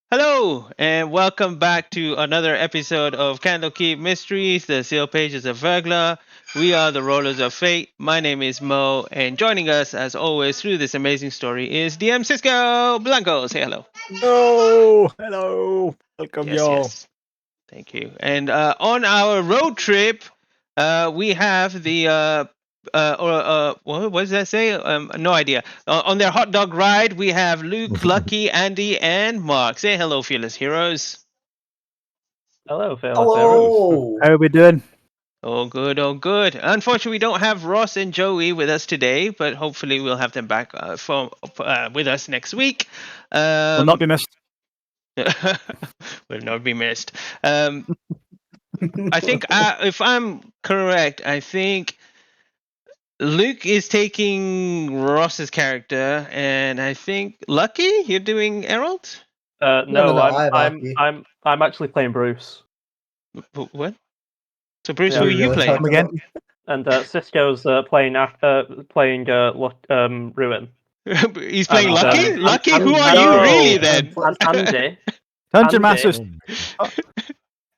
Hello, and welcome back to another episode of Candlekeep Mysteries, the Seal Pages of Verglas. We are the Rollers of Fate. My name is Mo, and joining us, as always, through this amazing story is DM Cisco Blanco. Say hello. No, hello, welcome Yes, y'all. yes. Thank you. And on our road trip, we have the what does that say? No idea. On their hot dog ride, we have Luke, Lucky, Andy, and Mark. Say hello, fearless heroes. Hello, fearless heroes. Hello. How are we doing? Oh, good, oh, good. Unfortunately, we don't have Ross and Joey with us today, but hopefully we'll have them back with us next week. Will not be missed. Will not be missed. I think, if I'm correct, I think Luke is taking Ross's character, and I think Lucky, you're doing Errol. No, I have Aki. I'm actually playing Bruce, What? So Bruce, Yeah. who are We you really playing? talking Again? about- and Cisco's playing Ruin. He's playing And, Lucky. um, Lucky, and- who are and- you no, really then? And Andy, Dungeon Andy. Masters.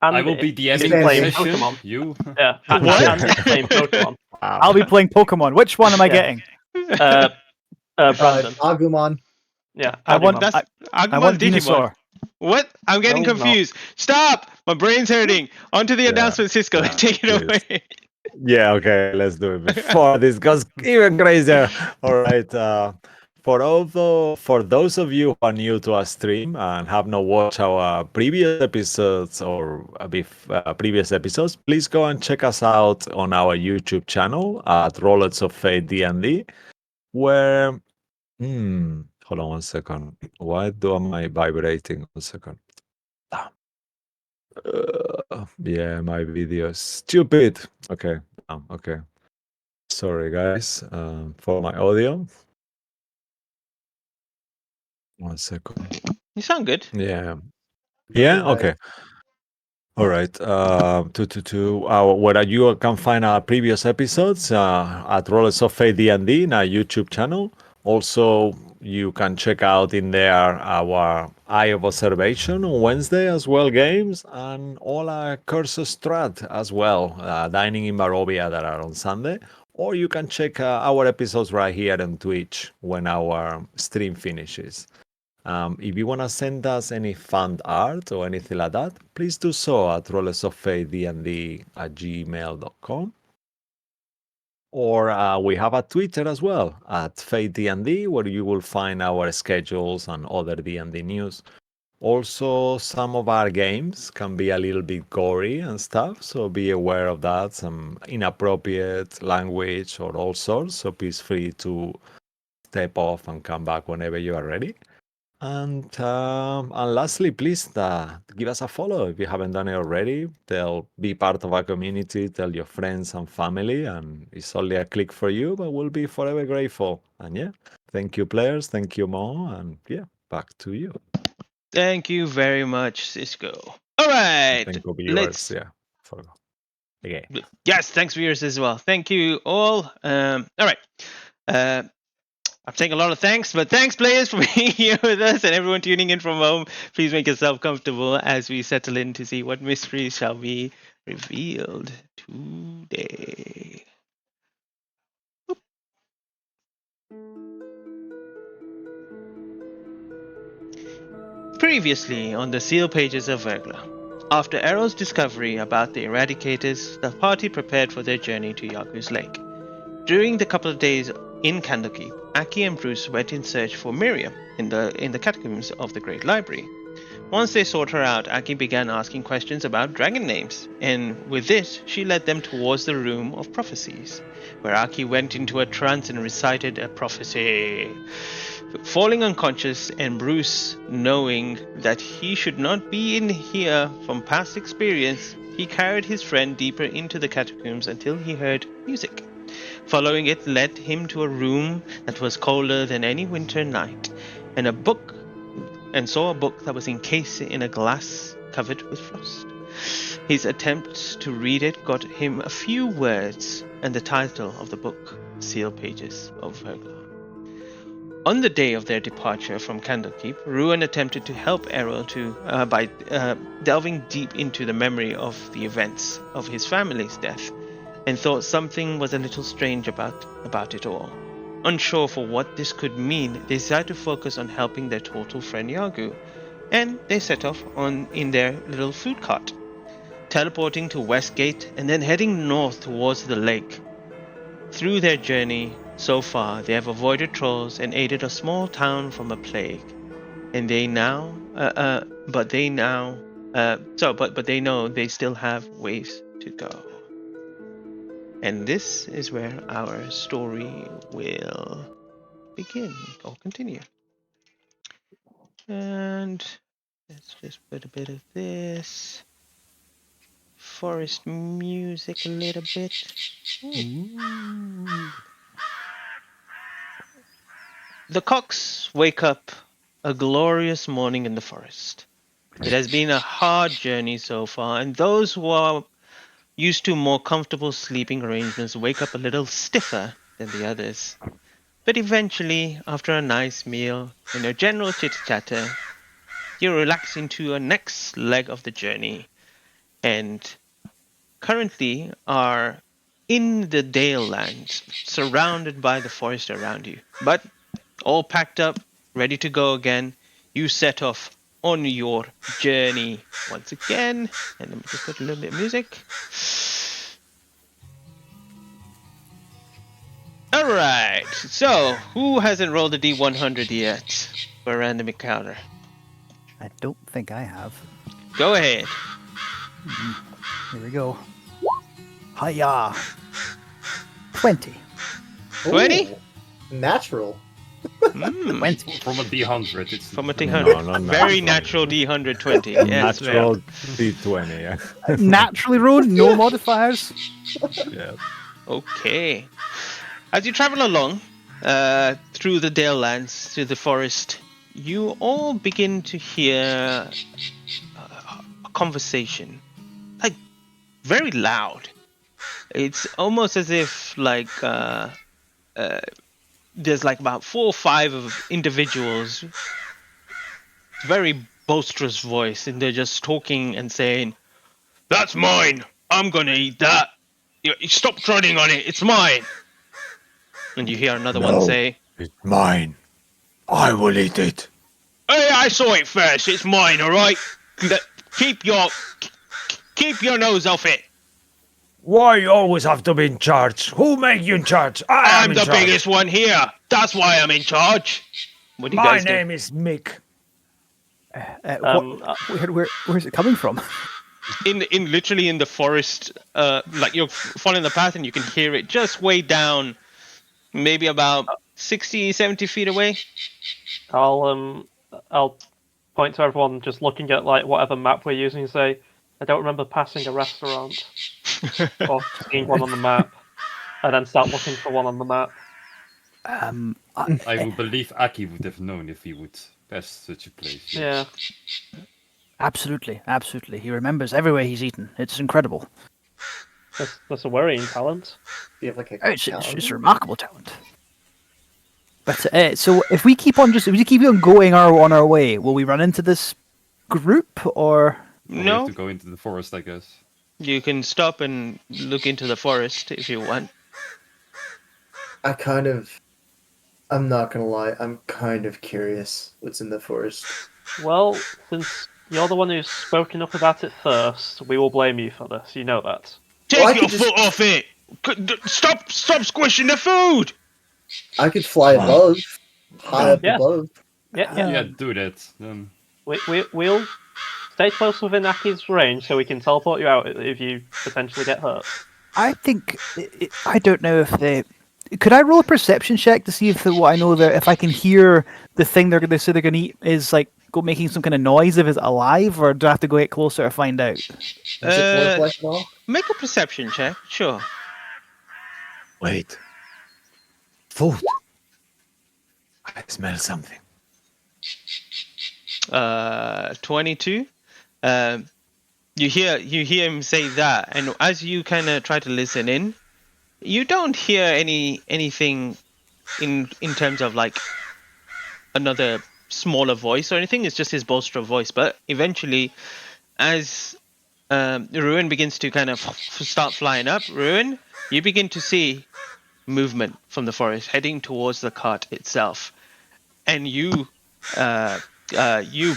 I will be is DMing playing the session. Pokemon. You. Yeah, What? Andy's playing Pokemon. I'll be playing Pokemon. Which one am I Yeah. getting? Brandon. Agumon. Yeah, I want. Agumon. That's I Agumon's want Digimon. Venusaur. What? I'm getting No, he's not. confused. Stop! My brain's hurting. On to the Yeah, announcement, Cisco. yeah, Take it please. away. Yeah, okay, let's do it before this goes even crazier. All right. For those of you who are new to our stream and have not watched our previous episodes or previous episodes, please go and check us out on our YouTube channel at Rollers of Fate D&D, where hold on one second. Why am I vibrating? 1 second. Yeah, my video is stupid. Okay. Okay. Sorry, guys, for my audio. 1 second. You sound good. Yeah. Yeah. Okay. All right. Where you can find our previous episodes at Rollers of Fate D&D in our YouTube channel. Also, you can check out in there our Eye of Observation on Wednesday as well games, and all our Curse Strat as well, Dining in Barovia that are on Sunday. Or you can check our episodes right here on Twitch when our stream finishes. If you want to send us any fan art or anything like that, please do so at rollersoffatednd@gmail.com. Or we have a Twitter as well at FateDND, where you will find our schedules and other D&D news. Also, some of our games can be a little bit gory and stuff, so be aware of that. Some inappropriate language or all sorts, so please free to step off and come back whenever you are ready. And lastly, please give us a follow if you haven't done it already. They'll be part of our community. Tell your friends and family, and it's only a click for you, but we'll be forever grateful. And yeah, thank you, players. Thank you, Mo. And yeah, back to you. Thank you very much, Cisco. All right. Thank you, Let's. viewers. Yeah. Okay. Yes, thanks, viewers, as well. Thank you all. All right. I'm saying a lot of thanks, but thanks, players, for being here with us and everyone tuning in from home. Please make yourself comfortable as we settle in to see what mysteries shall be revealed today. Previously on the seal pages of Verglas. After Errol's discovery about the Eradicators, the party prepared for their journey to Yaku's Lake. During the couple of days in Candlekeep, Aki and Bruce went in search for Miriam in the catacombs of the Great Library. Once they sought her out, Aki began asking questions about dragon names, and with this, she led them towards the Room of Prophecies, where Aki went into a trance and recited a prophecy. Falling unconscious, and Bruce, knowing that he should not be in here from past experience, he carried his friend deeper into the catacombs until he heard music. Following it led him to a room that was colder than any winter night, and saw a book that was encased in a glass covered with frost. His attempt to read it got him a few words, and the title of the book, Seal Pages of Verglas. On the day of their departure from Candlekeep, Ruin attempted to help Errol by delving deep into the memory of the events of his family's death, and thought something was a little strange about it all. Unsure for what this could mean, they decided to focus on helping their turtle friend Yagu, and they set off in their little food cart, teleporting to Westgate and then heading north towards the lake. Through their journey so far, they have avoided trolls and aided a small town from a plague. And they but they know they still have ways to go. And this is where our story will begin or continue. And let's just put a bit of this forest music a little bit. Ooh. The cocks wake up a glorious morning in the forest. It has been a hard journey so far, and those who are used to more comfortable sleeping arrangements wake up a little stiffer than the others. But eventually, after a nice meal and a general chit-chatter, you relax into a next leg of the journey, and currently are in the Dale lands, surrounded by the forest around you. But all packed up, ready to go again, you set off on your journey once again. And let me just put a little bit of music. Alright, so who hasn't rolled a D100 yet for a random encounter? I don't think I have. Go ahead. Here we go. Hiya! 20. 20? Natural. 20. From a D100, it's From a D100. No, Very natural D100 20. Yes, Natural ma'am. D20, yeah. Naturally rolled, no modifiers. Yeah. Okay. As you travel along through the Dale lands to the forest, you all begin to hear a conversation, like very loud. It's almost as if there's like about 4 or 5 of individuals, very boisterous voice, and they're just talking and saying, "That's mine. I'm gonna eat that. Stop treading on it. It's mine." And you hear another one say, It's mine. I will eat it. "Hey, I saw it first. It's mine, all right? Keep your nose off it. Why you always have to be in charge? Who make you in charge? I'm the biggest one here. That's why I'm in charge." What do you guys do? is Mick. Where's it coming from? Literally in the forest, like you're following the path and you can hear it just way down, maybe about 60, 70 feet away. I'll point to everyone just looking at like whatever map we're using and say, I don't remember passing a restaurant or seeing one on the map, and then start looking for one on the map. I would believe Aki would have known if he would pass such a place. Yeah. Absolutely, absolutely. He remembers everywhere he's eaten. It's incredible. That's a worrying talent. Do you have like a It's calendar? a remarkable talent. But so if we keep on going on our way, will we run into this group or? We No, have to go into the forest, I guess. you can stop and look into the forest if you want. I'm not gonna lie, I'm kind of curious what's in the forest. Well, since you're the one who's spoken up about it first, we will blame you for this. You know that. Take Well, I your could just- foot off it! Stop squishing the food! I could fly above, high up Yeah. above. Yeah. Yeah, do that. Then We'll stay close within Aki's range so we can teleport you out if you potentially get hurt. I think I don't know if they. Could I roll a perception check to see if what I know that if I can hear the thing they say they're gonna eat is like making some kind of noise if it's alive, or do I have to go get closer to find out? Is it work like at all? Make a perception check, sure. Wait. Food. I smell something. 22. You hear him say that, and as you kind of try to listen in, you don't hear anything in terms of like another smaller voice or anything. It's just his bolster of voice. But eventually, as Ruin begins to kind of start flying up, Ruin, you begin to see movement from the forest heading towards the cart itself, and you,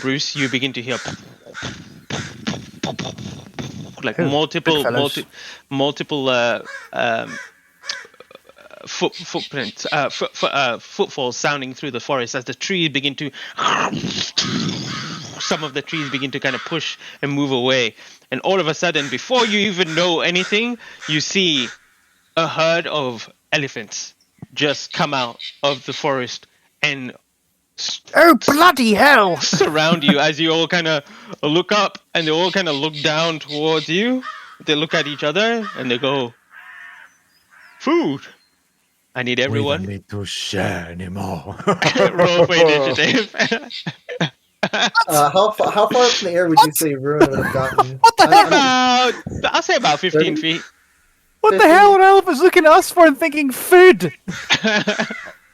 Bruce, you begin to hear like Oh, multiple big fellas. footprints, footfalls sounding through the forest as the trees begin to. Some of the trees begin to kind of push and move away, and all of a sudden, before you even know anything, you see a herd of elephants just come out of the forest and Oh, bloody hell! surround you as you all kind of look up, and they all kind of look down towards you. They look at each other and they go, "Food." I need We everyone don't need to share anymore. roll for initiative. How far up in the air would you say Ruin would have gotten? What the hell? I'll say about 15 feet. What the hell are elephants looking at us for and thinking food?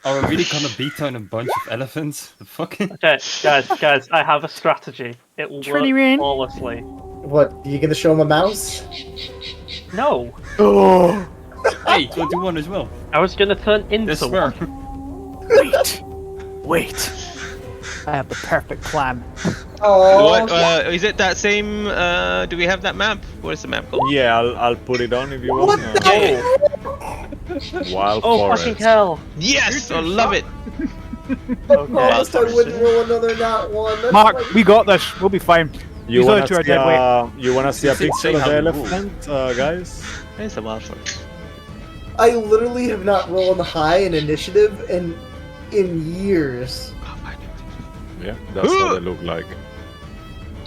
Are we really gonna beat down a bunch of elephants? The fucking. Okay, guys, I have a strategy. It will Trinity work Rain? flawlessly. What? You gonna show him a mouse? No, Oh, Hey, don't do one as well. I was gonna turn I into swear. one. wait. I have the perfect plan. Oh, What is it? That same? Do we have that map? What is the map called? Yeah, I'll put it on if you want. Wild Oh forest. fucking hell! Yes, I love it. Okay. Promised I wouldn't roll another nat one. That's Mark, like- we got this. We'll be fine. You These wanna other two are see dead weight. you wanna see a It's insane picture of the how they move. elephant, guys? It's the wild forest. I literally have not rolled high in initiative in years. Yeah, that's how they look like.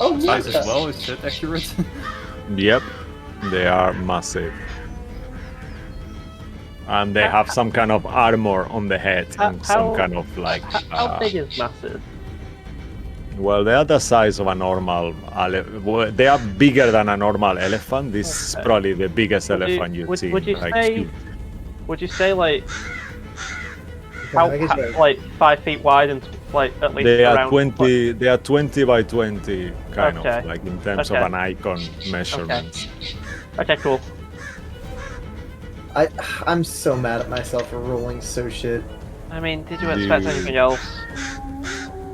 Oh, Size yeah. as well, is that accurate? Yep, they are massive. And they have some kind of armor on the head and some How- kind of like. How big is massive? Well, they are the size of a normal. They are bigger than a normal elephant. This is Okay. probably the biggest Would you- elephant you've would- seen. would you like, say- huge. Would you say like I guess you're right. like 5 feet wide and like at least They are around 20. They are 20 by 20, kind Okay. of like in terms Okay. of an icon measurements. Okay, cool. I'm so mad at myself for rolling so shit. I mean, did you expect Dude. anything else?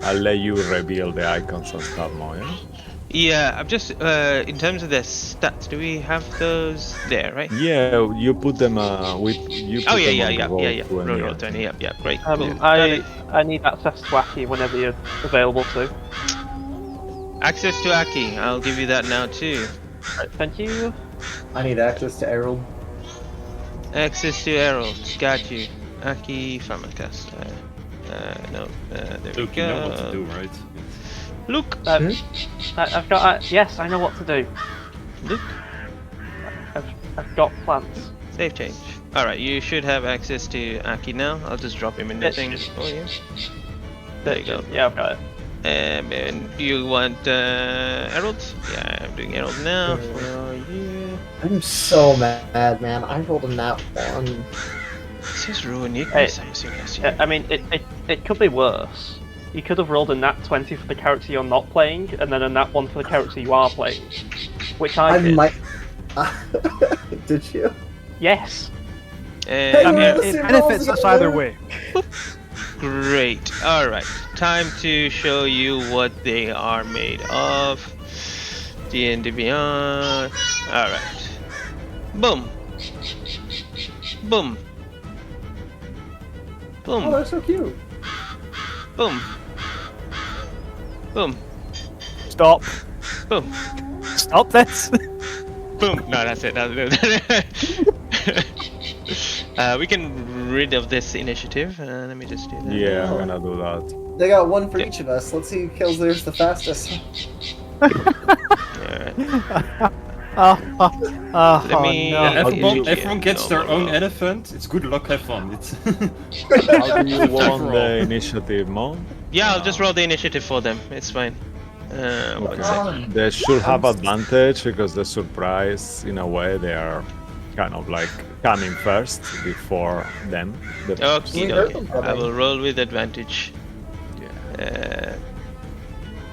I'll let you reveal the icons and stuff more. Yeah. Yeah, I'm just in terms of the stats. Do we have those there? Right? Yeah, you put them. You put Oh yeah, them yeah, on yeah, roll yeah, yeah. 20, Roll I 20. think. Yep, yep. Great. Got it. I need access to Wacky whenever you're available to. Access to Aki. I'll give you that now too. Right, thank you. I need access to Errol. Access to Errol. Got you. Aki Pharmacaster. No. There we Luke, you know what to go. do, right? Luke. I've got. Yes, I know what to do. Luke. I've got plans. Save change. Alright, you should have access to Aki now. I'll just drop him in the Yes. thing for you. There you go. Yeah, I've got it. And do you want Herald? Yeah, I'm doing Herald now for you. I'm so mad, man. I rolled a nat one. This is ruin Hey, Ignis, I'm serious. I mean, it could be worse. You could have rolled a nat 20 for the character you're not playing, and then a nat 1 for the character you are playing. Which I did. might. Did you? Yes. Hey, I mean, we're the it same benefits rolls us either again. way. Great. Alright, time to show you what they are made of. D&D Beyond. Alright. Boom. Boom. Oh, Boom. they're so cute. Boom. Boom. Stop. Boom. Stop this. Boom. No, that's it. We can rid of this initiative. Let me just do that. Yeah, I'm gonna do that. They got one for each of us. Let's see who kills theirs the fastest. Alright. Let me- no. Yeah, Everyone gets their no, own no. elephant. It's good luck, have fun. It's How do you want Overall. the initiative, Mo? Yeah, I'll just roll the initiative for them. It's fine. One second. They should have advantage because the surprise, in a way, they are kind of like coming first before them. Okie We heard dokie. them I will roll with advantage.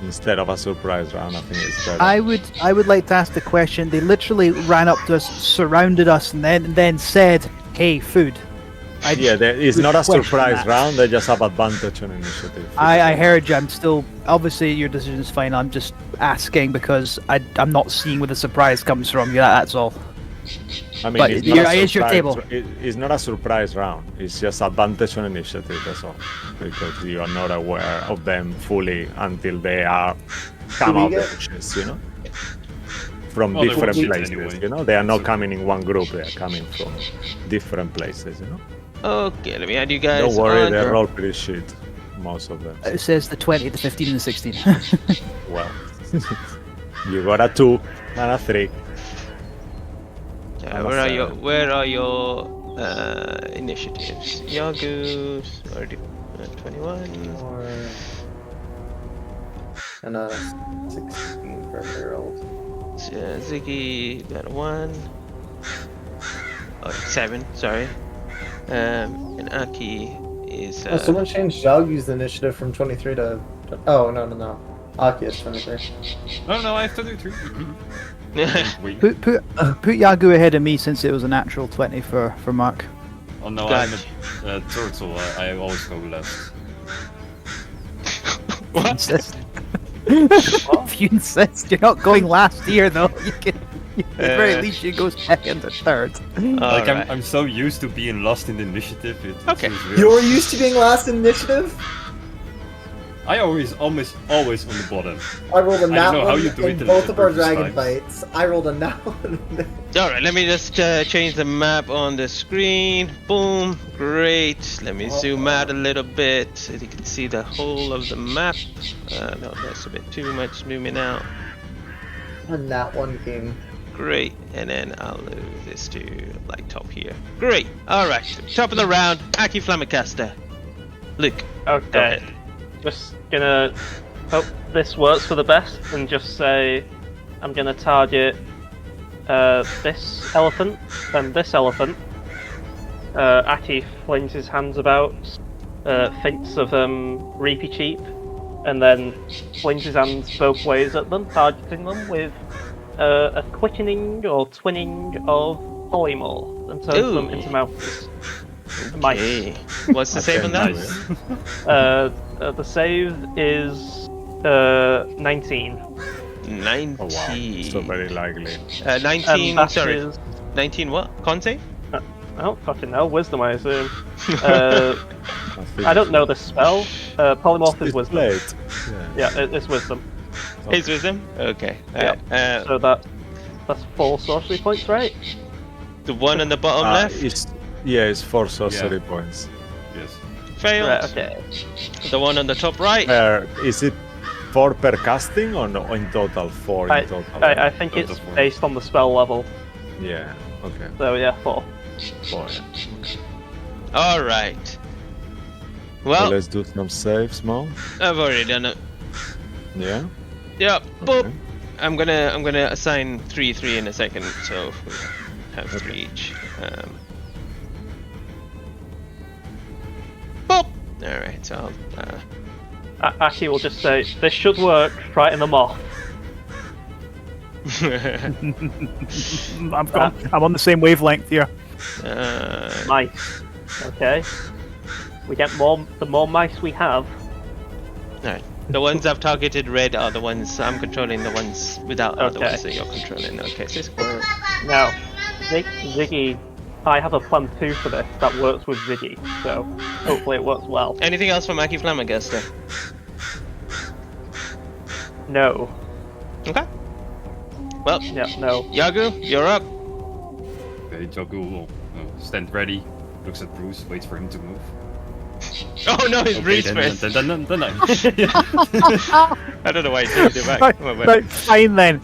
Instead of a surprise round, I think it's better. I would like to ask the question. They literally ran up to us, surrounded us, and then said, "Hey, food." It's would not a question surprise that. round. They just have advantage on initiative. I heard you. I'm still obviously your decision is fine. I'm just asking because I'm not seeing where the surprise comes from. Yeah, that's all. I mean, But it's not a it's your surprise- table. It's not a surprise round. It's just advantage on initiative. That's all, because you are not aware of them fully until they are come we out the get- bushes, you know, from Well, they different won't places. anyway. You know, they are not coming in one group. They are coming from different places. You know. Okay, let me add you guys. Don't worry, on. they're all pretty shit. Most of them. It says the 20, the 15, and the 16. Well, you got a 2 and a 3. Yeah, where are your initiatives? Yagu's already 21. And a 16 for Harold. Ziggy got a 1. Oh, 7, sorry. And Aki is. Oh, someone changed Jagu's initiative from 23 to. Oh, no. Aki is 23. No, I have 23. Wait. put Yagu ahead of me since it was a natural 20 for Mark. Oh no, Gotcha. I'm a turtle. I always go last. What? Insist. If you insist, you're not going last here though. You can. At the very least, you go second or third. Like Alright. I'm so used to being lost in the initiative. It Okay. feels weird. You're used to being last in initiative? I almost always on the bottom. I rolled a I don't nat know how one you do it in in both the of our previous dragon times. fights. I rolled a nat one. Alright, let me just change the map on the screen. Boom. Great. Let me zoom out a little bit so you can see the whole of the map. No, that's a bit too much zooming out. A nat one king. Great. And then I'll move this to like top here. Great. Alright. Top of the round. Aki Flamicaster. Luke. Go Okay. ahead. Just gonna hope this works for the best and just say I'm gonna target this elephant and this elephant. Aki flings his hands about, thinks of Reapy Cheap, and then flings his hands both ways at them, targeting them with a quickening or twinning of polymorph and turns them Ooh. into mouths. Mice. Okay. What's the save on that? The save is 19. 19. Oh wow, so very likely. 19, that sorry. is- 19 what? Con save? Oh, fucking hell, wisdom, I assume. I don't know the spell. Polymorph is It's wisdom. late. Yeah, it's wisdom. His wisdom? Okay. Yeah. So that's 4 sorcery points, right? The one on the bottom left It's 4 sorcery points. Yes. failed. Right, okay. The one on the top right. Is it 4 per casting or no? In total, 4 in total. I think it's based on the spell level. Yeah. Okay. So yeah, 4. 4. Yeah. All right. So Well, let's do some saves, Mo. I've already done it. Yeah. Yeah. Boop. Okay. I'm gonna assign 3 in a second, so we have 3 each. Boop. All right. So Aki will just say, "This should work. Frighten them off." I'm on the same wavelength here. Mice. Okay. We get the more mice we have. Alright. The ones I've targeted red are the ones I'm controlling. The ones without are the Okay. ones that you're controlling. Okay. So it's cool. Now, Ziggy, I have a plan too for this that works with Ziggy, so hopefully it works well. Anything else from Aki Flamaguster? No. Okay. Well, Yeah, no. Yagu, you're up. Okay, Jogu will stand ready, looks at Bruce, waits for him to move. Oh no, it's Bruce then first. I... I don't know why he changed it back. Right, Come on, man. right, fine then.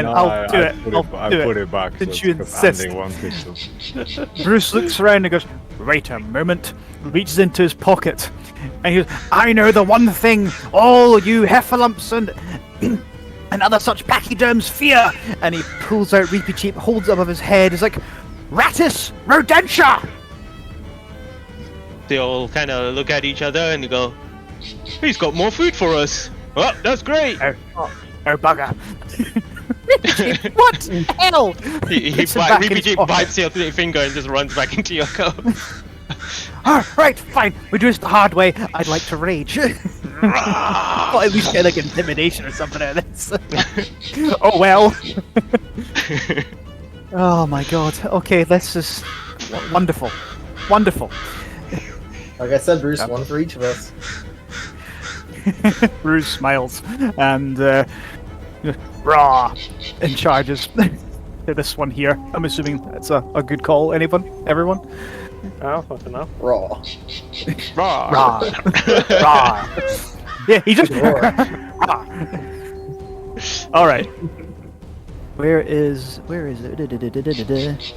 No, I'll do it. I'll I do put it. it back. Since so you because insist. Andy wanted to. Bruce looks around and goes, "Wait a moment," reaches into his pocket, and he goes, "I know the one thing all you heffalumps and and other such pachyderms fear," and he pulls out Reapy Cheap, holds it above his head, is like, "Ratus rodentia!" They all kind of look at each other and go, He's got more food for us. Oh, that's great. Oh bugger. What the hell? He Puts it back in his Ripiji pocket. bites your finger and just runs back into your coat. Right, fine. We do this the hard way. I'd like to rage. Well, at least get like intimidation or something out of this. Oh well. Oh my god. Okay, this is wonderful. Wonderful. Like I said, Bruce, one for each of us. Bruce smiles and raw and charges to this one here. I'm assuming that's a good call. Anyone? Everyone? Oh, fucking hell. Raw. Raw. Raw. Raw. Yeah, he just. All right. Where is it?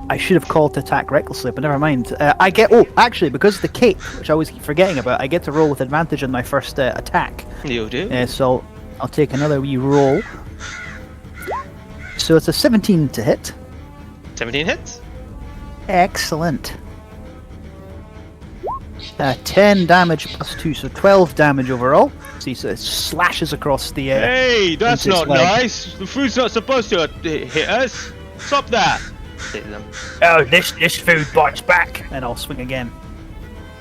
I should have called to attack recklessly, but never mind. I get. Oh, actually, because of the cape, which I always keep forgetting about, I get to roll with advantage on my first attack. You do. So I'll take another wee roll. So it's a 17 to hit. 17 hits. Excellent. 10 damage plus 2, so 12 damage overall. See, so it slashes across the Hey, that's into its not leg. nice. The food's not supposed to hit us. Stop that. Say to them. Oh, this food bites back. And I'll swing again.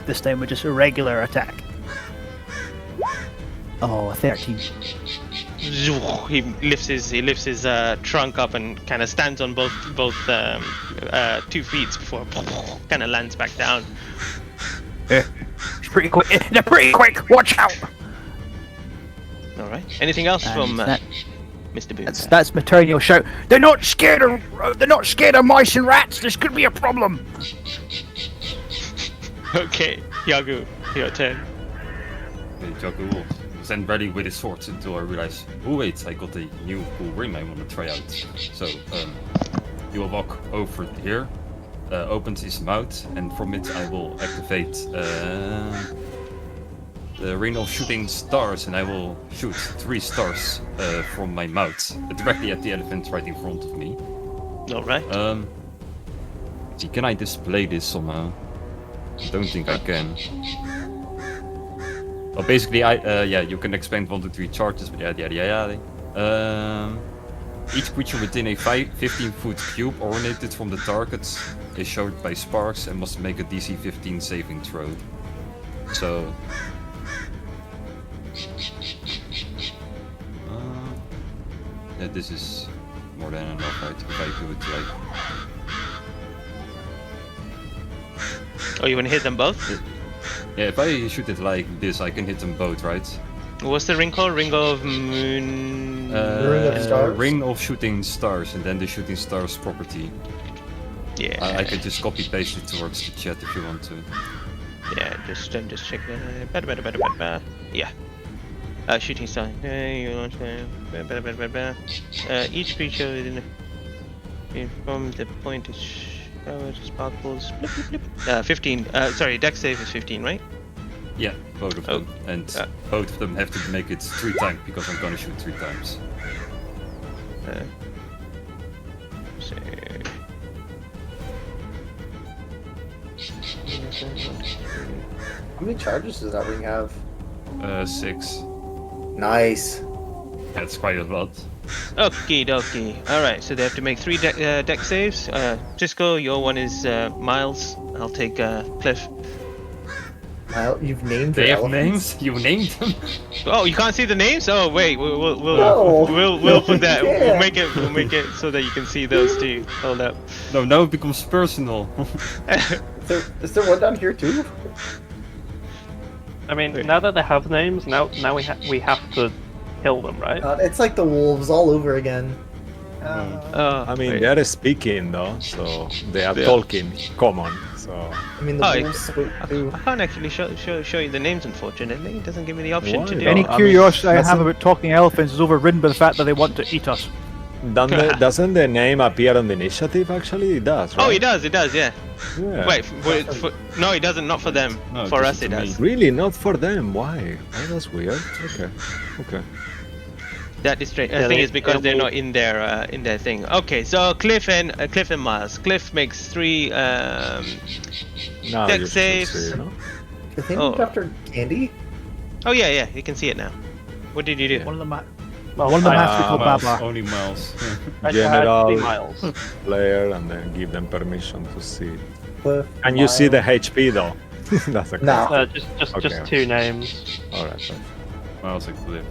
This time with just a regular attack. Oh, a 13. He lifts his trunk up and kind of stands on both 2 feet before kind of lands back down. It's pretty quick. They're pretty quick. Watch out. All right. Anything else from that- Mr. Booth? That's Maternal shout. They're not scared of mice and rats. This could be a problem. Okay, Yagu, your turn. Okay, Jagu will stand ready with his swords until I realize, oh wait, I got a new cool ring I want to try out. So, he will walk over here, opens his mouth, and from it I will activate the ring of shooting stars, and I will shoot 3 stars from my mouth directly at the elephant right in front of me. All right. See, can I display this somehow? I don't think I can. Well, basically, yeah, you can expend 1 to 3 charges, but yada yada yada. Each creature within a 15-foot cube originated from the target is showed by sparks and must make a DC 15 saving throw. So, yeah, this is more than enough, right? If I do it like. Oh, you want to hit them both? Yeah, if I shoot it like this, I can hit them both, right? What's the ring called? Ring of Moon. Ring of Stars? Ring of Shooting Stars, and then the Shooting Stars property. Yeah. I can just copy paste it towards the chat if you want to. Yeah, just check that. Yeah. Shooting star. Each creature within from the point is sparkles. Blip, blip, blip. 15. Sorry, dex save is 15, right? Yeah, both of them. And both of them have to make it 3 times because I'm gonna shoot 3 times. So... How many charges does that ring have? 6. Nice. That's quite a lot. Okie dokie. Alright, so they have to make 3 deck saves. Cisco, your one is Miles. I'll take Cliff. Well, you've named They your have elephants. names? You named them? Oh, you can't see the names? Oh, wait. We'll No. put that. Yeah. We'll make it so that you can see those too. Hold up. No, now it becomes personal. Is there one down here too? I mean, now that they have names, now we have to kill them, right? It's like the wolves all over again. I mean, wait. they are speaking though, so they are Yeah. talking common. So I mean, the Oh, wolves spoke too. I can't actually show you the names, unfortunately. It doesn't give me the option Why to do not? Any it. I mean, curiosity I have doesn't- about talking elephants is overridden by the fact that they want to eat us. doesn't the name appear on the initiative? Actually, it does. Right? Oh, it does, yeah. Yeah. Wait, no, it doesn't. Not for them. No, for just us, it to me. does. Really, not for them. Why? Oh, that's weird. Okay. That is strange. Yeah, I think they- it's because they they're will- not in their thing. Okay, so Cliff and Miles. Cliff makes 3 Now Dex you should saves. see, no? Is he Oh. named after Candy? Oh yeah, you can see it now. What did you do? One of them, Well, one of them I- has to be called Miles, Baba. only Miles. I- General. I- Miles. Player, and then give them permission to see. Cliff, And you see the Miles. HP though. That's okay. No. Just Okay. 2 names. All right. Miles and Cliff.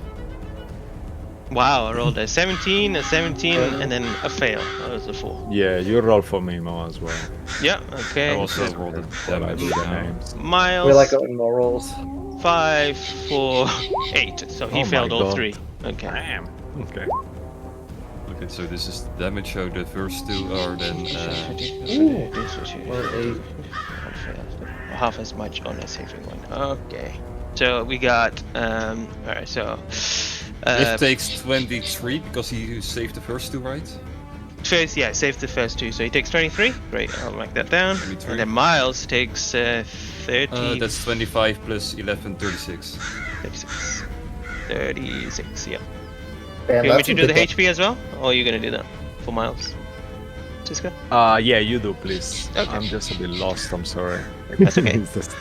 Wow, I rolled a 17, a 17, and then a fail. That was a 4. Yeah, you roll for me, Mo, as well. Yeah, I okay. also rolled the While I damage do the now. names. Miles, We like going more rolls. 5, 4, 8. So he Oh my failed all God. 3. Okay. Damn. Okay. Okay, so this is damage. So the first 2 are then. Or 8. Half as much on a saving one. Okay. So we got alright, so Cliff takes 23 because he saved the first 2, right? first, yeah, save the first 2, so he takes 23. Great, I'll mark that down. 23. And then Miles takes 30. That's 25 plus 11, 36. 36. 36, yeah. Damn, You want me that's to a do the big HP as well? Or are you gonna do that for Miles? Cisco? Yeah, you do, please. Okay. I'm just a bit lost. I'm sorry. That's okay. It's just-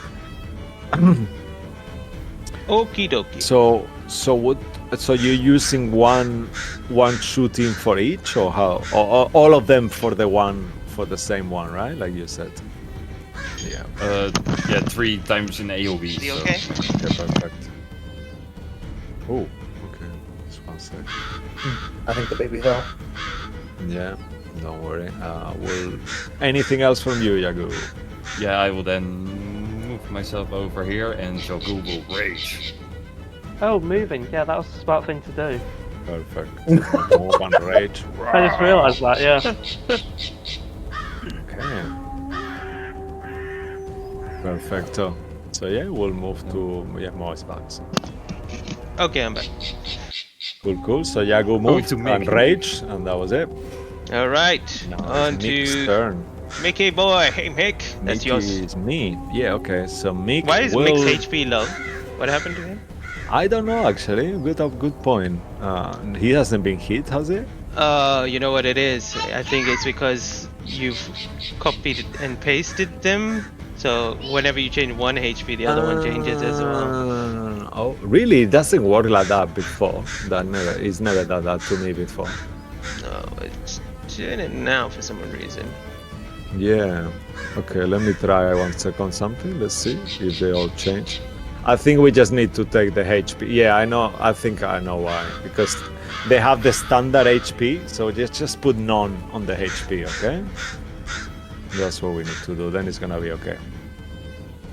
Okie dokie. so what? So you're using one shooting for each, or how? Or all of them for the same one, right? Like you said. Yeah. Yeah, 3 times in AoE. Is he so- okay? Okay, perfect. Oh, okay. Just one sec. I think the baby fell. Yeah. Don't worry. Will anything else from you, Yagu? Yeah, I will then move myself over here and Jagu will rage. Oh, moving. Yeah, that was the smart thing to do. Perfect. Move and rage. I just realised that. Yeah. Okay. Perfecto. So yeah, we'll move to Mo's back. Okay, I'm back. Cool. So Yagu moved to and Mick. rage, and that was it. Alright, Now on it's Mick's to turn. Mickey boy. Hey Mick, that's Mick yours. is me. Yeah. Okay. So Mick Why is will... Mick's HP low? What happened to him? I don't know actually. Good point. He hasn't been hit, has he? You know what it is? I think it's because you've copied and pasted them. So whenever you change one HP, the other one changes as well. Oh, really? It doesn't work like that before. It's never done that to me before. No, it's doing it now for some reason. Yeah. Okay, let me try 1 second something. Let's see if they all change. I think we just need to take the HP. Yeah, I know. I think I know why. Because they have the standard HP, so just put none on the HP, okay? That's what we need to do. Then it's gonna be okay.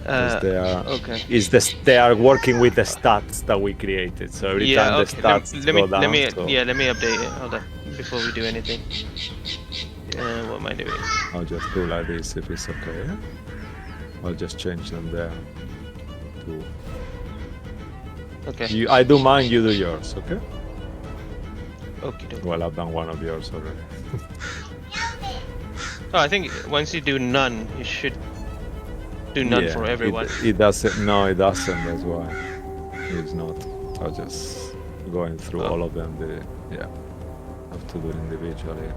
'Cause they are, Okay. they are working with the stats that we created. So every Yeah. time the Okay. stats Let me go down, let me so yeah let me update it. Hold on before we do anything. What am I doing? I'll just do like this if it's okay. Yeah? I'll just change them there. To Okay. I do mine, you do yours, okay? Okay. Well, I've done one of yours already. Oh, I think once you do none, you should do none Yeah, for everyone. It doesn't. No, it doesn't. That's why it's not. I'm just going through all of them. Yeah, have to do it individually.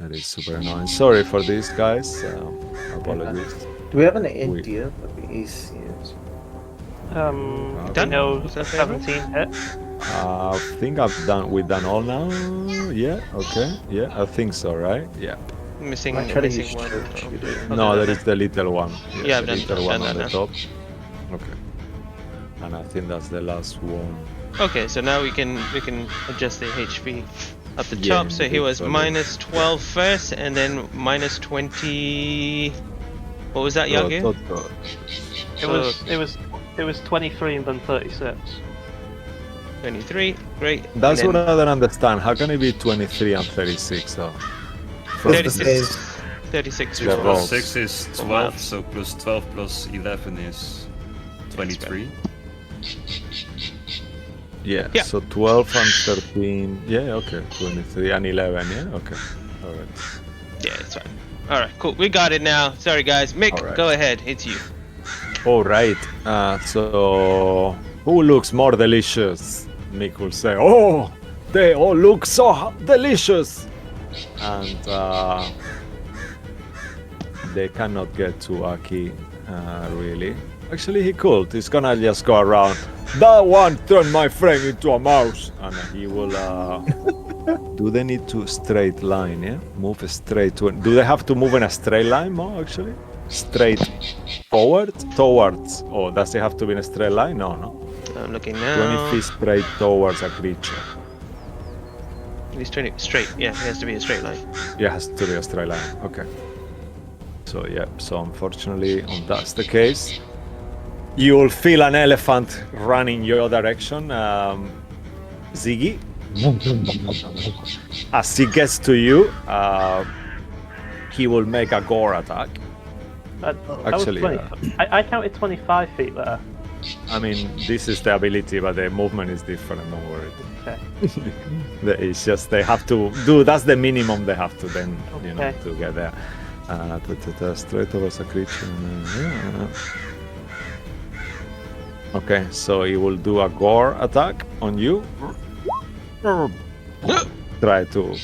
That is super annoying. Sorry for this, guys. Apologies. Do we have an idea of the ACs? You Done? know, Was that 17 hit. I think we've done all now. Yeah. Okay. Yeah, I think so. Right? Yeah. Missing I try to use missing one. church. Okay. No, Okay, there is the little one. Yeah, I've the done- little I've one done on that the now. top. Okay. And I think that's the last one. Okay, so now we can adjust the HP up the Yeah, top. So he was individually. minus 12 first, and then minus 20. What was that, Yagu? It was 23 and then 36. 23. Great. That's and what then I don't understand. How can it be 23 and 36 though? What's the 36. phase? 36. Yeah, for- roll. 6 is For 12, Miles. so plus 12 plus 11 is 23. Yeah. Yeah. So 12 and 13. Yeah. Okay. 23 and 11. Yeah. Okay. All right. Yeah, it's fine. All right, cool. We got it now. Sorry, guys. Mick, All right. go ahead. It's you. All right. So who looks more delicious? Nick will say, "Oh, they all look so delicious," and they cannot get to Aki really. Actually, he could. He's gonna just go around. That one turned my friend into a mouse, and he will. Do they need to straight line? Yeah, move straight. Do they have to move in a straight line, Mo? Actually, straight forward, towards. Or does it have to be in a straight line? No, no. I'm looking 20 now. feet straight towards a creature. He's 20 straight. Yeah, it has to be a straight line. Yeah, it has to be a straight line. Okay. So yeah. So unfortunately, that's the case. You will feel an elephant running your direction, Ziggy. As he gets to you, he will make a gore attack. That Actually, was 20. I counted 25 feet there. I mean, this is the ability, but the movement is different. Don't worry. Okay. It's just they have to do. That's the minimum they have to then, you know, Okay. to get there. Straight towards a creature. Okay, so he will do a gore attack on you. Try to.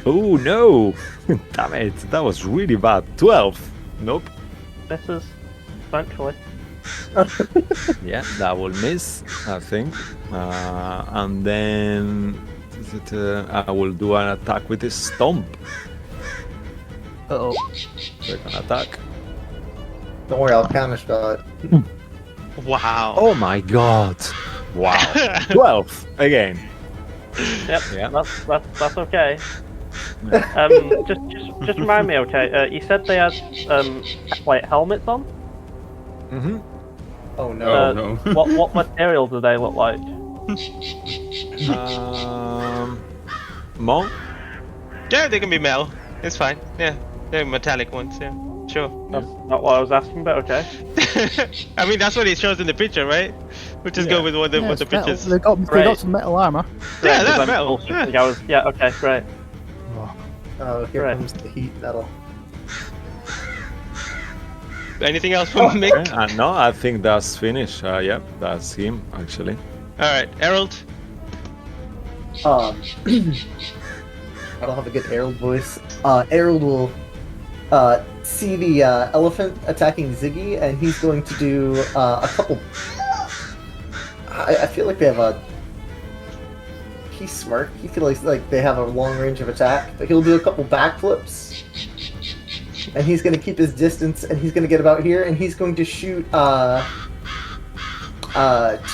Oh no! Damn it! That was really bad. 12. Nope. Misses, thankfully. Yeah, that will miss, I think. And then I will do an attack with his stomp. Uh-oh. Second attack. Don't worry, I'll counterspell it. Wow. Oh my god! Wow. 12 again. Yep. Yeah. That's okay. Just remind me, okay? You said they had like helmets on. Mm-hmm. Oh no. Oh, no. What material do they look like? Mo? Yeah, they can be metal. It's fine. Yeah, they're metallic ones. Yeah, sure. That's not what I was asking, but okay. I mean, that's what it shows in the picture, right? We'll just go with what the it's metal. pictures. They got Right. some metal armor. Yeah, Because that's I'm metal. bullshitting. Yeah. Okay, great. Oh, here Right. comes the heat metal. Anything else from Mick? Okay, no, I think that's finished. Yep, that's him, actually. All right, Harold. I don't have a good Harold voice. Harold will see the elephant attacking Ziggy, and he's going to do a couple. I feel like they have a. He's smart. He feels like they have a long range of attack, but he'll do a couple backflips, and he's going to keep his distance, and he's going to get about here, and he's going to shoot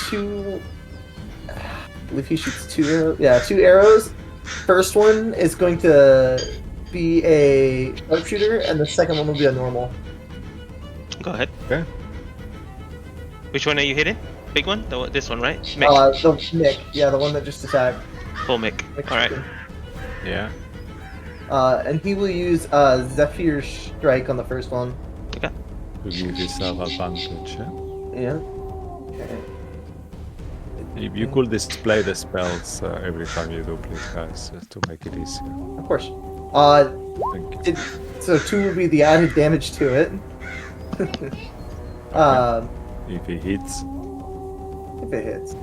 two. I believe he shoots 2 arrows. Yeah, 2 arrows. First one is going to be a sharpshooter, and the second one will be a normal. Go ahead. Okay. Which one are you hitting? Big one? This one, right? Mick. The Mick, yeah, the one that just attacked. Full Mick. All right. Yeah. And he will use Zephyr Strike on the first one. Okay. To give yourself advantage. Yeah? Yeah. Okay. If you could display the spells every time you do, please, guys, just to make it easier. Of course. Thank you. So 2 will be the added damage to it. If he hits. If it hits.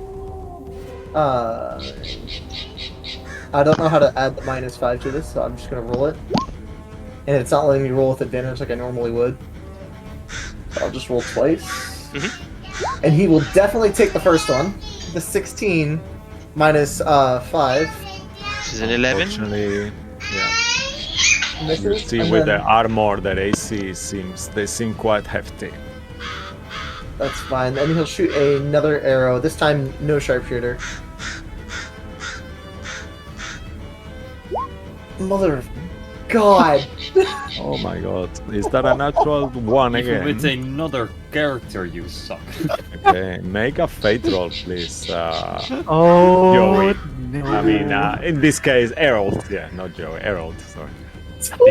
I don't know how to add the -5 to this, so I'm just gonna roll it. And it's not letting me roll with advantage like I normally would. So I'll just roll twice. And he will definitely take the first one. The 16 minus 5. This is an 11. Unfortunately, yeah. You Misses. see and with then- the armor that AC seem quite hefty. That's fine. Then he'll shoot another arrow. This time, no sharpshooter. Mother of God! Oh my god. Is that a natural one Even again? with another character, you suck. Okay, make a fate roll, please. Oh, Joey. no. I mean, in this case, Harold. Yeah, not Joey. Harold, sorry.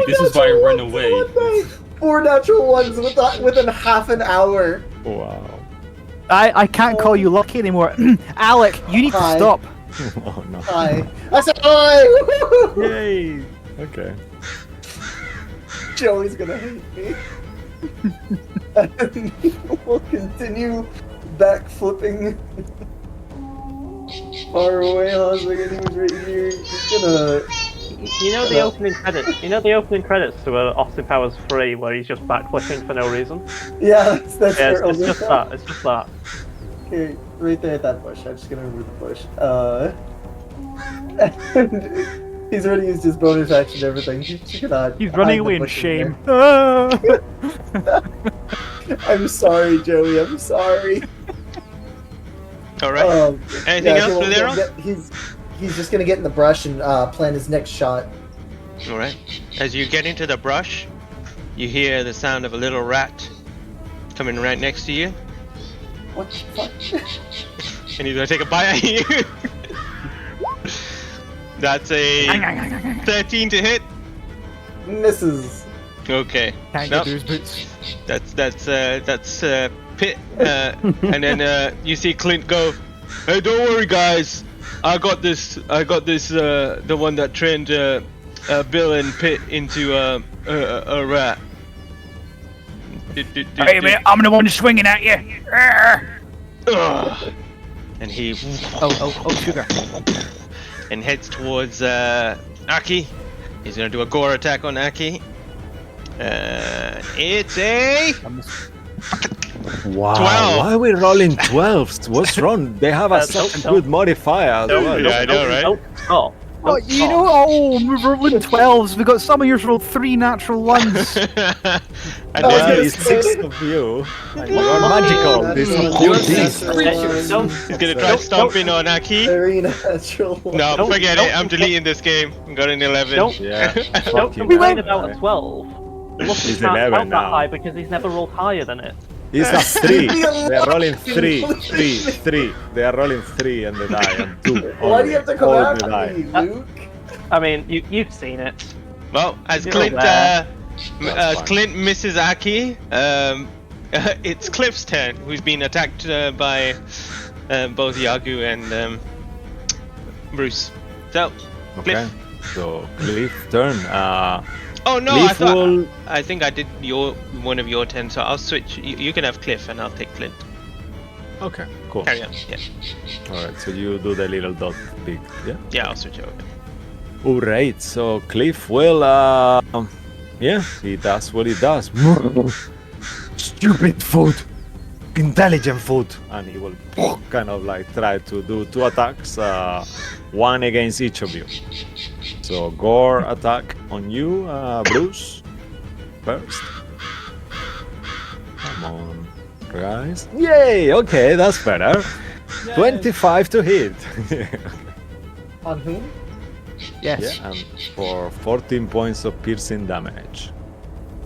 This is why I run away. 4 natural ones within half an hour. Wow. I can't call you lucky anymore. Alec, you need Hi. to stop. Oh no. Hi. I said hi! Yay! Okay. Joey's gonna hate me. And we'll continue backflipping far away. I was like, he was right here. You know the opening credits. You know the opening credits to Austin Powers 3, where he's just backflipping for no reason. Yeah, that's Yeah, where it's just that. It's just that. Okay, right there at that bush. I'm just gonna remove the bush. And he's already used his bonus action and everything. He cannot. He's hide running the away in bush shame. there. I'm sorry, Joey. I'm sorry. All right. Anything else with Arrow? He's just gonna get in the brush and plan his next shot. All right. As you get into the brush, you hear the sound of a little rat coming right next to you, What the fuck? and he's gonna take a bite at you. That's a 13 to hit. Misses. Okay. Can't Nope. get those boots. That's Pit, and then you see Clint go, "Hey, don't worry, guys. I got this. The one that turned Bill and Pit into a rat." Hey, mate, I'm the one swinging at you. Ugh. And he Oh, sugar. and heads towards Aki. He's gonna do a gore attack on Aki. It's a Wow, 12. why are we rolling 12s? What's wrong? They have such don't- good modifier as well. Yeah, I know, right? Oh, Oh, you know, we're rolling 12s. We got some of yours rolled 3 natural ones. And Oh, Yeah, then it's 6 of you. Oh, You're magical. This is natural your one, piece. natural one. he's gonna try stomping on Aki. Very natural. one. No, Don't- forget don't- it. I'm deleting this game. I got an 11. Don't- Yeah. Don't fuck you, complain man. about a 12. Look, he He's can't 11 count that now. high because he's never rolled higher than it. It's a 3. They're rolling 3. They are rolling 3 and they die. And 2. Why do you have to come All after they die. me, Luke? I mean, you've seen it. Well, as You're Clint there. That's fine. Clint misses Aki, it's Cliff's turn, who's been attacked by both Yagu and Bruce. So, Okay. Cliff. So, Cliff turn. Oh no, Cliff will. I think I did one of your 10, so I'll switch. You can have Cliff, and I'll take Clint. Okay, cool. Carry on. Yeah, Alright, so you do the little dot big. Yeah? yeah, I'll switch over. Alright, so Cliff will. Yeah, he does what he does. Stupid food! Intelligent food! And he will kind of like try to do 2 attacks, one against each of you. So, Gore attack on you, Bruce. First. Come on, guys. Yay! Okay, that's better. 25 to hit. On whom? Yes. Yeah, and for 14 points of piercing damage.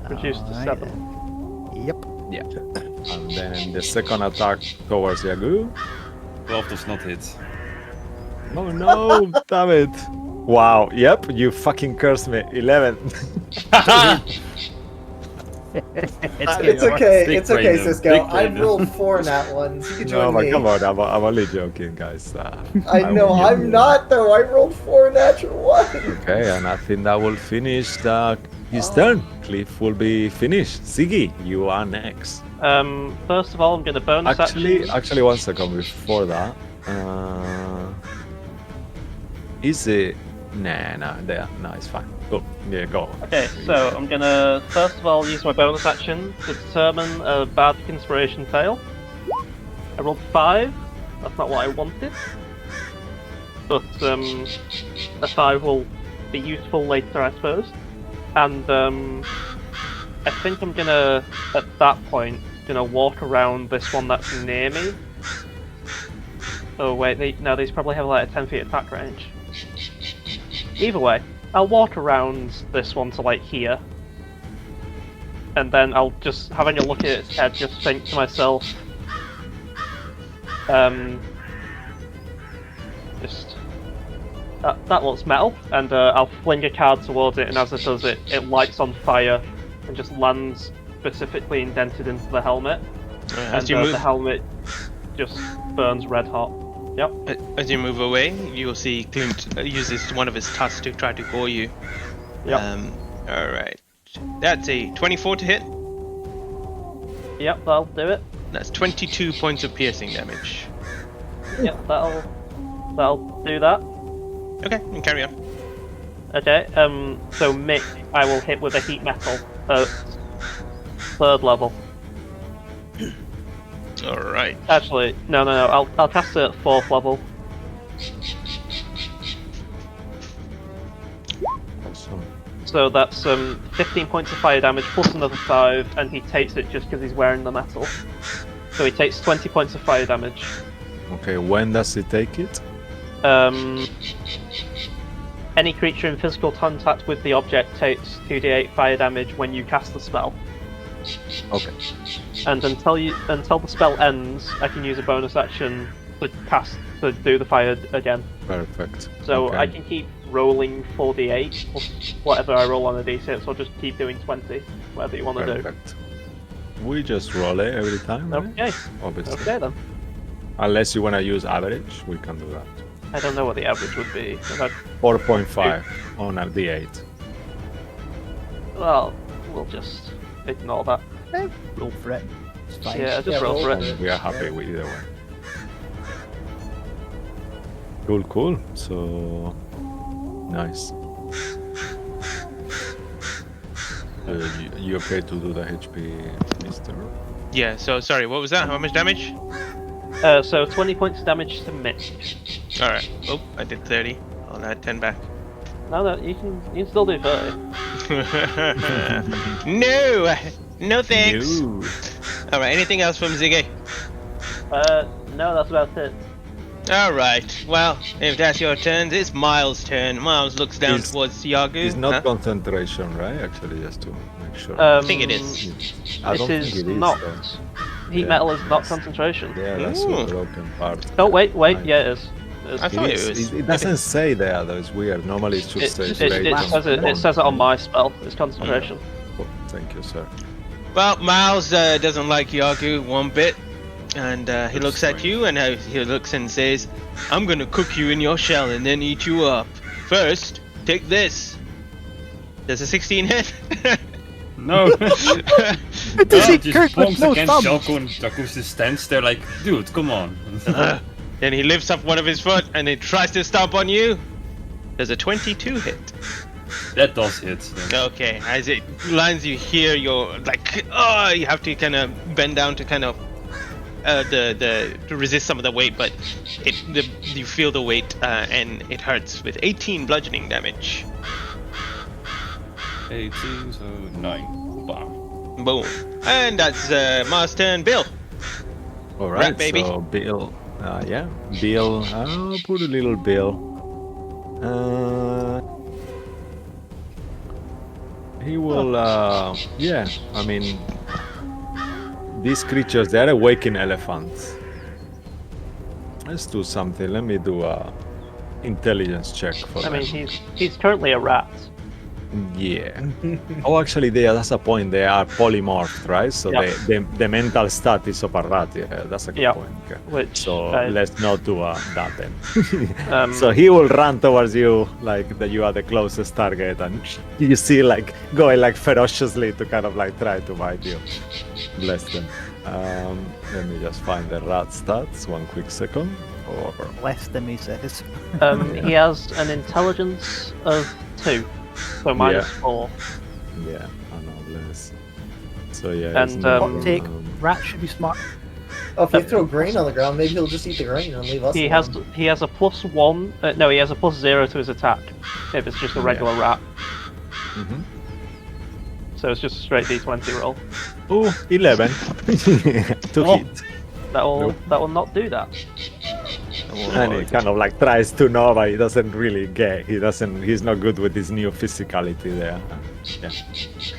Reduced to Alright 7. then. Yep. Yeah. And then the second attack towards Yagu. 12 does not hit. Oh no, damn it. Wow, yep, you fucking cursed me. 11. It's okay, Big it's okay, brain, Cisco. big I've brain. rolled 4 nat ones. You can No, join but me. come on, I'm only joking, guys. I know, will give I'm you- not though. I rolled 4 natural ones. Okay, and I think that will finish his turn. Cliff will be finished. Ziggy, you are next. First of all, I'm going to bonus action. Actually, 1 second before that. Is it? Nah, no, it's fine. Go, yeah, go. Okay, so I'm going to first of all use my bonus action to determine a bad inspiration fail. I rolled 5. That's not what I wanted. But a 5 will be useful later, I suppose. And I think I'm gonna, at that point, walk around this one that's near me. Oh wait, these probably have like a 10 feet attack range. Either way, I'll walk around this one to like here. And then I'll just, having a look at its head, just think to myself, that looks metal, and I'll fling a card towards it, and as it does it, it lights on fire and just lands specifically indented into the helmet, As and you move, the helmet just burns red hot. Yep. as you move away, you will see Clint uses one of his tusks to try to gore you. Yep. All right, that's a 24 to hit. Yep, that'll do it. That's 22 points of piercing damage. Yep, that'll do that. Okay, and carry on. Okay. So Mick, I will hit with a heat metal at 3rd level. All right. Actually, no. I'll cast it at 4th level. Awesome. So that's 15 points of fire damage plus another 5, and he takes it just because he's wearing the metal. So he takes 20 points of fire damage. Okay, when does he take it? Any creature in physical contact with the object takes 2d8 fire damage when you cast the spell. Okay. And until the spell ends, I can use a bonus action to do the fire again. Perfect. So okay. I can keep rolling 4d8 plus whatever I roll on a d6, or just keep doing 20, whatever you want to do. Perfect. We just roll it every time, right? Okay. Obviously. Okay then. Unless you want to use average, we can do that. I don't know what the average would be. 4.5 on a d8. Well, we'll just ignore that. Roll for it. It's fine. Yeah, just Yeah, roll for roll it. it. We are happy with either way. Cool. So nice. You okay to do the HP, Mister? Yeah. So sorry. What was that? How much damage? So 20 points of damage to Mick. All right. Oh, I did 30. I'll add 10 back. No, you can still do 30. No thanks. No. All right. Anything else from Ziggy? No, that's about it. All right. Well, if that's your turn, it's Miles' turn. Miles looks down Is- towards Yagu. It's not Huh? concentration, right? Actually, just to make sure. I think it is. I This don't is think it is. not. though. Heat Yeah, metal is not yes. concentration. Yeah, that's Ooh. the broken part. Oh wait, I- yeah, it is. I thought it was. It doesn't say there though. It's weird. Normally it should It, say it, straight it, on says it, one. it says it on my spell. It's concentration. Oh, thank you, sir. Well, Miles doesn't like Yagu one bit, and he looks at you, and he looks and says, "I'm gonna cook you in your shell and then eat you up. First, take this." There's a 16 hit. No. Does he just Kirk with bonks no against thumb? Shalko, and Jakub just stands there like, dude, come on. Then he lifts up one of his foot and he tries to stomp on you. There's a 22 hit. That does hit. then. Okay, as it lands, you hear your like, oh, you have to kind of bend down to kind of to resist some of the weight, but you feel the weight and it hurts with 18 bludgeoning damage. 18, so 9. Bam. Boom, and that's Mars' turn. Bill. All right, baby. so Bill, Bill. I'll put a little Bill. He will. I mean, these creatures, they're awakened elephants. Let's do something. Let me do a intelligence check for I them. mean, he's currently a rat. Yeah. Oh, actually, that's a point. They are polymorphed, right? So Yeah. the mental stat is of a rat. Yeah, that's a good Yeah. point. Okay. Which So let's not do that then. Um, So he will run towards you, like that you are the closest target, and you see like going like ferociously to kind of like try to bite you. Bless them. Let me just find the rat stats. One quick second. Or Less than he says. he has an intelligence of 2, so -4. yeah, I know, bless. So yeah, it's And, not, Take rat should be smart. Oh, if you throw grain on the ground, maybe he'll just eat the grain and leave us He alone. has a +1. No, he has a +0 to his attack. If it's just a regular rat, Mhm. so it's just a straight d20 roll. Oh, 11 to Oh. hit. That will not do that. And he kind of like tries to know, but he doesn't really get. He's not good with his new physicality there. Yeah,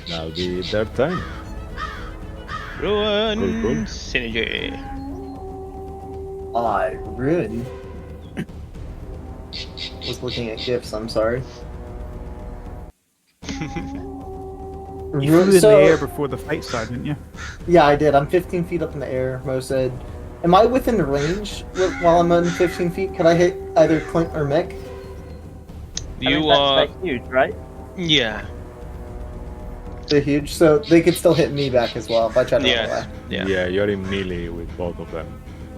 that'll be their turn. Ruin Cool. synergy. Ruin. Was looking at gifts. I'm sorry. You flew in the air before the fight started, didn't you? Yeah, I did. I'm 15 feet up in the air. Mo said, "Am I within range while I'm on 15 feet? Can I hit either Clint or Mick?" You are. That's huge, right? Yeah. They're huge, so they could still hit me back as well if I try to run Yes. away. Yeah. You're in melee with both of them.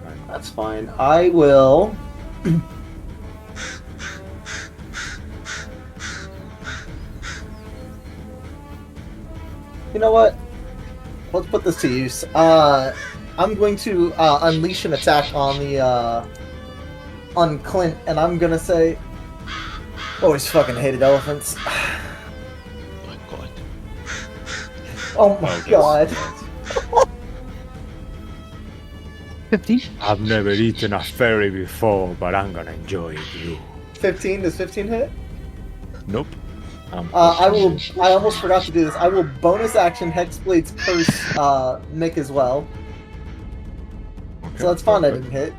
Right. That's fine. I will. You know what? Let's put this to use. I'm going to unleash an attack on the on Clint, and I'm gonna say, always fucking hated elephants. My God. Oh my god. 15. I've never eaten a fairy before, but I'm gonna enjoy you. 15. Does 15 hit? Nope. I almost forgot to do this. I will bonus action Hexblade's Curse Mick as well. So that's fine. I didn't hit.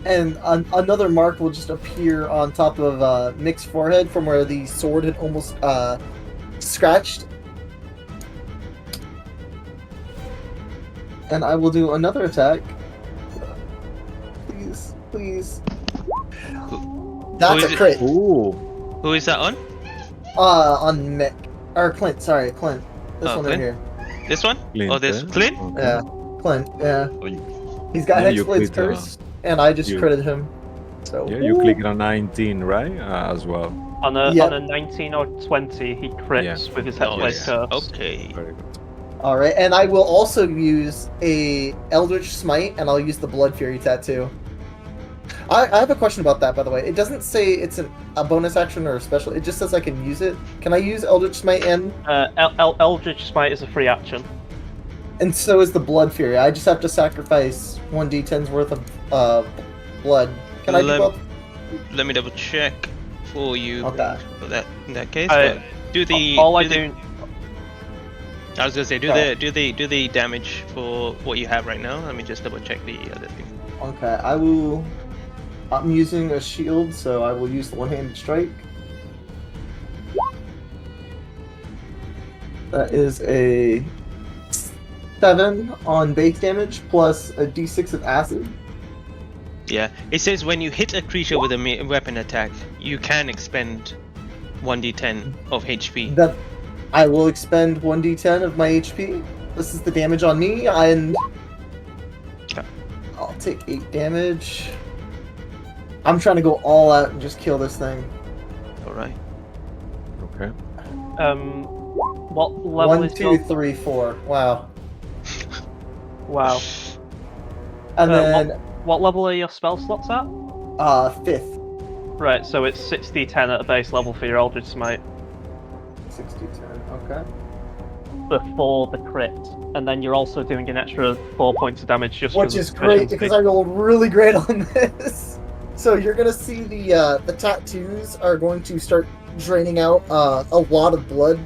And another mark will just appear on top of Mick's forehead from where the sword had almost scratched. And I will do another attack. Please, please. That's a crit. Ooh. Who is that on? On Mick. Or Clint, sorry, Clint. This Oh, one Clint? right here. This one? Clint, Oh, this eh? Clint? Okay. Yeah, Clint, yeah. Oh, you- He's got Yeah, you Hexblade's crit, Curse, and I just you- critted him. So Yeah, you clicked on 19, right? As well. On a Yep. 19 or 20, he crits with his Oh, Hexblade yeah. Curse. Okay. Very good. Alright, and I will also use a Eldritch Smite, and I'll use the Blood Fury Tattoo. I have a question about that, by the way. It doesn't say it's a bonus action or a special, it just says I can use it. Can I use Eldritch Smite and Eldritch Smite is a free action. so is the Blood Fury? I just have to sacrifice 1d10's worth of blood. Can I do Lem- both? Let me double check for you. Okay. For that, in that case, I- but do the. All I do the- do. I was gonna say, Okay. do the damage for what you have right now. Let me just double check the other thing. Okay, I'm using a shield, so I will use the one-handed strike. That is a 7 on base damage plus a d6 of acid. Yeah, it says when you hit a creature with a weapon attack, you can expend 1d10 of HP. That I will expend 1d10 of my HP. This is the damage on me, and Okay. I'll take 8 damage. I'm trying to go all out and just kill this thing. All right. Okay. What level 1, is 2, your... 3, 4. Wow. Wow. And Uh, then What level are your spell slots at? 5th. Right, so it's 60-10 at a base level for your Eldritch Smite 60-10. Okay. before the crit, and then you're also doing an extra 4 points of damage just Which because is of great proficiency. because I rolled really great on this. So you're gonna see the tattoos are going to start draining out a lot of blood,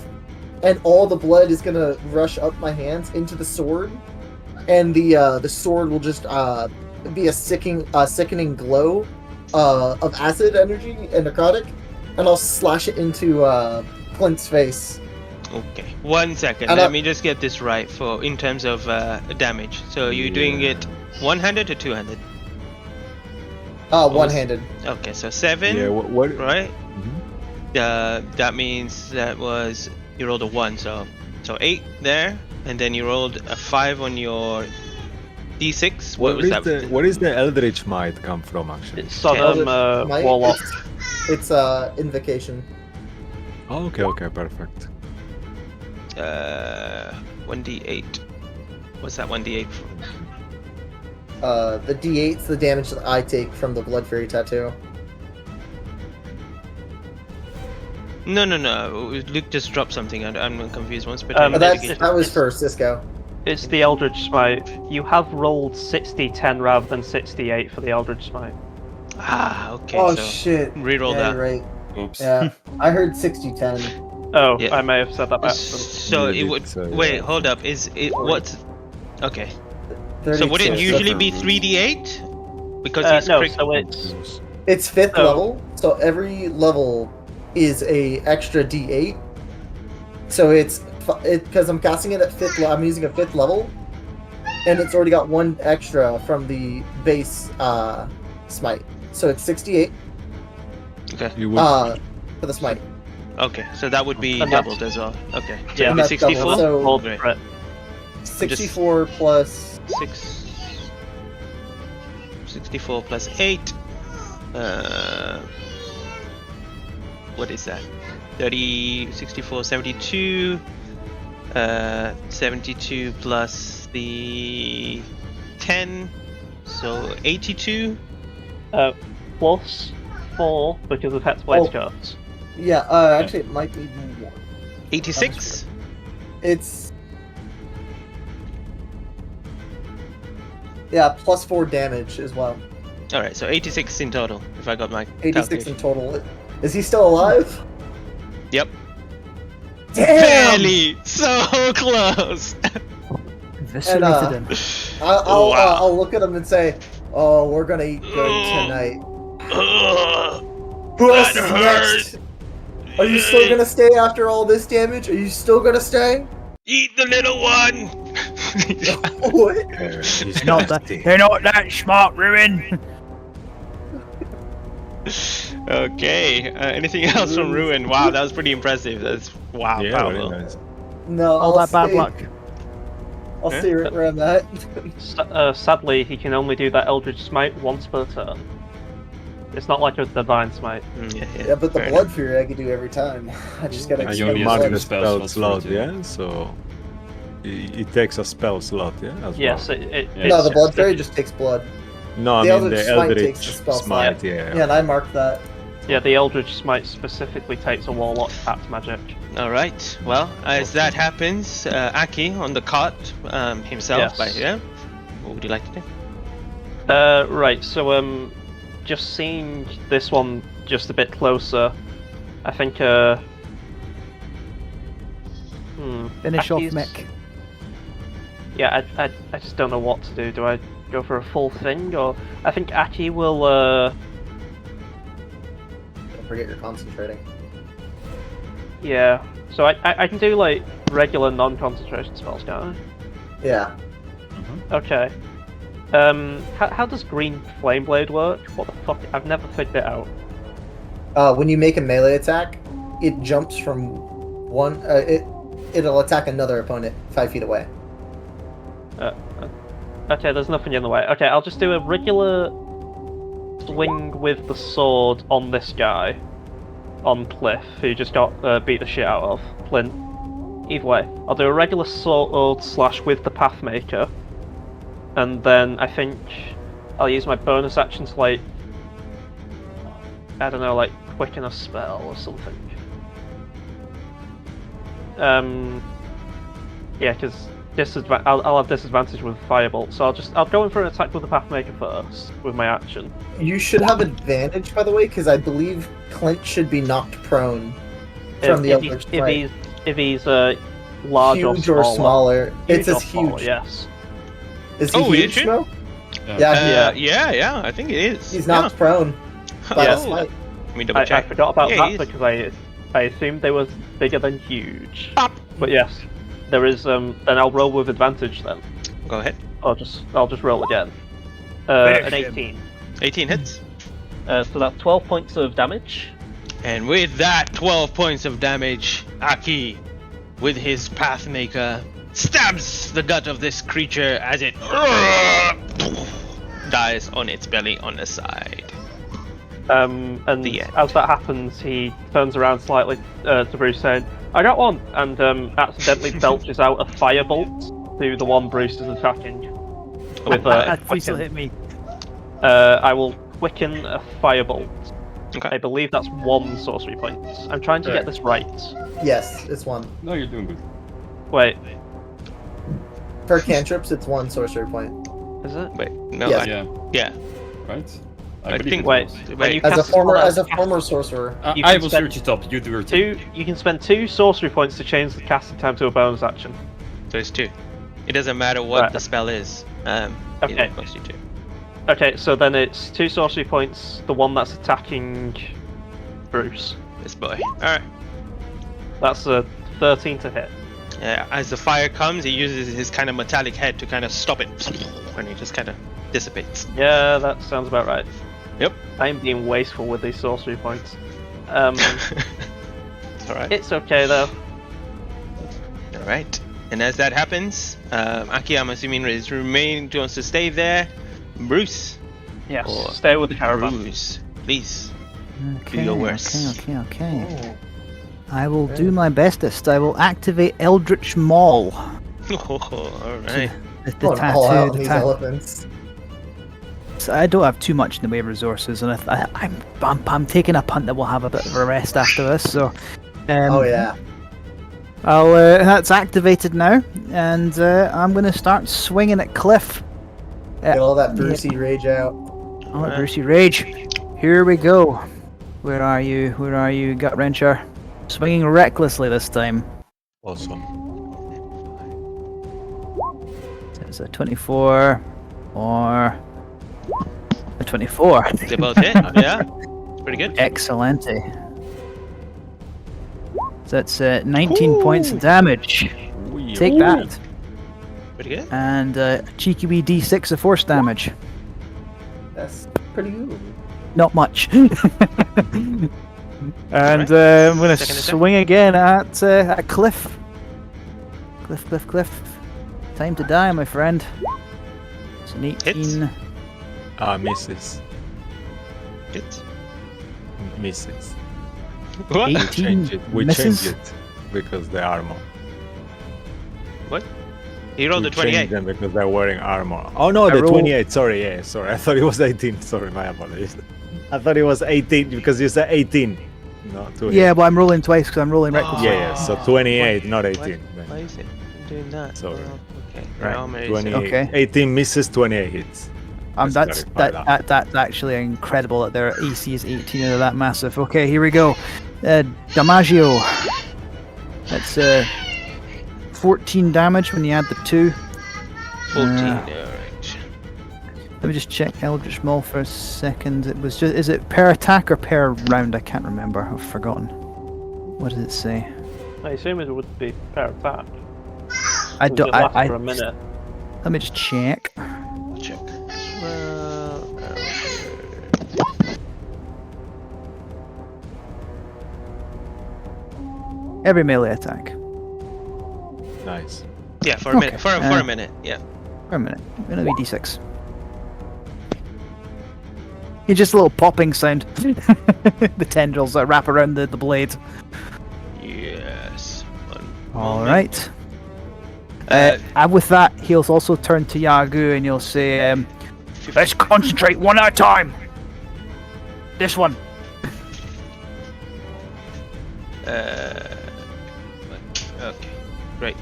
and all the blood is gonna rush up my hands into the sword, and the sword will just be a sickening glow of acid energy and necrotic, and I'll slash it into Clint's face. Okay. 1 second. And Let me just get this right for in terms of damage. So you're doing Yeah. it one-handed or two-handed? One-handed. Okay, so 7. Yeah, what? Right. Mhm. That means that was you rolled a 1, so 8 there, and then you rolled a 5 on your d6. What was that? Where is the Eldritch Might come from, actually? It's Sodom Might- Warlock. It's invocation. Oh, okay, perfect. 1d8. What's that 1d8 from? The D8's the damage that I take from the Blood Fury Tattoo. No. Luke just dropped something. I'm confused once, but That was first, Cisco. It's the Eldritch Smite. You have rolled 60-10 rather than 68 for the Eldritch Smite. Okay. Oh so shit. reroll Yeah, that. you're right. Oops. Yeah. I heard 60-10. Oh, Yeah. I may have said that by accident. So You it would. did say Wait, that. hold up. Is it what's? Okay. 32. So would it usually be Separate 3d8? Because he's No, crit- so it's It's 5th Oh. level, so every level is a extra D8. So it's because I'm casting it at 5th level. I'm using a 5th level, and it's already got 1 extra from the base smite. So it's 68 Okay. You will. for the smite. Okay. So that would be And that's- doubled as well. Okay. So Yeah. it'd be And that's double, 64. so- rolled Great. crit. 64 plus 64 plus 8. What is that? 30, 64, 72. 72 plus the 10, so 82. Plus 4 because of Hex Blade Oh. cards. Yeah, actually it might be more. 86. It's... Yeah, plus 4 damage as well. Alright, so 86 in total, if I got my 86 calculation. in total. Is he still alive? Yep. Damn! Barely! So close! Eviscerated him. I'll look at him and say, "Oh, we're gonna eat good tonight." Who else is next? Are you still gonna stay after all this damage? Are you still gonna stay? Eat the little one! What? He's Not that, nasty. they're not that smart, Ruin. Okay, anything else from Ruin? Wow, that was pretty impressive. That's wow, Yeah, very powerful. nice. No, All that bad luck. I'll stay right where I'm at. Sadly, he can only do that Eldritch Smite once per turn. It's not like a Divine Smite. Yeah, but the Fair Blood Fury I can do every time. I just gotta You expend only You have mark to the do spell spell slots slot, for it, yeah. yeah? So it takes a spell slot, yeah? As Yes, well. it No, the it's- Blood Fury just takes blood. No, the I mean Eldritch the Smite Eldritch takes the spell Smite, slot. yeah. Yeah, and I marked that. Yeah, the Eldritch Smite specifically takes a Warlock Pact magic. Alright, well, as that happens, Aki on the cart himself Yes. by here. What would you like to do? Right, so just seeing this one just a bit closer, I think Finish off Aki's- Mick. Yeah, I just don't know what to do. Do I go for a full thing, or I think Aki will Don't forget you're concentrating. yeah. So I can do like regular non-concentration spells, can't Yeah. I? Okay. How does Green Flame Blade work? What the fuck? I've never figured it out. When you make a melee attack, it jumps from one. It'll attack another opponent 5 feet away. Okay, there's nothing in the way. Okay, I'll just do a regular swing with the sword on this guy, on Cliff, who just got beat the shit out of. Clint. Either way, I'll do a regular sword slash with the Pathmaker, and then I think I'll use my bonus action to like, I don't know, like quicken a spell or something. Yeah, because I'll have disadvantage with Firebolt, so I'll go in for an attack with the Pathmaker first with my action. You should have advantage, by the way, because I believe Clint should be knocked prone from the Eldritch Smite. If he's large Huge or or smaller. smaller. It says smaller, huge. yes. Is he Oh, is huge, it? Smo? Yeah. Yeah, Yeah, I think it is. he's knocked prone by Yeah. the smite. Let me double I check. forgot about Yeah, that he is. because I assumed they were bigger than huge. Pop. But yes, there is. Then I'll roll with advantage then. Go ahead. I'll just roll again. An 18. 18 hits. So that's 12 points of damage. And with that 12 points of damage, Aki, with his Pathmaker, stabs the gut of this creature as it dies on its belly on the side. And The end. as that happens, he turns around slightly to Bruce, saying, "I got one," and accidentally belches out a firebolt to the one Bruce is attacking. With Please don't hit me. I will quicken a firebolt. Okay. I believe that's 1 sorcery point. I'm trying to get this right. Yes, it's 1. No, you're doing good. Wait, For cantrips, it's 1 sorcery point. is it? Wait, no, Yes. Yeah, yeah. right? I believe think- it Wait, was. when you As a cast former, spell as a out- former sorcerer, you I can will spend search it up. You do your thing. you can spend 2 sorcery points to change the casting time to a bonus action. So it's 2. It doesn't matter what Right. the spell is. Okay. It costs you 2. Okay, so then it's 2 sorcery points, the one that's attacking Bruce. This boy. Alright. That's a 13 to hit. As the fire comes, he uses his kind of metallic head to kind of stop it. And he just kind of dissipates. Yeah, that sounds about right. Yep. I am being wasteful with these sorcery points. Alright. It's okay though. Alright. And as that happens, Aki, I'm assuming, wants to stay there. Bruce. Yes, Or stay with the caravan. Bruce, please. Okay, your worst. okay. I will do my bestest. I will activate Eldritch Maul. Oh, all right. The Going all out tattoo. on these elephants. So I don't have too much in the way of resources, and I'm taking a punt that we'll have a bit of a rest after this. So, Oh yeah. I'll that's activated now, and I'm gonna start swinging at Cliff. Get all that Brucey rage out. Oh, Brucey Rage. Here we go. Where are you? Where are you, Gut Wrencher? Swinging recklessly this time. Awesome. It's a 24 or a 24. They both hit. Yeah. Pretty good. Excellente. So that's 19 points of damage. Take that. Pretty good. And cheeky wee d6 of force damage. That's pretty good. Not much. And I'm going to Second attempt. swing again at Cliff. Cliff. Time to die, my friend. It's an 18. Misses. Hits. Misses. What? 18 Change it. We misses. change it because the armor. What? He rolled We a 28. change them because they're wearing armor. Oh no, I the roll- 28. Sorry, yeah, sorry. I thought it was 18. Sorry, my apologies. I thought it was 18 because you said 18. No, 28. Yeah, but I'm rolling twice because I'm rolling recklessly. Yeah, so 28, not 18. Why then. is it doing that? Sorry. Oh, okay. Right, Armor is- 28. Okay. 18 misses, 28 hits. Let's clarify That's actually incredible that their AC is 18 and they're that massive. Okay, here we go. Damaggio. That's 14 damage when you add the 2. 14. Uh, Alright. Let me just check Eldritch Maul for a second. It was just, is it per attack or per round? I can't remember. I've forgotten. What does it say? I assume it would be per attack. I don't. For a minute. Let me just check. Check. Every melee attack. Nice. Yeah, for a Okay, minute. For a minute. Yeah. For a minute. It'll be d6. It's just a little popping sound. The tendrils that wrap around the blade. Yes. All right. And with that, he'll also turn to Yagu and he'll say, "Let's concentrate one at a time. This one." Okay, great.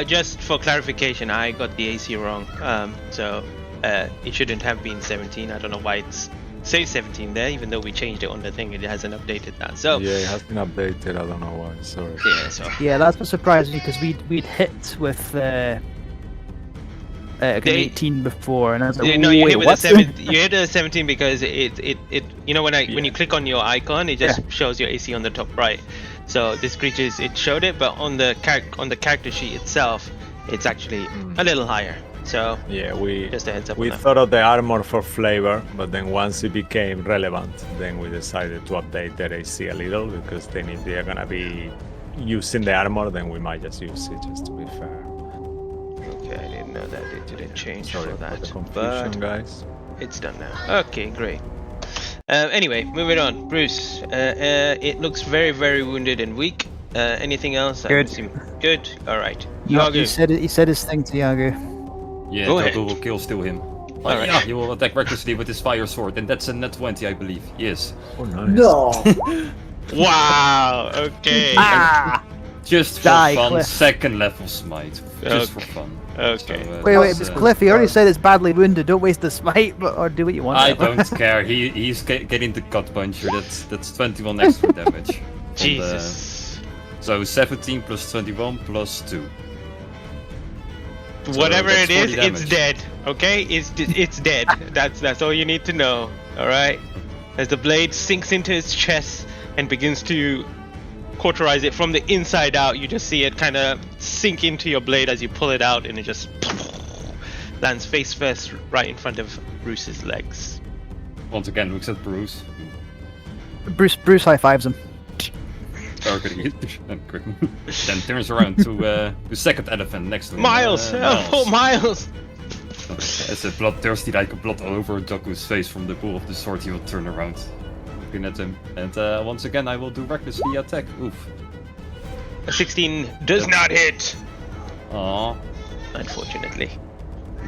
Just for clarification, I got the AC wrong. So it shouldn't have been 17. I don't know why it's says 17 there, even though we changed it on the thing. It hasn't updated that. So Yeah, it has been updated. I don't know why. Sorry. yeah. So Yeah, that's what surprised me because we'd hit with They- 18 before, and I was like, no, you "Wait, hit with what?" the 17. You hit a 17 because it you know when you click on your icon, it just shows your AC on the top right. So this creature it showed it, but on the character sheet itself, it's actually a little higher. So Yeah, we just a heads up on that. thought of the armor for flavor, but then once it became relevant, then we decided to update their AC a little because then if they're gonna be using the armor, then we might just use it just to be fair. Okay, I didn't know that it didn't change Sorry for for that, the confusion, but guys. it's done now. Okay, great. Anyway, moving on. Bruce, it looks very, very wounded and weak. Anything else? Good. Good. All right. You Yagu. he said his thing to Yagu. Yeah, Go Goku ahead. will kill still him. Alright. Yeah, he will attack recklessly with his fire sword, and that's a net 20, I believe. Yes. Oh, nice. No. Wow. Okay. Just for Die, fun, Cliff. second level smite. Just for Okay. fun. Okay. So, Wait, that's, Cliff, he already said it's badly wounded. Don't waste the smite, or do what you want. I don't care. He's getting the gut puncher. That's 21 extra damage. from Jesus. So 17 plus 21 plus 2. So Whatever that's it is, 40 it's damage. dead. Okay, it's dead. That's all you need to know. All right. As the blade sinks into his chest and begins to cauterize it from the inside out, you just see it kind of sink into your blade as you pull it out, and it just lands face first right in front of Bruce's legs. Once again, looks at Bruce. Bruce high fives him. Targeting it. Then turns around to the second elephant next to him. Miles, oh, Miles. As a bloodthirsty like a blood all over Jaku's face from the pool of the sword, he will turn around, looking at him. And once again, I will do recklessly attack. Oof. A 16 does not hit. Aw. Unfortunately.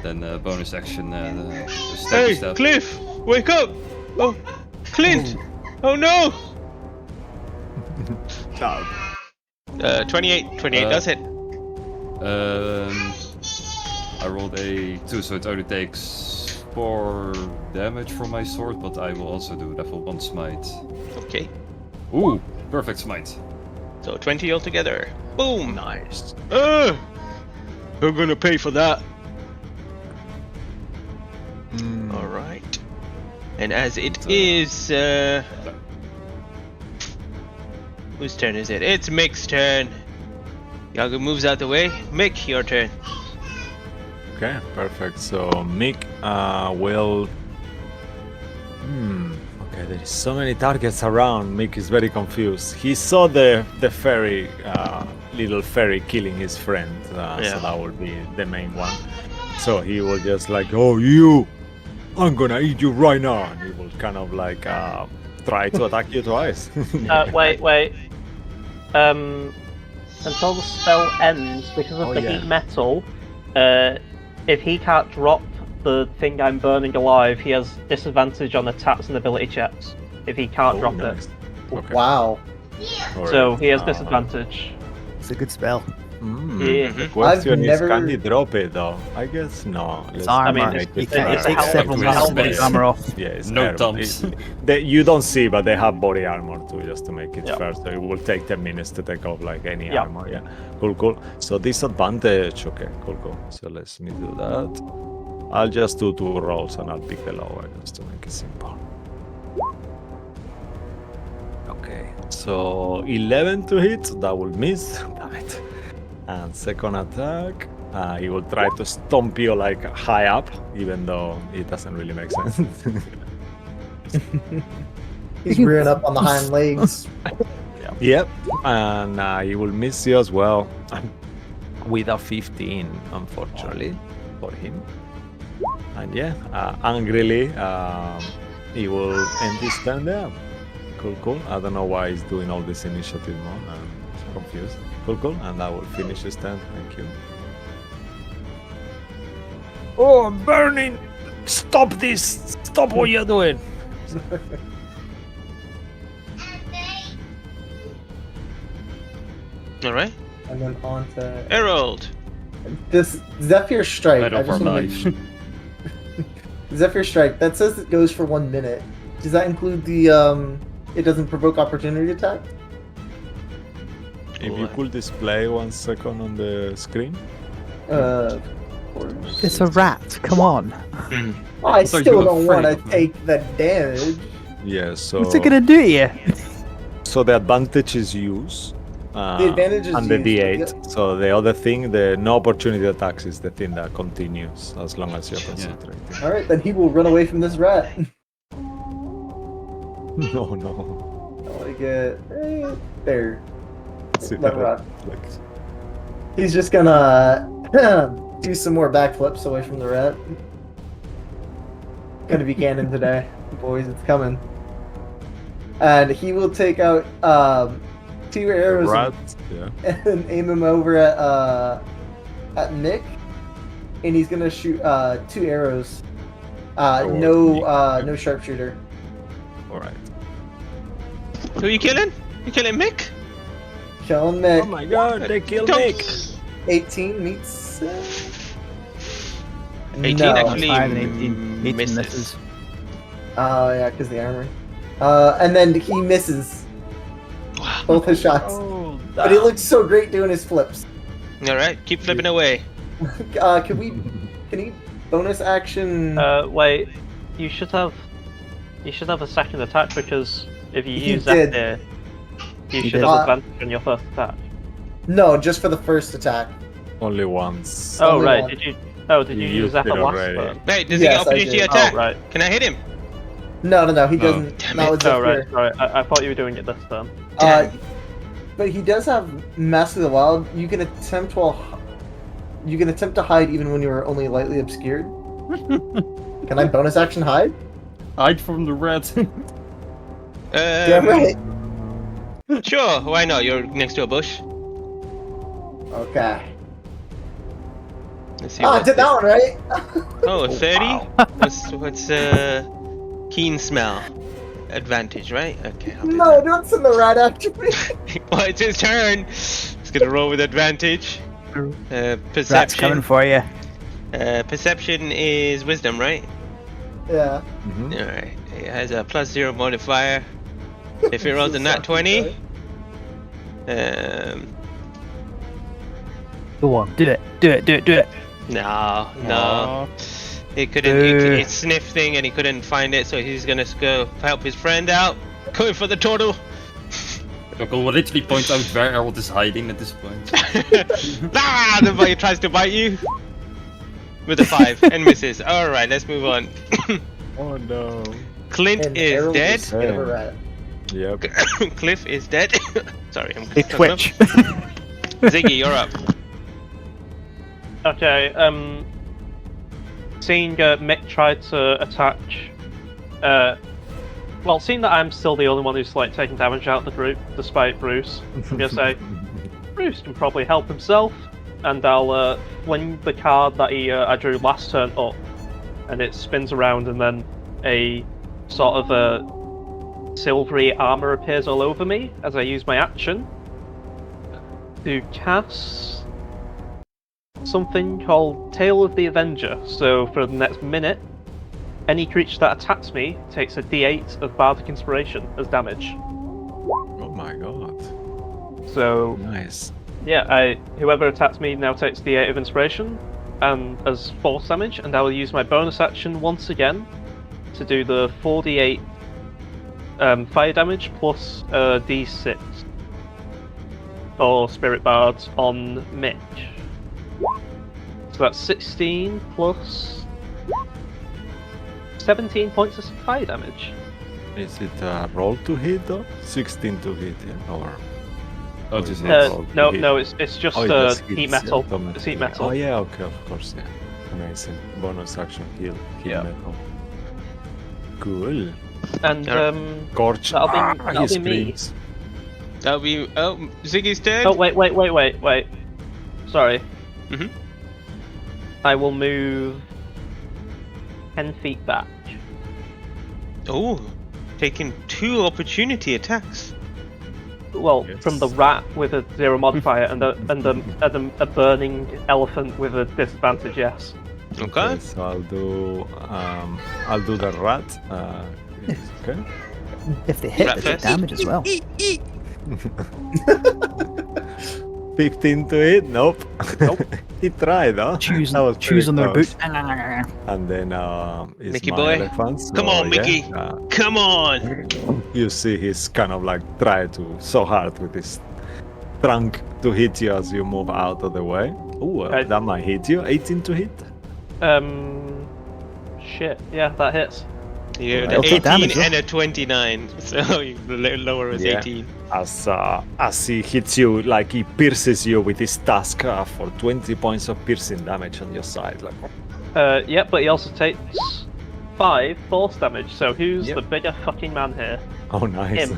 Then bonus action, the stabby Hey, stab. Cliff, wake up! Oh, Clint! Oh no! 28 does hit. I rolled a 2, so it only takes 4 damage from my sword, but I will also do level 1 smite. Okay, Ooh, perfect smite. so 20 altogether. Boom! Nice. You're gonna pay for that. Mm. Alright. And as it is, whose turn is it? It's Mick's turn. Yago moves out the way. Mick, your turn. Okay, perfect. So Mick will. Okay, there is so many targets around. Mick is very confused. He saw the fairy, little fairy killing his friend. So that will be the main one. So he will just like, oh you, I'm gonna eat you right now, and he will kind of like try to attack you twice. Wait. Until the spell ends, because of the heat metal, if he can't drop the thing I'm burning alive, he has disadvantage on attacks and ability checks. If he can't drop nice. it. Okay. Wow. So he has disadvantage. It's a good spell. Yeah. The question is, never- can he drop it though? I guess no. It's armor. mean, You it's can a it takes helmet several with minutes to helmet. take armor off. Yeah, it's No armor. dumps. You don't see, but they have body armor too, just to make it Yeah. fair. So it will take 10 minutes to take off like any Yeah. armor. Yeah, cool. So disadvantage. Okay, cool. So let me do that. I'll just do 2 rolls and I'll pick the lower just to make it simple. Okay, so 11 to hit. That will miss. Damn it. And second attack. He will try to stomp you like high up, even though it doesn't really make sense. He's rearing up on the hind legs. Yep, and he will miss you as well with a 15, unfortunately, for him. And angrily, he will end his turn there. Cool. I don't know why he's doing all this initiative mode. I'm confused. Cool. And I will finish his turn. Thank you. Oh, I'm burning! Stop this! Stop what you're doing! Alright. And then on to Harold. this Zephyr Strike. Right I off just our want to make Zephyr Strike. That says it goes for 1 minute. Does that include the it doesn't provoke opportunity attack? If you could display 1 second on the screen. Of course. It's a rat. Come on. I thought you still were don't want to afraid of me. take the damage. Yeah, so What's it gonna do to you? so the advantage is use. The advantage is and the use, D8. So the other thing, the no opportunity attacks, is the thing that continues as long as you're concentrating. All right, then he will run away from this rat. No. I like it. There. See That that? rat. Like, He's just gonna do some more backflips away from the rat. Gonna be cannon today, boys. It's coming. And he will take out 2 arrows rat, yeah. and aim him over at Mick. And he's gonna shoot 2 arrows. No sharpshooter. All right. Who are you killing? You killing Mick? Killing Mick. Oh my God! They killed Don't- Nick. 18 meets. 18 No. actually 5 and 18. 18 misses. misses. Oh yeah, because the armor. And then he misses Wow. both his shots. Oh, But he looks so great doing his flips. Alright, keep flipping away. Can he bonus action? Wait. You should have a second attack because if you He use did. that there, you He should did. have advantage on your first attack. No, just for the first attack. Only once. Oh Only right, one. did you? Oh, did you You use used that it for last already. turn? Hey, does Yes, he I opportunity did. attack? Oh right. Can I hit him? No, he No. doesn't. Damn Not it. with Oh right, Zephyr. sorry. I thought you were doing it this turn. But he does have Mask of the Wild. You can attempt to hide even when you are only lightly obscured. Can I bonus action hide? Hide from the rat. Damn right. Sure, why not? You're next to a bush. Okay. Let's see. I did that one right. Oh, 30? Wow. What's keen smell? Advantage, right? Okay, I'll do No, don't send the rat after me. that. Well, it's his turn. He's gonna roll with advantage. Rat's Perception. coming for you. Perception is wisdom, right? Yeah. Mhm. Alright. It has a +0 modifier. If it rolls a nat 20, Go on, do it, do it, do it, do it. no. Aw. He couldn't. It's sniff thing, and he couldn't find it, so he's gonna go help his friend out. Going for the turtle. Uncle will literally point out where Harold is hiding at this point. Ah, the boy tries to bite you with a 5 and misses. All right, let's move on. Oh no. Clint And is Harold dead. is scared of a rat. Yep. Cliff is dead. Sorry, I'm They twitch. Ziggy, you're up. Okay, seeing Mick try to attack, well, seeing that I'm still the only one who's like taking damage out of the group, despite Bruce, I'm gonna say Bruce can probably help himself, and I'll fling the card that I drew last turn up, and it spins around, and then a sort of a silvery armor appears all over me as I use my action to cast something called Tale of the Avenger. So for the next minute, any creature that attacks me takes a d8 of Bardic Inspiration as damage. Oh my god. So Nice. yeah, whoever attacks me now takes d8 of Inspiration and as force damage, and I will use my bonus action once again to do the 4d8 fire damage plus d6 for Spirit Bards on Mick. So that's 16 plus 17 points of fire damage. Is it a roll to hit though? 16 to hit, yeah? Or Oh, is just it hits. roll to No, hit? no, it's just Oh, that's heat hits, metal. yeah, automatic. It's heat metal. Oh yeah, okay, of course, yeah. Amazing. Bonus action heal Yeah. metal. Cool. And Gorge. that'll be- Ah, that'll he be me. screams. That'll be. Oh, Ziggy's dead. oh wait. Sorry. Mhm. I will move 10 feet back. Oh, taking 2 opportunity attacks. Well, Yes. from the rat with a 0 modifier and a burning elephant with a disadvantage. Yes. Okay. So I'll do the rat. Okay. If they hit, Rat they take first. damage as well. 15 to hit? Nope. Nope. He tried, huh? Choose, That was choose on pretty their close. boot. And then it's Mickey my boy. elephants. Come on, Mickey. Come on. You see he's kind of like trying to so hard with his trunk to hit you as you move out of the way. Ooh, Okay. that might hit you. 18 to hit. Shit. Yeah, that hits. You Well, had it'll 18 take damage, and a 29, so you lower was Yeah. 18. As he hits you, like he pierces you with his tusk for 20 points of piercing damage on your side. Like, Yeah, but he also takes 5 force damage. So who's Yep. the bigger fucking man here? oh, nice.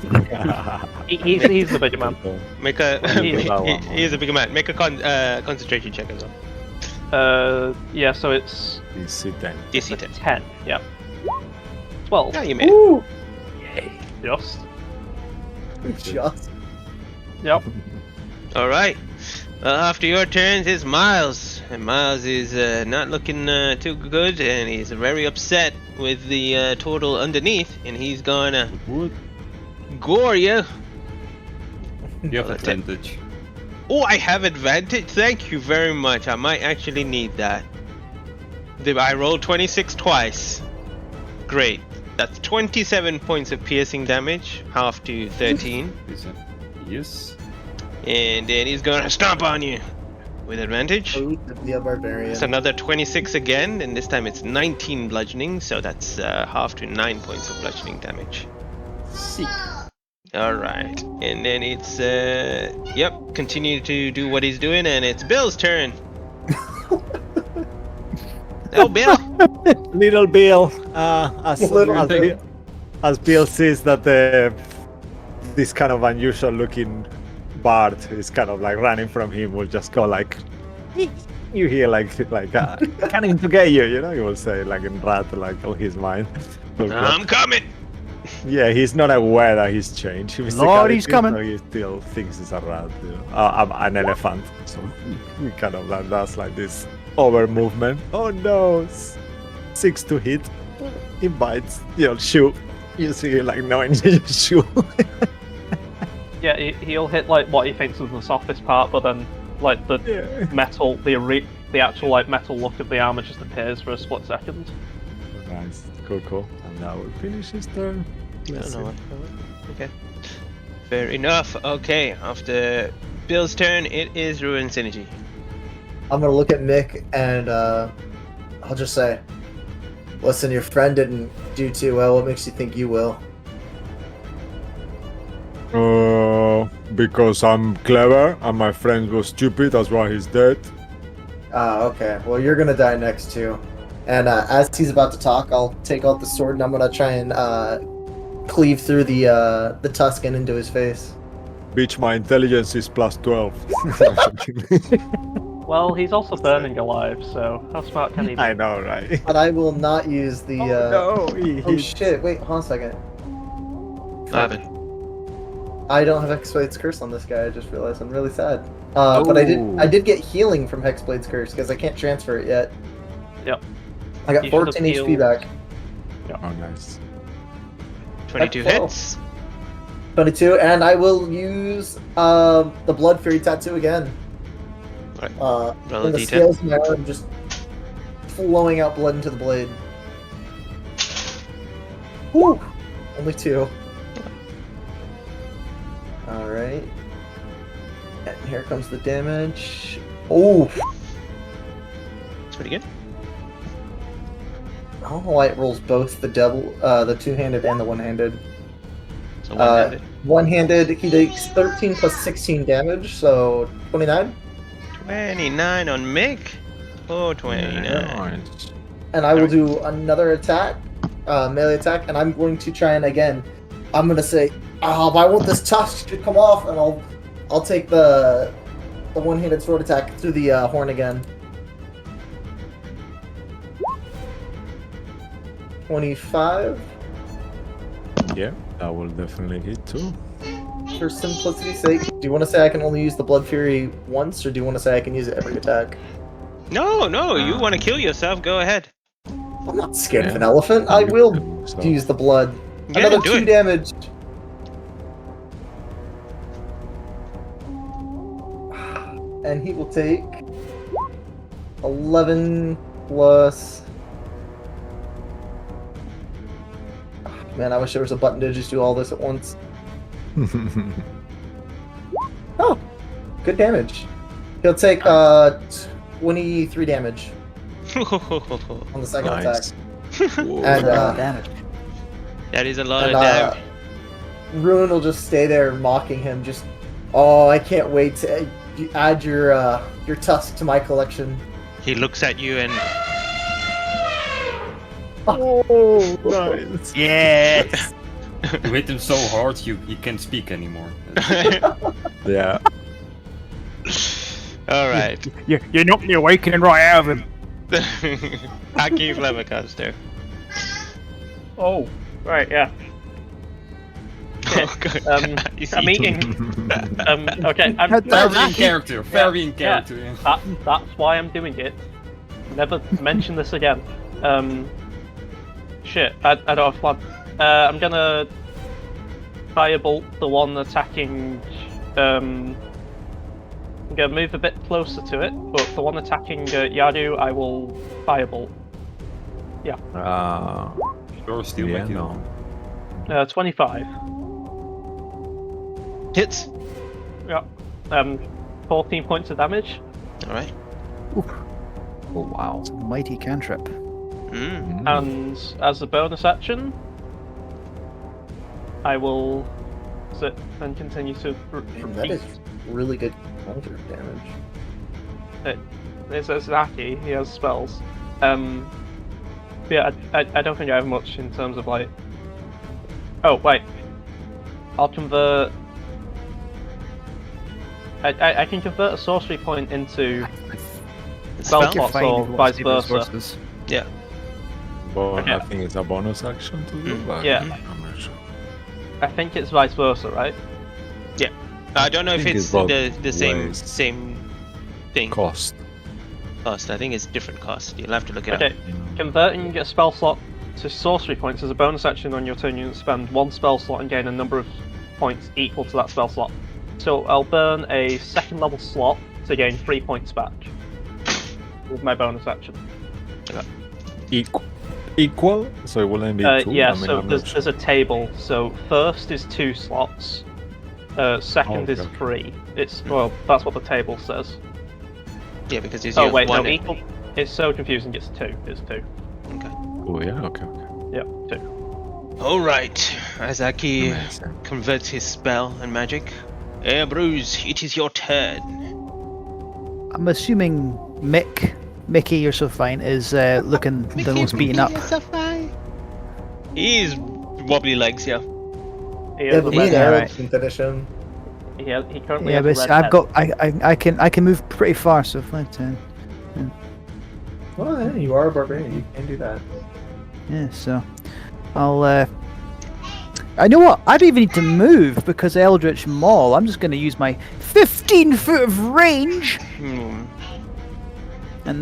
He's the bigger man. Make a. Yeah. he is a bigger man. Make a concentration check as well. Yeah. So it's DC 10. DC 10. 10. Yeah. 12. Yeah, you made it. Ooh, Just. just. Yep. All right. After your turns is Miles, and Miles is not looking too good, and he's very upset with the turtle underneath, and he's gonna Wood. gore you. You have Oh, that's it. advantage. Oh, I have advantage. Thank you very much. I might actually need that. I rolled 26 twice. Great. That's 27 points of piercing damage, half to 13. Yes. And then he's gonna stomp on you with advantage. Ooh, the barbarian. It's another 26 again, and this time it's 19 bludgeoning, so that's half to 9 points of bludgeoning damage. Alright, and then it's, yep, continue to do what he's doing, and it's Bill's turn. Oh, Bill! Little Bill, Little as Bill sees that this kind of unusual looking Bart is kind of like running from him, will just go like, you hear like coming to get you, you know, he will say like in rat, like on his mind. I'm coming. Yeah, he's not aware that he's changed. Lord, he's coming. So he still thinks it's a rat, you know? An elephant. So he kind of like does like this over movement. Oh no, 6 to hit. He bites your shoe. You see like knowing your shoe. Yeah, he'll hit like what he thinks is the softest part, but then like the metal, the actual like metal look of the armor just appears for a split second. Nice, cool. And now we'll finish his turn. Okay. Fair enough. Okay, after Bill's turn, it is Ruin's energy. I'm gonna look at Mick and I'll just say, listen, your friend didn't do too well. What makes you think you will? Because I'm clever and my friend was stupid, that's why he's dead. Okay. Well, you're gonna die next too. And as he's about to talk, I'll take out the sword and I'm gonna try and cleave through the Tuscan into his face. Bitch, my intelligence is plus 12. Well, he's also burning alive, so how smart can he be? I know, right? But I will not use the. Oh shit! Wait, hold on a second. 11. I don't have Hexblade's Curse on this guy. I just realized. I'm really sad. But I did get healing from Hexblade's Curse because I can't transfer it yet. Yep. I got You 14 should've HP back. Oh, nice. 22 That's hits. 22, and I will use the Blood Fury Tattoo again. Right. In a the D10. scales of my arm, just flowing out blood into the blade. Whew! Only 2. Alright. And here comes the damage. Oh! It's pretty good. I don't know why it rolls both the the two-handed and the one-handed. So one-handed. One-handed, he takes 13 plus 16 damage, so 29. 29 on Mick. Oh, 29. Nice. And I will do another attack, melee attack, and I'm going to try and again, I'm gonna say, I want this tusk to come off, and I'll take the one-handed sword attack through the horn again. 25. Yeah, that will definitely hit too. For simplicity's sake, do you want to say I can only use the Blood Fury once, or do you want to say I can use it every attack? No, you want to kill yourself? Go ahead. I'm not scared of an elephant. I will use the blood. Yeah, Another do 2 it. damage. And he will take 11 plus. Man, I wish there was a button to just do all this at once. Oh, good damage. He'll take 23 damage on the second attack. And Damage. That is a lot and, of damage. Ruin will just stay there mocking him. Just, oh, I can't wait to add your tusk to my collection. He looks at you and Oh, nice. Yes. You hit him so hard, he can't speak anymore. Yeah. all right. You knocked the awakening right out of him. Aki Flabbercaster. Oh, right, yeah. Oh, God. I'm eating. Okay, I'm Very in character, very in yeah. character. Yeah. That's why I'm doing it. Never mention this again. Shit, I don't have plan. I'm gonna firebolt the one attacking. I'm gonna move a bit closer to it, but the one attacking Yadu, I will firebolt. Yeah. Sure, still Yeah, make you. no. 25. Hits. Yeah. 14 points of damage. All right. Oh wow, mighty cantrip. Mm. And as a bonus action, I will sit and continue to Man, that is repeat. really good counter damage. It's Aki, he has spells. Yeah, I don't think I have much in terms of like. Oh wait, I'll convert I can convert a sorcery point into Spell? spell slots or vice versa. Resources. Yeah. But Okay. I think it's a bonus action to do. But Yeah. I'm not sure. I think it's vice versa, right? I don't know if think it's it's both the same ways. thing. Cost. Cost. I think it's different cost. You'll have to look it Okay. up. You know. Converting a spell slot to sorcery points is a bonus action on your turn. You spend one spell slot and gain a number of points equal to that spell slot. So I'll burn a second level slot to gain 3 points back with my bonus action. Equal? So it wouldn't be 2? Yeah, I mean, so I'm not there's a table. So first is 2 slots. Second is Okay. 3. Well, that's what the table says. Yeah, because you Oh have wait, one. no, equal. It's so confusing. It's 2. It's 2. Oh, yeah, okay. Yeah, 2. All right. As Aki Amazing. converts his spell and magic, Bruce, it is your turn. I'm assuming Mickey, you're so fine, is looking the most beaten up. He's wobbly legs, yeah. He Yeah, has a but me red and head. Harold right. can finish him. He currently Yeah, has a but red I've head. got I can move pretty far, so 5, 10. Well, yeah, you are a barbarian. You can do that. Yeah, so I'll. I know what? I don't even need to move because Eldritch Maul. I'm just going to use my 15 foot of range, and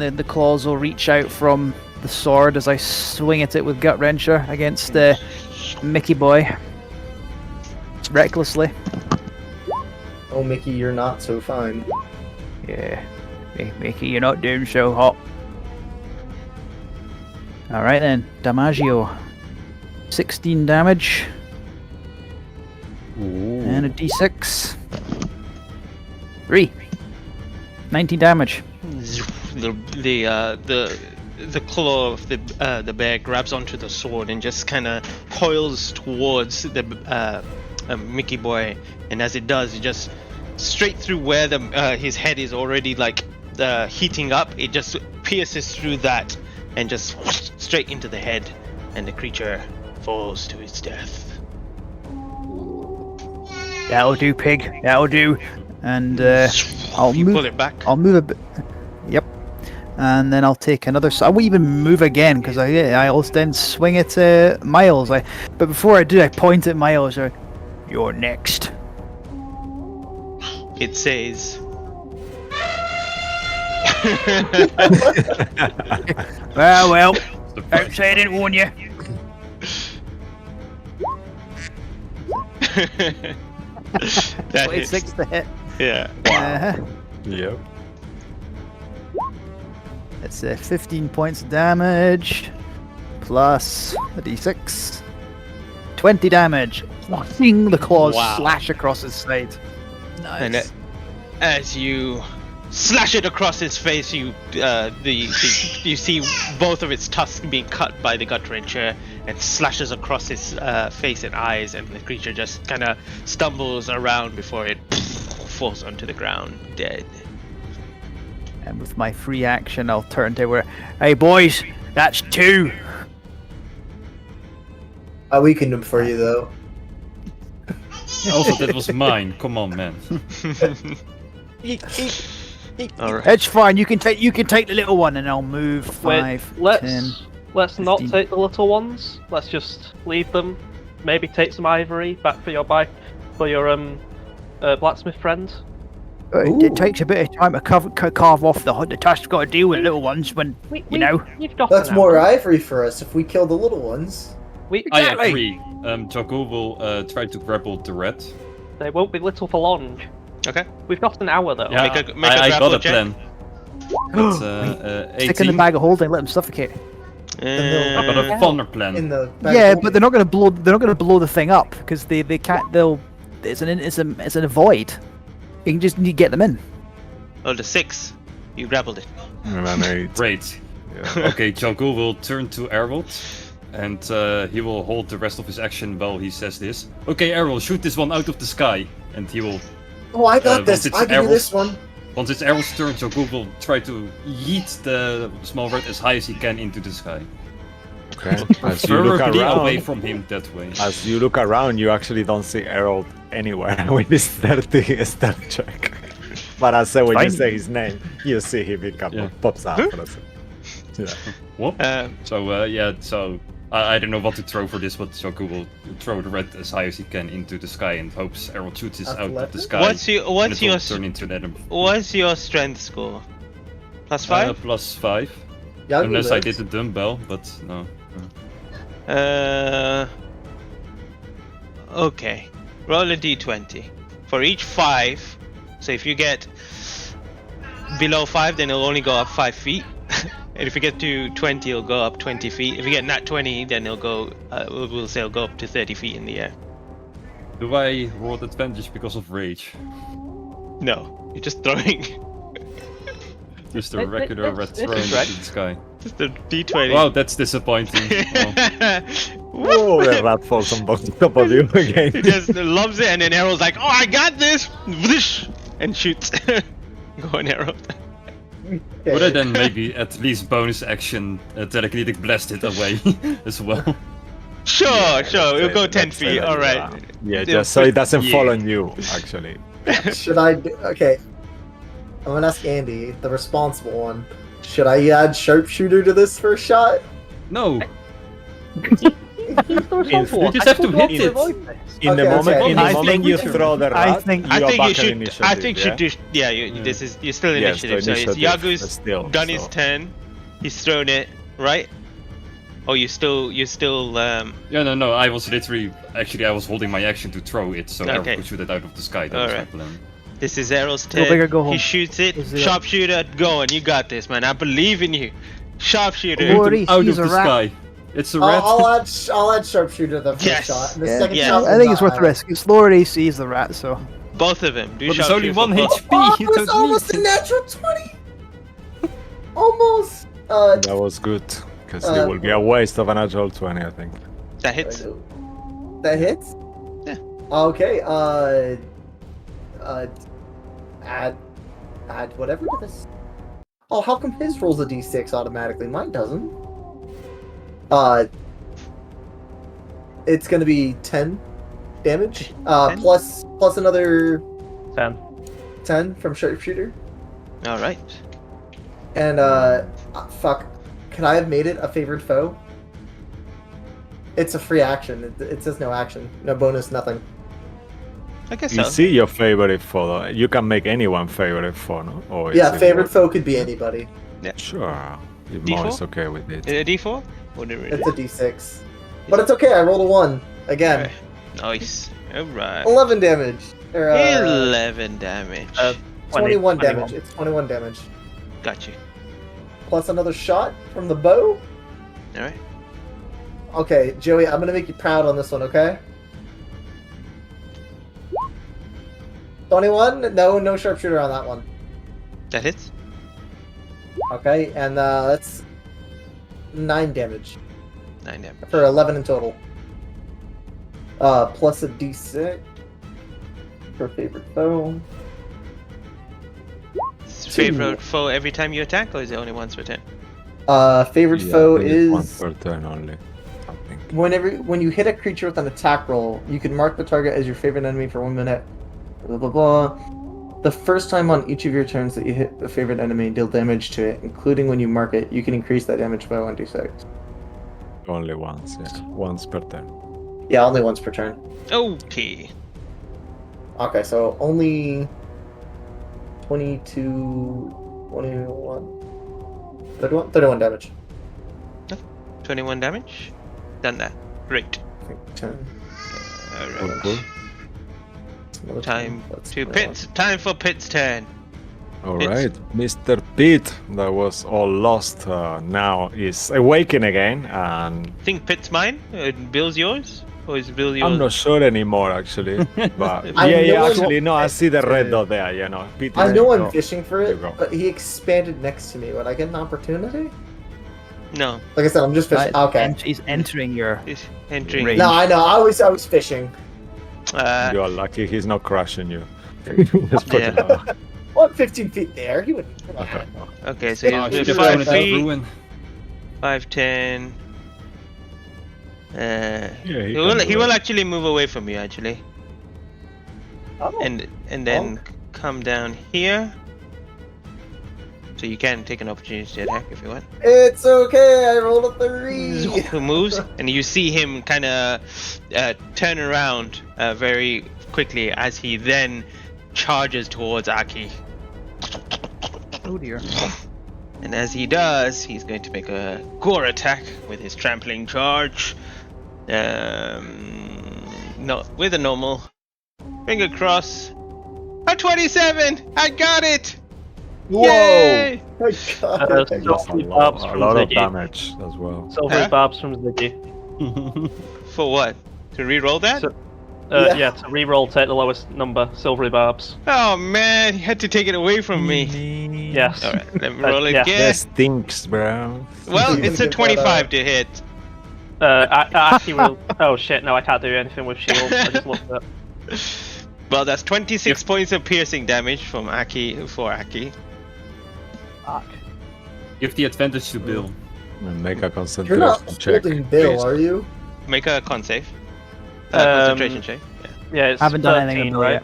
then the claws will reach out from the sword as I swing at it with Gut Wrencher against Mickey Boy recklessly. Oh, Mickey, you're not so fine. Yeah, Mickey, you're not doing so hot. All right then, Damaggio. 16 damage and a d6. 3. 19 damage. The claw of the bear grabs onto the sword and just kind of coils towards the Mickey Boy, and as it does, it just straight through where his head is already like heating up. It just pierces through that and just straight into the head, and the creature falls to its death. That'll do, pig. That'll do. And I'll You move. pull it back. I'll move a bit. Yep. And then I'll take another. I won't even move again because I'll then swing at Miles. But before I do, I point at Miles. You're next. It says, Well. The Don't say I didn't warn you. that hits. 26 to hit. Yeah. Yep. It's 15 points of damage plus a d6. 20 damage. Watching the claws Wow. slash across his side. Nice. And as you slash it across his face, you you see both of its tusks being cut by the gut wrencher, and slashes across his face and eyes, and the creature just kind of stumbles around before it falls onto the ground, dead. And with my free action, I'll turn to where, hey boys, that's 2. I weakened him for you, though. Also, that was mine. Come on, man. All right. It's fine. You can take the little one, and I'll move 5, Wait, 10. let's not 15. take the little ones. Let's just leave them. Maybe take some ivory back for your blacksmith friend. It takes a bit of time to carve off the tusk. Got to deal with little ones when You've got That's an more hour. ivory for us if we kill the little ones. I Exactly. agree. Jocko will try to grapple the rat. They won't be little for long. Okay. We've got an hour though. Yeah, Make a I got grapple a check. plan. It's, Stick in the 18. bag of holding, let them suffocate. I got a thunder plan. In the bag Yeah, of but they're not going to blow. They're not going to blow the thing up because they can't. They'll. It's an void. You can just need to get them in. Oh, the 6. You grappled it. And an 8. Great. Yeah. Okay, Jocko will turn to Errol, and he will hold the rest of his action while he says this. Okay, Errol, shoot this one out of the sky, and he will. Oh, I got once this. it's I can do Errol's- this one. Once it's Errol's turn, Jocko will try to yeet the small rat as high as he can into the sky. Okay. As you look Preferably away around, from him that way. as you actually don't see Errol anywhere with his 30 stealth check. But I say when you Fine. say his name, you see him Yeah. pops out for a second. Yeah. Whoop. Um, So I don't know what to throw for this, but Shoku will throw the red as high as he can into the sky and hopes arrow shoots it out of the Athletics? sky. what's your and what's it will your turn into an enemy. what's your strength score? +5? +5. Yagu Unless I lives. did the dumbbell, but no. Okay. Roll a d20. For each 5, so if you get below 5, then it'll only go up 5 feet. And if you get to 20, it'll go up 20 feet. If you get nat 20, then it'll go, we'll say it'll go up to 30 feet in the air. Do I roll advantage because of rage? No, you're just throwing. Just a regular red it's throw into correct. the sky. Just a d20. Wow, that's disappointing. Oh, the rat falls on top of you again. He just loves it, and then Arrow's like, "Oh, I got this!" Whoosh, and shoots. Go on, Arrow. Would I then maybe at least bonus action telekinetic blast it away as well? Sure, sure. It'll go 10 Let's say feet. that, All right. Yeah, They'll just so it doesn't Yeah. fall on you, actually. Should I do... Okay. I'm gonna ask Andy, the responsible one. Should I add sharpshooter to this first shot? No. In- You just have to hit it. In the Okay, moment, okay. in the I moment think you we should- throw the I rat, think- I you are think you back at should. initiative, I think you yeah? should do. Yeah, this is you're still Yes, initiative. so So it's initiative, Yagu's but still, done his so- turn. He's thrown it right. Oh, you still. Yeah, no. I was literally I was holding my action to throw it, so I Okay. could shoot it out of the sky. That was Alright. my plan. This is Arrow's Go turn. big or go home. He shoots it. Is it- Sharpshooter, go on. You got this, man. I believe in you. Sharpshooter. Lord. Maurice, Out of he's the a rat. sky. It's a rat. I'll add sharpshooter to the first Yes. shot. And the Yeah, second yes. shot I will think it's not worth the add. risk. It's lower AC is the rat, so. Both of them. Do But there's only sharpshooter one for both. HP. Oh, You it was don't almost need a it. natural 20! Almost! That was good, because Uh, it will be a waste of a natural 20, I think. That hits. That hits? Yeah. Okay, add whatever to this. Oh, how come his rolls a d6 automatically? Mine doesn't. It's gonna be 10 damage. 10? Plus another 10. 10 from sharpshooter. All right. And fuck, could I have made it a favored foe? It's a free action. It says no action, no bonus, nothing. I guess You so. see your favorite foe, though. You can make anyone favorite foe, no? Or is Yeah, it favorite what- foe could be anybody. Sure. If D4? Mo is okay with it. A D4? What did It's a d6, but it's okay. I rolled a 1 again. Nice. All right. 11 damage. Or, 11 damage. 21 damage. It's 21 damage. Got you. Plus another shot from the bow. All right. Okay, Joey, I'm gonna make you proud on this one, okay? 21? No sharpshooter on that one. That hits. Okay, and that's 9 damage 9 damage. for 11 in total. Plus a d6 for favorite foe. Favorite foe every time you attack, or is it only once per turn? Favorite Yeah, foe I think it's one is per turn only. I think. when you hit a creature with an attack roll, you can mark the target as your favorite enemy for 1 minute. Blah blah blah. The first time on each of your turns that you hit a favorite enemy, deal damage to it, including when you mark it. You can increase that damage by 1d6. Only once, yeah. Once per turn. Yeah, only once per turn. Okay. Okay, so only 22, 21, 31 damage. 21 damage. Done that. Great. I think 10. All Cool, right. cool. Another Time 10. That's to 21. Pitt's. Time for Pitt's turn. Alright, Mr. Pete, that was all lost, now is awakened again, and Think Pitt's mine? Bill's yours? Or is Bill yours? I'm not sure anymore, actually. But I yeah, know actually, no, I see the red Uh, dot there, you know. Pete I is- know I'm no. fishing for There it, you go. but he expanded next to me. Would I get an opportunity? No. Like I said, I'm just fishing. Okay. He's entering your. He's entering. Range. No, I know. I was fishing. You're lucky he's not crushing you. Let's put it Yeah. out. Well, I'm 15 feet there. He would. Okay. Okay, so Oh, he's should have 5 thrown it at feet, ruin. 5, 10. Yeah, He can will. do He it. will actually move away from you, actually, Oh. and then come down here. So you can take an opportunity to attack if you want. It's okay. I rolled a 3. Who moves, and you see him kind of turn around very quickly as he then charges towards Aki. Oh dear. And as he does, he's going to make a gore attack with his trampling charge. No, with a normal. Finger cross. A 27! I got it! Whoa! Yay! My God. That's a Silvery lot, barbs a from lot of Ziggy. damage as well. Silvery Huh? barbs from Ziggy. For what? To re-roll that? So- Yeah. Yeah, to re-roll, take the lowest number. Silvery barbs. Oh man, he had to take it away from me. Yes. Alright, let me roll Yeah. again. That stinks, bro. Well, You it's a get that, 25 to hit. Aki will. Oh shit! No, I can't do anything with shield. I just looked at. Well, that's 26 points of piercing damage from Aki for Aki. Fuck. Give the advantage to Bill. And make a You're concentration not check. holding Bill, please. are you? Make a con save. Um, Concentration check. Yeah. Yeah, it's Haven't done 13, anything with right? it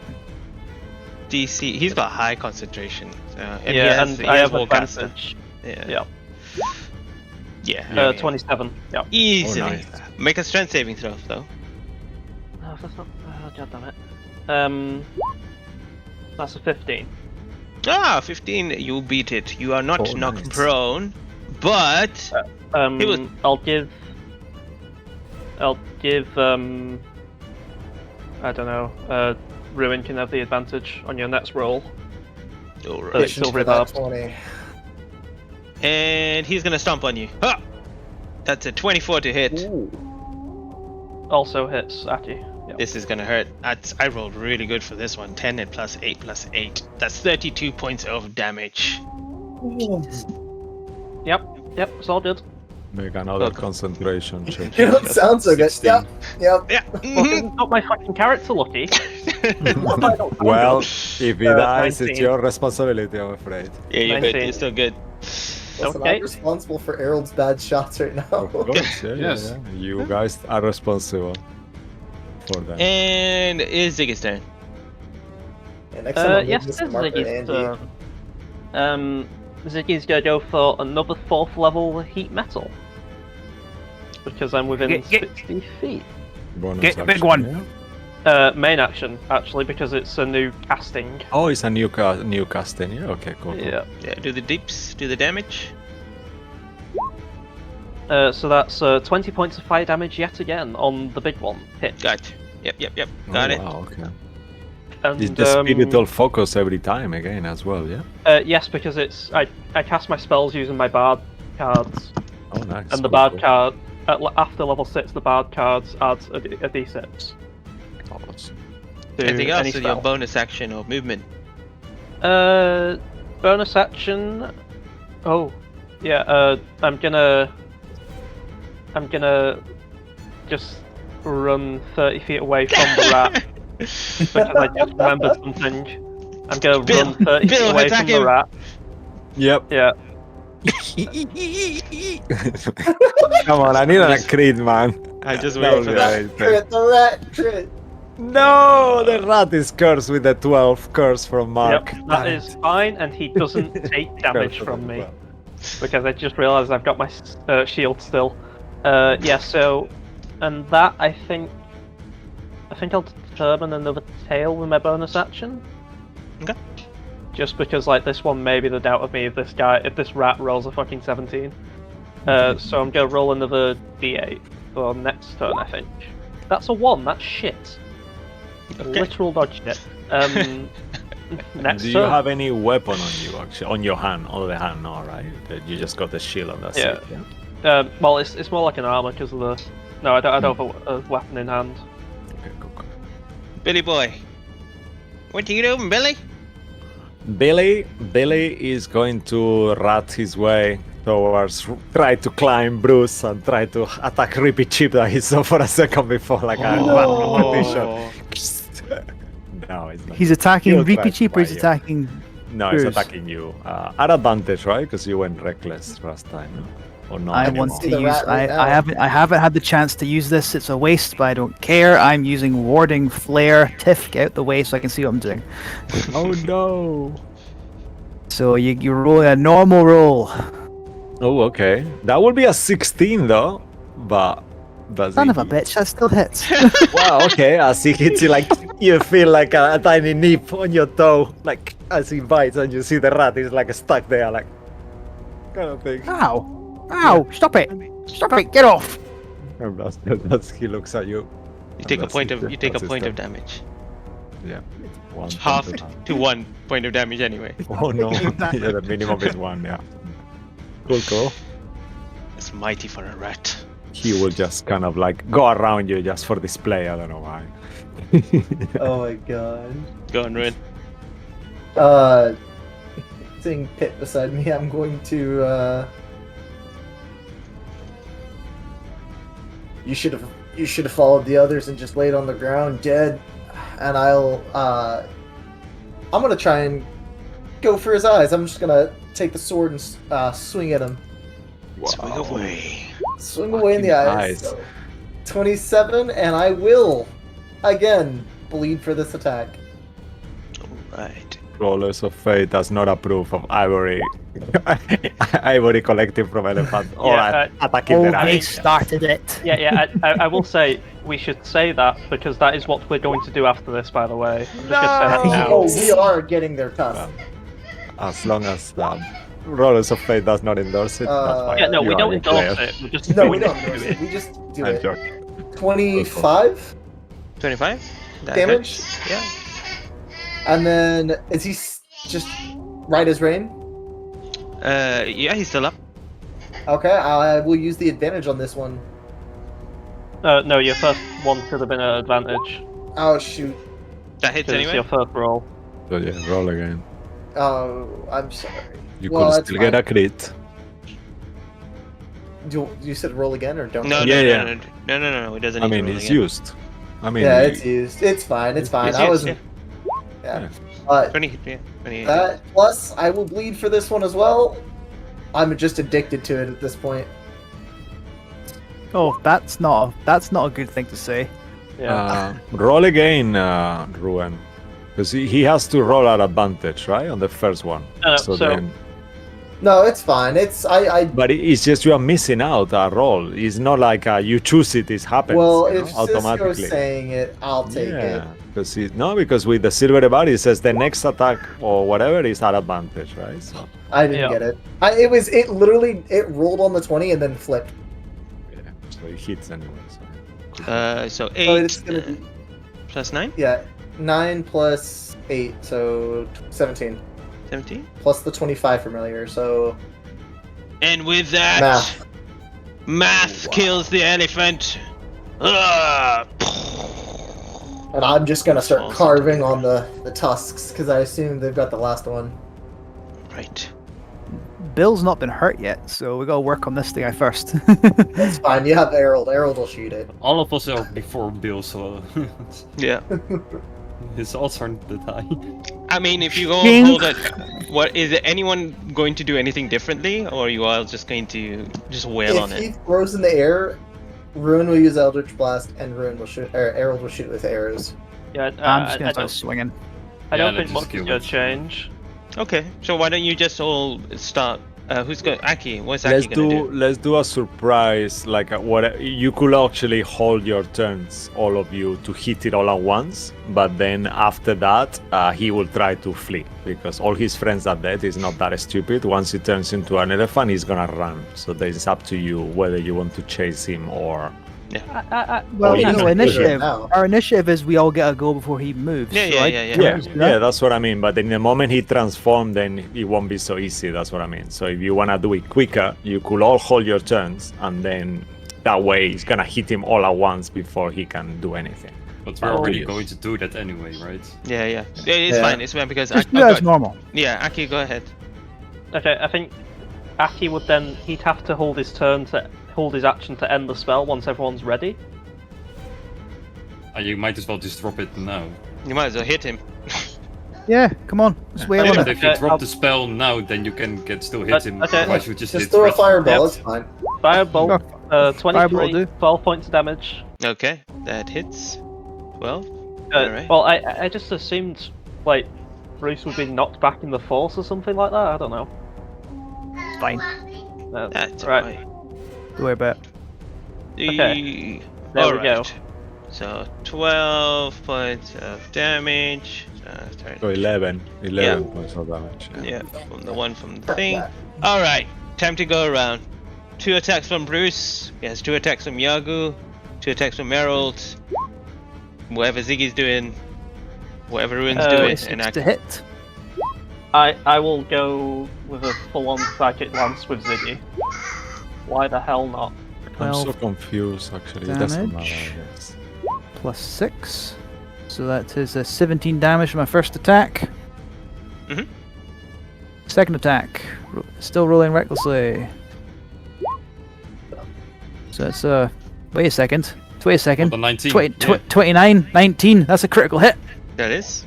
yet. DC. He's got high concentration. So, and he Yeah, has, and he I has have Warcaster. advantage. Yeah. Yeah. Yeah. 27. Yeah. Easily. Oh, nice. Make a strength saving throw, though. Oh, that's not. Oh, God damn it. That's a 15. Ah, 15. You beat it. You are not Oh, knocked nice. prone, but He was- I'll give. I don't know. Ruin can have the advantage on your next roll. all right. Push. Silvery barbs. 20. And he's gonna stomp on you. Ha! That's a 24 to hit. Also hits Aki. Yep. This is gonna hurt. I rolled really good for this one. 10 and plus 8 plus 8. That's 32 points of damage. Yep. It's all good. Make another Okay. concentration check. You don't sound so good. 16. Yep. Yeah. mhm. Not my fucking character, Lucky. Well, if he dies, 19. it's your responsibility, I'm afraid. Yeah, you're good. 19. You're still good. Listen, Okay. I'm responsible for Errol's bad shots right now. Of course, yeah, Yes. yeah. You guys are responsible for that. And is Ziggy's turn. And next time I'll Yes, give it's this to Mark or Ziggy's Andy. turn. Ziggy's gonna go for another 4th level heat metal. Because I'm within Get- 60 feet. Bonus Get the big action, one. yeah? Main action, actually, because it's a new casting. Oh, it's a new casting. Yeah. Okay. Cool. Yeah. Yeah, do the dips, do the damage. So that's 20 points of fire damage yet again on the big one. Hit. Got you. Yep. Oh, Got it. Wow. Okay. And, Is the spiritual focus every time again as well? Yeah. yes, because it's I cast my spells using my bard cards, Oh, nice. and the Cool, bard cool. card after level 6, the bard cards adds a d6. Awesome. To Anything else any with your spell. bonus action or movement? Bonus action. Oh, yeah. I'm gonna just run 30 feet away from the rat because I just remembered something. I'm gonna Bill, run 30 Bill, feet away attack from the him. rat. Yep. Yeah. Come on, I need a crit, man. I just That wait would for be that. amazing. Crit, the rat crit. No, the rat is cursed with the 12 curse from Mark. Yep, that is fine, and he doesn't take damage from me because I just realised I've got my shield still. Yeah, so, and that I think I'll determine another tail with my bonus action. Okay. Just because, like, this one may be the doubt of me if this rat rolls a fucking 17. So I'm gonna roll another d8 for next turn, I think. That's a 1. That's shit. Okay. Literal dodge shit. Next Do you turn. have any weapon on you, actually? On your hand? On the hand, no, right? You just got the shield and that's Yeah. it, yeah? Well, it's more like an armor because of the. No, I don't have a weapon in hand. Okay, cool. Billy boy. What you doing, Billy? Billy is going to rat his way towards, try to climb Bruce and try to attack Rippy Chip that he saw for a second before, like a competition. No, it's not. He's attacking He'll try Reapy to Cheap or buy he's you. attacking. No, he's Bruce. attacking you. At advantage, right? Because you went reckless last time. No? Or not I anymore? want See to the use. rat right now. I haven't had the chance to use this. It's a waste, but I don't care. I'm using warding flare. Tiff, get out the way so I can see what I'm doing. Oh no! So you roll a normal roll. Oh, okay. That would be a 16 though, but does Son it of a hit? bitch, that still hits. Wow, okay. As he hits you, like you feel like a tiny nip on your toe, like as he bites, and you see the rat is like stuck there, like kind of thing. Ow! Ow! Stop it! Stop it! Get off! And that's he looks at you. You take a That's point it, of you take a that's his point of turn. damage. Yeah. One point Half of damage. to 1 point of damage anyway. Oh no! Yeah, the minimum is 1. Yeah. Cool. It's mighty for a rat. He will just kind of like go around you just for display. I don't know why. Oh my god. Go on, Ruin. Seeing Pit beside me, I'm going to You should have followed the others and just laid on the ground dead. And I'm gonna try and go for his eyes. I'm just gonna take the sword and swing at him. Swing away. Swing away in the Fucking eyes. eyes. So, 27, and I will again bleed for this attack. Alright. Rollers of Fate does not approve of ivory collecting from elephants or attacking Oh, the they rat. started it. Yeah. I will say we should say that because that is what we're going to do after this. By the way, I'm just gonna say that now. Oh, we are getting their tusk. As long as Rollers of Fate does not endorse it, that's fine. Yeah, no, You we are don't endorse declared. it. We're just No, we doing don't. it. We just do I'm it. joking. 25 25? That damage, hurts. Yeah. and then is he just right as rain? Yeah, he's still up. Okay, I will use the advantage on this one. No, your first one could have been an advantage Oh shoot! That hits because it's anyway. your first roll. So yeah, roll again. Oh, I'm sorry. You Well, could that's still get fine. a crit. You said roll again or don't? No, roll? no, Yeah, no, yeah. no, it doesn't I need to mean, roll it's again. used. I mean, Yeah, it's used. It's fine. It's fine. It's I used, wasn't. Yeah. 20, yeah, 28. That plus I will bleed for this one as well. I'm just addicted to it at this point. Oh, that's not a good thing to say. Yeah. roll again, Ruin. Because he has to roll at advantage, right? On the first one. So- No, it's fine. It's I. But it's just you are missing out a roll. It's not like you choose it, it happens Well, you know, if Cisco's automatically. saying it, I'll take it. Because with the silver bar it says the next attack or whatever is at advantage, right? So I didn't Yeah. get it. It literally rolled on the 20 and then flipped. yeah, so it hits anyway. So. So So 8 it's gonna be plus 9? yeah, 9 plus 8, so 17. 17? Plus the 25 familiar, so And with that, math. kills the elephant. Ugh. And I'm just gonna start Awesome. carving on the tusks because I assume they've got the last one. Right. Bill's not been hurt yet, so we gotta work on this guy first. That's fine. You have Harold. Harold will shoot it. All of us are before Bill, so Yeah. his odds aren't that high. I mean, if you go Ding. hold it, what is it? Anyone going to do anything differently, or are you all just going to just wail on If it? he throws in the air, Ruin will use Eldritch Blast, and Harold will shoot with arrows. Yeah, I'm just I gonna start don't, swinging. I don't Yeah, think let's much just is kill gonna it. change. Okay, so why don't you just all start? Who's going? Aki. What's Let's Aki gonna do? let's do a surprise, like what you could actually hold your turns, all of you, to hit it all at once. But then after that, he will try to flee because all his friends are dead. He's not that stupid. Once he turns into an elephant, he's gonna run. So then it's up to you whether you want to chase him or. Well, you no, can initiative. now. Our initiative is we all get a go before he moves. Yeah, so yeah, I- yeah, yeah. Yeah, do that. yeah, that's what I mean. But in the moment he transforms, then it won't be so easy. That's what I mean. So if you wanna do it quicker, you could all hold your turns, and then that way it's gonna hit him all at once before he can do anything. But we're already Yes. going to do that anyway, right? Yeah. It's Yeah. fine. It's fine because Just do it as normal. yeah, Aki, go ahead. Okay, I think Aki would then he'd have to hold his turn to hold his action to end the spell once everyone's ready. You might as well just drop it now. You might as well hit him. Yeah, come on, let's wail Yeah, on but it. if you Okay, drop I'll- the spell now, then you can still hit him. Okay. Otherwise, you just Just hit throw a rest of fireball. it. It's fine. Firebolt, Fireball 23, do. 12 points of damage. Okay, that hits. 12. Alright. Well, I just assumed, like, Bruce would be knocked back in the force or something like that. I don't know. It's fine. That's right. alright. Don't worry about it. Okay, there we go. Alright. So 12 points of damage. So 11 points of damage. Yeah, from the one from the thing. Alright, time to go around. 2 attacks from Bruce. Yes, 2 attacks from Yagu. 2 attacks from Merald. Whatever Ziggy's doing. Whatever Ruin's doing. 26 to hit. I will go with a full-on psychic lance with Ziggy. Why the hell not? I'm so 12 confused actually. It doesn't matter, damage. I guess. Plus 6. So that is a 17 damage for my first attack. Mhm. Second attack. Still rolling recklessly. So it's wait a second. Wait a second. The 19. 29, 19. That's a critical hit. That is.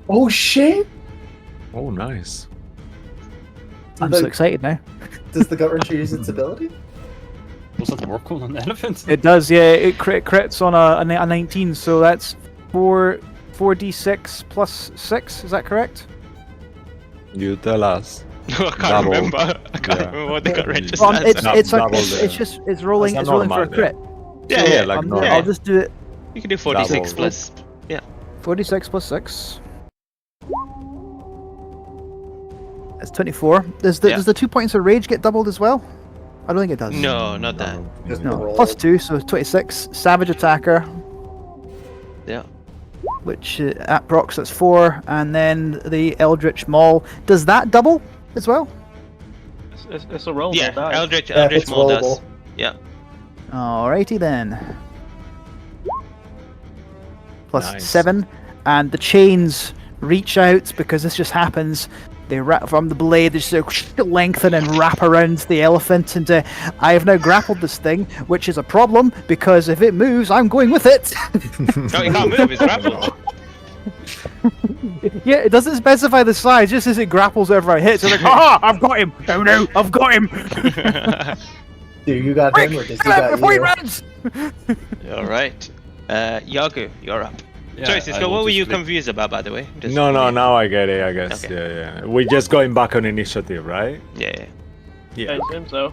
Oh shit! Oh, nice. I'm The- so excited now. Does the gut wrencher use its ability? Does that work on an elephant? It does, yeah. It crits on a 19, so that's 4d6 plus 6. Is that correct? You tell us. I can't Double. remember. I can't Yeah. remember what the gut wrencher Well, stands it's for. it's, double it's the- just it's rolling That's it's rolling for a normal, crit. Yeah, Yeah, yeah. like I'll normal. just do it. You can do 46 Double. plus. 46 plus 6. That's 24. Does the 2 points of rage get doubled as well? I don't think it does. No, not that. Just No. roll. Plus 2, so 26. Savage attacker, Yeah. which at procs that's 4, and then the Eldritch Maul. Does that double as well? It's a rollable Yeah, die. Eldritch Yeah, if it's Maul does. rollable. Yeah. Alrighty then. Plus Nice. 7, and the chains reach out because this just happens. They wrap from the blade, they just lengthen and wrap around the elephant, and I have now grappled this thing, which is a problem because if it moves, I'm going with it. No, it can't move. It's grappled. Yeah, it doesn't specify the size, just as it grapples wherever I hit. So like, ha! I've got him. Oh no, I've got him. Do you got him or does he got Before he you? runs. All right. Yagu, you're up. Yeah, Sorry, I Cisco, will what were just you flick- confused about, by the way? Just- No, now I get it, I guess. Okay. Yeah. We're just going back on initiative, right? Yeah. I assume so.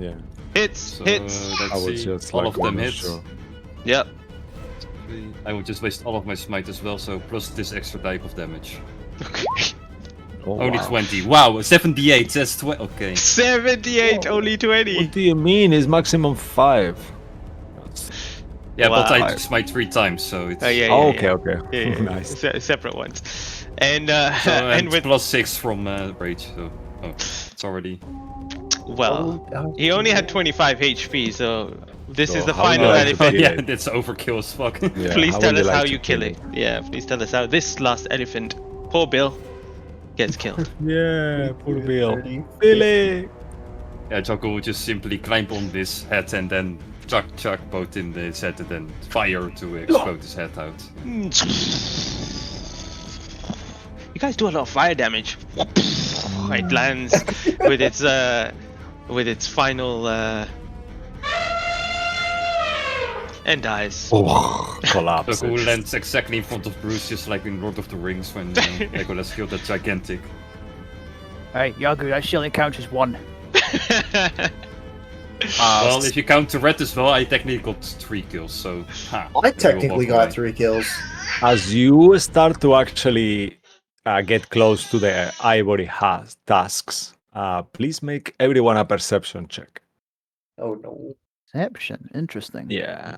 Yeah. Hits, So, hits. let's I was see. just All like of them almost hit. sure. Yep. I will just waste all of my smite as well, so plus this extra type of damage. Okay. Oh, Only wow. 20. Wow, 78 says 20. Okay. 78, only 20. What do you mean? It's maximum 5. Yeah, but Wow. I smite 3 times, so it's. Oh, yeah, yeah. Oh, yeah. okay. Yeah, yeah, Nice. separate ones. And So, and and with plus 6 from rage, so. Oh, it's already. well, Oh, he only had 25 HP, so this So is the how final do I elephant. kill Yeah, it? that's overkill as fuck. Yeah, Please how tell would us you how like you to kill it. Yeah, please tell us how this last elephant, poor Bill, gets killed. Yeah, poor Bill. 30. Billy! Yeah, Jocko will just simply climb on this head and then chuck both in the head and then fire to explode his head out. You guys do a lot of fire damage. It lands with its final and dies. Oh, collapse. Jocko lands exactly in front of Bruce, just like in Lord of the Rings when Legolas killed that gigantic. Alright, Yagu, that still only counts as 1. Well, if you count the red as well, I technically got 3 kills, so. Ha, I technically they will walk got away. 3 kills. As you start to actually get close to the ivory tasks, please make everyone a perception check. Oh no. Perception, interesting. Yeah.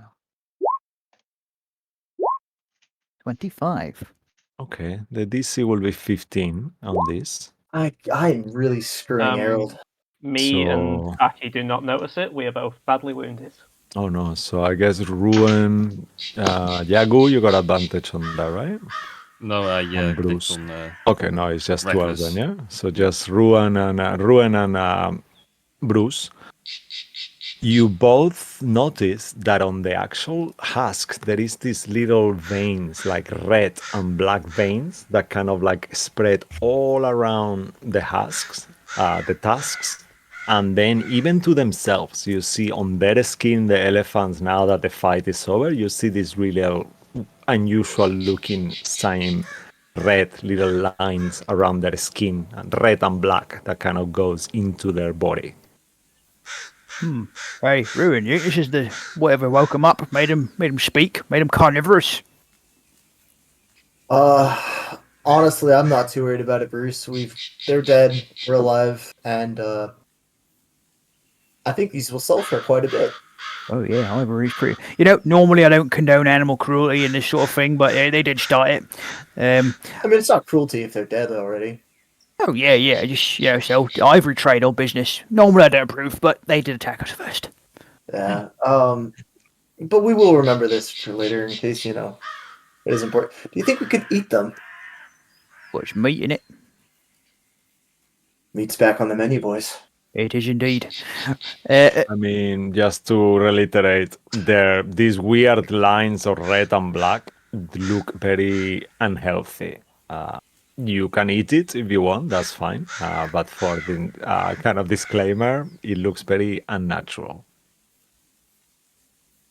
25. Okay, the DC will be 15 on this. I'm really screwing Harold. Me So- and Aki do not notice it. We are both badly wounded. Oh no, so I guess Ruin, Yagu, you got advantage on that, right? No, yeah, Bruce. clicked on. Okay, no, it's just 12 Reckless. then, yeah? So just Ruin and Bruce. You both notice that on the actual husk there is these little veins, like red and black veins, that kind of like spread all around the husks, the tusks, and then even to themselves. You see on their skin, the elephants, now that the fight is over, you see these really unusual looking same red little lines around their skin, and red and black, that kind of goes into their body. Hey, Ruin, this is the whatever woke him up, made him speak, made him carnivorous. Honestly, I'm not too worried about it, Bruce. They're dead, we're alive, and I think these will sell for quite a bit. Oh yeah, Ivory's pretty. You know, normally I don't condone animal cruelty and this sort of thing, but they did start it. I mean, it's not cruelty if they're dead already. Oh yeah, just so the ivory trade or business. Normally I don't approve, but they did attack us first. Yeah. But we will remember this for later in case, it is important. Do you think we could eat them? What's meat in it? Meat's back on the menu, boys. It is indeed. I mean, just to reiterate, these weird lines of red and black look very unhealthy. You can eat it if you want, that's fine. But for the kind of disclaimer, it looks very unnatural.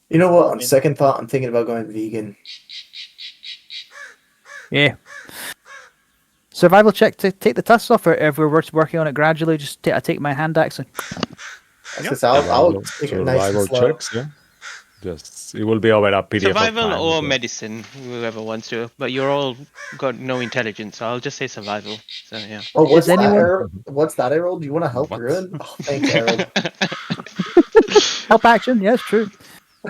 You know what? On second thought, I'm thinking about going vegan. Yeah. Survival check to take the tusks off, or if we're working on it gradually, just I take my hand axe. I'll take it nice and Survival slow. checks, yeah. Just it will be over a period Survival of time. or medicine, whoever wants to. But you're all got no intelligence, so I'll just say survival. So yeah. Oh, what's Is that, anyone- Harold? What's that, Harold? Do you want to help What? Ruin? Oh, thanks, Harold. Help action, yes, true.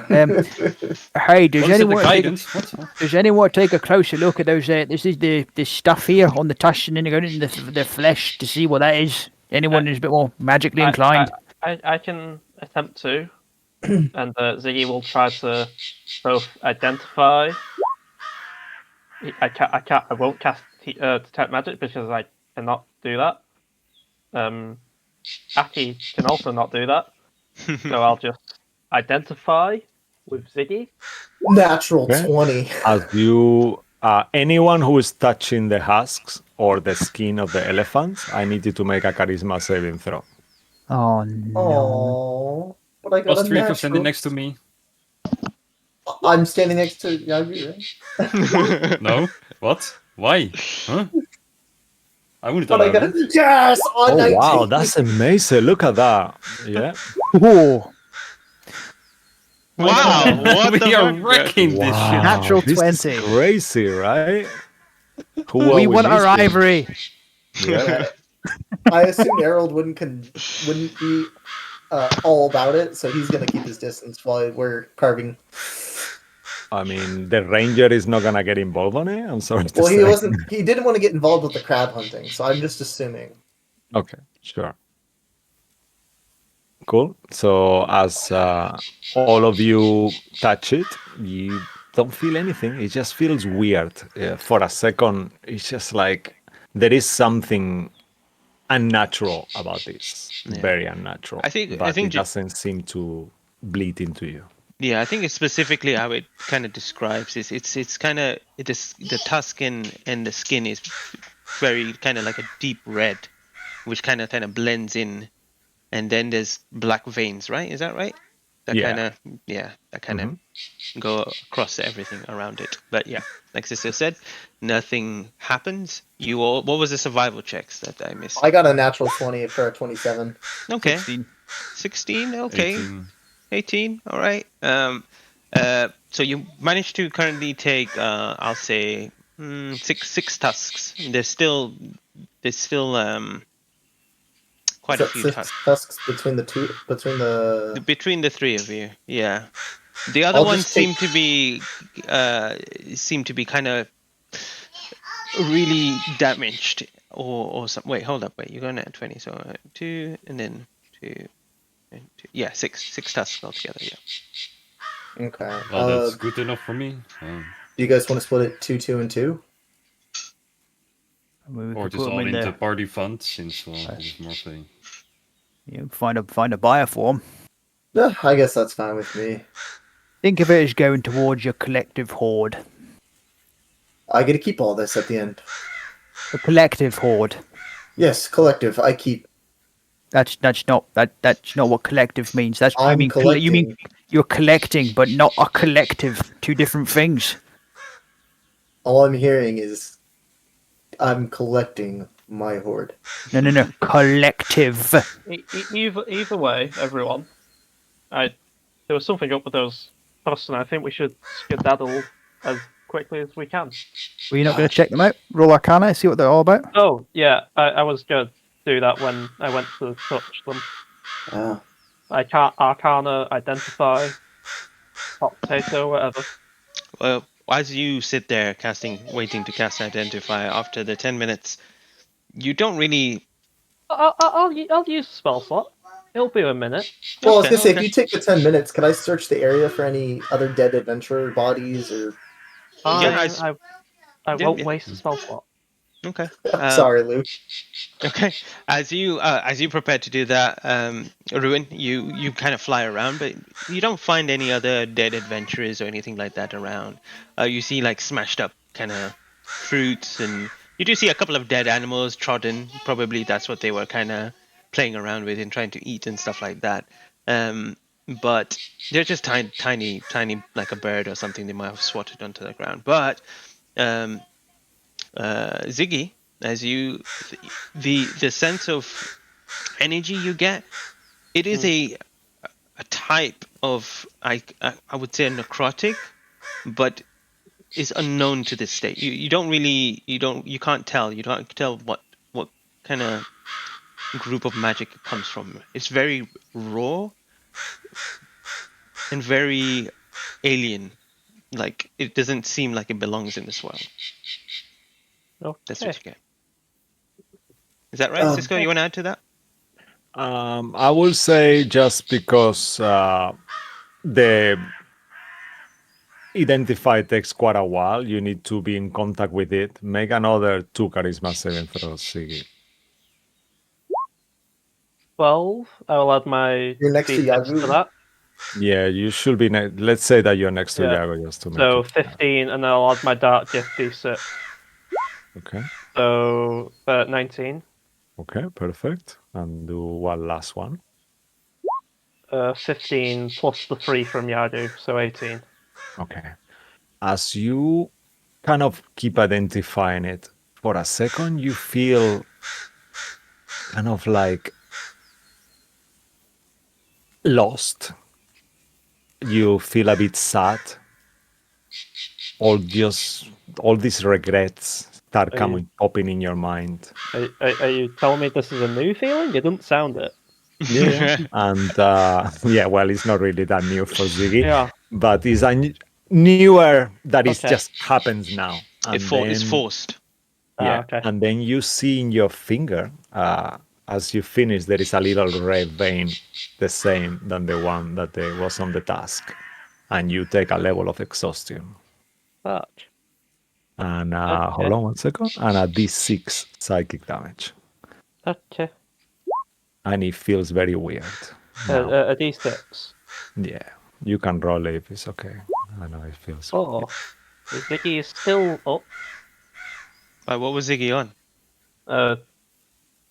Hey, does What is it, the anyone take guidance? What? does anyone take a closer look at those? This is the stuff here on the tusk, and then they go into the flesh to see what that is. Anyone who's a bit more magically inclined? I can attempt to, and Ziggy will try to both identify. I won't cast detect magic because I cannot do that. Aki can also not do that, so I'll just identify with Ziggy. Natural Okay. 20. As you, anyone who is touching the husks or the skin of the elephants, I need you to make a charisma saving throw. Oh no! Oh, but I got Plus a 3 for natural. standing next to me. I'm standing next to Yagi, right? No? What? Why? Huh? I wouldn't But I allow got that. yes on Oh 19. wow, that's amazing! Look at that. Yeah. Oh, Wow, what the We are fuck? wrecking this shit. Natural this 20. is crazy, right? Who we are want our missing? ivory. Yeah. I assume Harold wouldn't be all about it, so he's gonna keep his distance while we're carving. I mean, the ranger is not gonna get involved on it. I'm sorry to Well, say. he didn't want to get involved with the crab hunting, so I'm just assuming. Okay, sure. Cool. So as all of you touch it, you don't feel anything. It just feels weird. For a second, it's just like there is something unnatural about this. Yeah. Very unnatural. I think but it ju- doesn't seem to bleed into you. Yeah, I think it's specifically how it kind of describes it. It's kind of the tusk and the skin is very kind of like a deep red, which kind of blends in, and then there's black veins, right? Is that right? That Yeah. kind of go across everything around it. But yeah, like Cecile said, nothing happens. You all, what was the survival checks that I missed? I got a natural 20 for a 27. Okay, 16. 16. Okay. 18. 18, all right. So you managed to currently take, I'll say, six tusks. There's still quite a few tusks Tusks between the between the three of you. Yeah, the other I'll ones just take- seem to be kind of really damaged or some. Wait, hold up. Wait, you're going at 20, so 2 and then 2. Yeah, six tusks altogether. Yeah. Okay. Well, that's good enough for me. Do you guys want to split it 2, 2, and 2? We Or could just put 'em all in into there. party fund, since there's more play. Find a buyer for them. Yeah, I guess that's fine with me. Think of it as going towards your collective horde. I get to keep all this at the end. A collective horde. Yes, collective. I keep. That's not what collective means. That's you I'm mean you mean collecting. you're collecting, but not a collective. Two different things. All I'm hearing is I'm collecting my horde. No. Collective. Either way, everyone. There was something up with those posts, and I think we should skedaddle as quickly as we can. Were you not going to check them out? Roll Arcana, see what they're all about. Oh yeah, I was gonna do that when I went to touch them. Ah, I can't Arcana identify hot potato, whatever. Well, as you sit there waiting to cast Identify after the 10 minutes, you don't really. I'll use a spell slot. It'll be a minute. well, I was Okay, gonna say, if okay. you take the 10 minutes, can I search the area for any other dead adventurer bodies or? Yeah, I won't waste a spell slot. Okay. Sorry, Luke. Okay. As you prepare to do that, Ruin, you kind of fly around, but you don't find any other dead adventurers or anything like that around. You see like smashed up kind of fruits, and you do see a couple of dead animals trodden. Probably that's what they were kind of playing around with and trying to eat and stuff like that. But they're just tiny, like a bird or something they might have swatted onto the ground. But Ziggy, as you the sense of energy you get, it is a type of I would say a necrotic, but is unknown to this state. You can't tell what kind of group of magic it comes from. It's very raw and very alien. Like it doesn't seem like it belongs in this world. That's Okay. what you get. Is that right, Cisco? You want to add to that? I will say just because the identify takes quite a while, you need to be in contact with it. Make another 2 charisma saving throws, Siggy. 12. I will add my You're next to D6 Yagu? to that. Yeah, you should be. Let's say that you're next to Yeah. Yago just to make So it. 15, and then I'll add my dark gift D6. Okay. So 19. Okay, perfect. And do one last one. 15 plus the 3 from Yadu, so 18. Okay. As you kind of keep identifying it, for a second you feel kind of like lost. You feel a bit sad. All these regrets start popping in your mind. Are you telling me this is a new feeling? It doesn't sound it. Yeah. And yeah, well, it's not really that new for Ziggy. Yeah. But it's a newer that it Okay. just happens now. And It's forced. Yeah. Okay. And then you see in your finger, as you finish, there is a little red vein, the same than the one that was on the task. And you take a level of exhaustion. Fuck. And Okay. hold on one second. And a d6 psychic damage. Okay. And it feels very weird. now. A D6. Yeah. You can roll it if it's okay. I know it feels. Oh. Ziggy is still up. What was Ziggy on?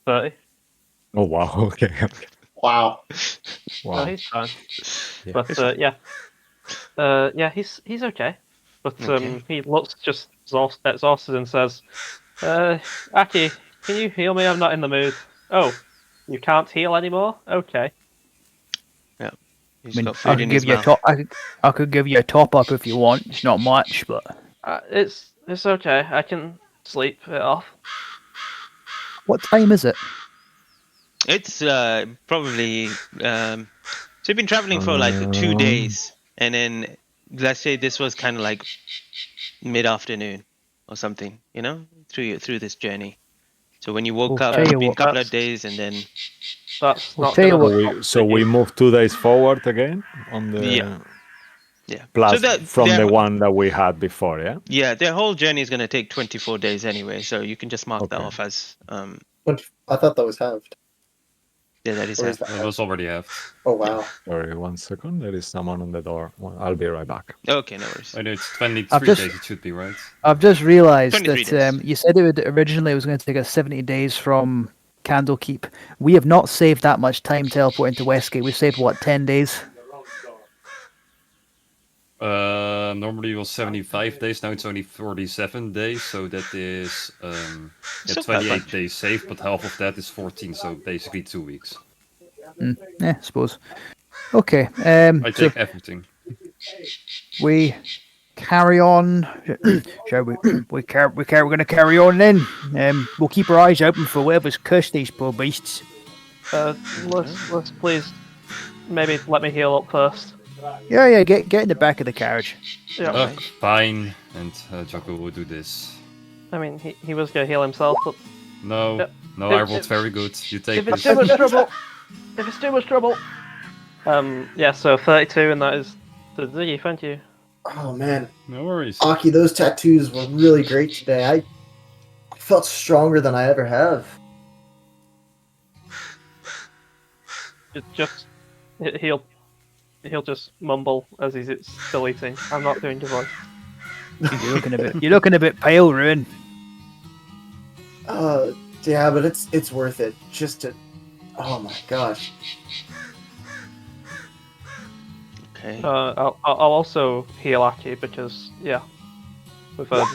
30. Oh, wow. Okay. Wow. No, Wow. he's fine. Yeah. But yeah, he's okay. But Okay. he looks just exhausted and says, "Aki, can you heal me? I'm not in the mood." Oh, you can't heal anymore? Okay. He's I mean, got I food could in give his you mouth. I could give you a top up if you want. It's not much, but It's okay. I can sleep it off. what time is it? It's probably so you've been traveling for like 2 days, and then let's say this was kind of like mid-afternoon or something, through this journey. So when you woke Well, up, tell it's you been a what, couple of days, and then That's Well, not tell you gonna what- stop We Ziggy. move 2 days forward again on the yeah. plus So from the one that we had before, yeah. Yeah, their whole journey is going to take 24 days anyway, so you can just mark that Okay. off as I thought that was halved. Yeah, that is Or is half. that? It was already half. Oh wow. Sorry, 1 second. There is someone on the door. Well, I'll be right back. Okay, no worries. I know it's 23 I've just- days, it should be, right? I've just realised 23 that days. you said it would originally it was going to take us 70 days from Candlekeep. We have not saved that much time teleporting to Westgate. We've saved what 10 days. Normally it was 75 days, now it's only 47 days, so that is Still quite 28 much. days saved, but half of that is 14, so basically 2 weeks. I suppose. Okay. I So take everything. we carry on. Shall we? We're going to carry on then. We'll keep our eyes open for whatever's cursed these poor beasts. Let's please maybe let me heal up first. Yeah. Get in the back of the carriage. Yeah. Alright. Fine, and Jaco will do this. I mean, he was gonna heal himself, but No, Yeah. no, I If- rolled if- very good. You take if it's this. too much trouble, yeah. So 32, and that is the Ziggy. Thank you. Oh man, No worries. Aki, those tattoos were really great today. I felt stronger than I ever have. Just he'll just mumble as he's still eating. I'm not doing your voice. You're looking a bit pale, Ruin. Yeah, but it's worth it. Just to, oh my gosh. Okay. I'll also heal Aki because yeah, with Are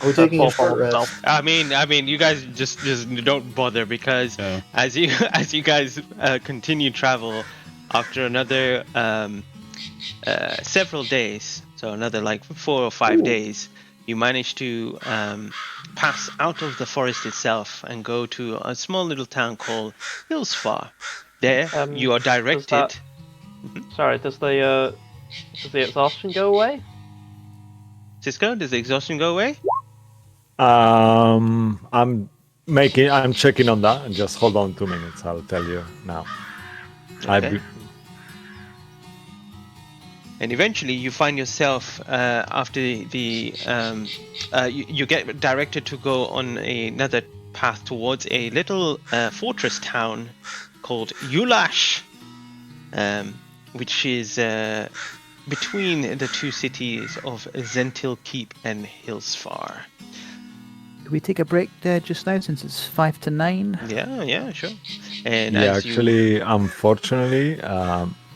we taking a full short rest? self. I mean, you guys just don't bother because Yeah. as you guys continue travel after another several days, so another like 4 or 5 Ooh. days, you manage to pass out of the forest itself and go to a small little town called Hillsfar. There, you are directed. Sorry, does the exhaustion go away? Cisco, does the exhaustion go away? I'm checking on that. Just hold on 2 minutes. I'll tell you now. Okay. And eventually, you find yourself after you get directed to go on another path towards a little fortress town called Ulash, which is between the two cities of Zentil Keep and Hillsfar. Do we take a break just now since it's 5 to 9? Yeah, sure. And Yeah, as you- actually, unfortunately,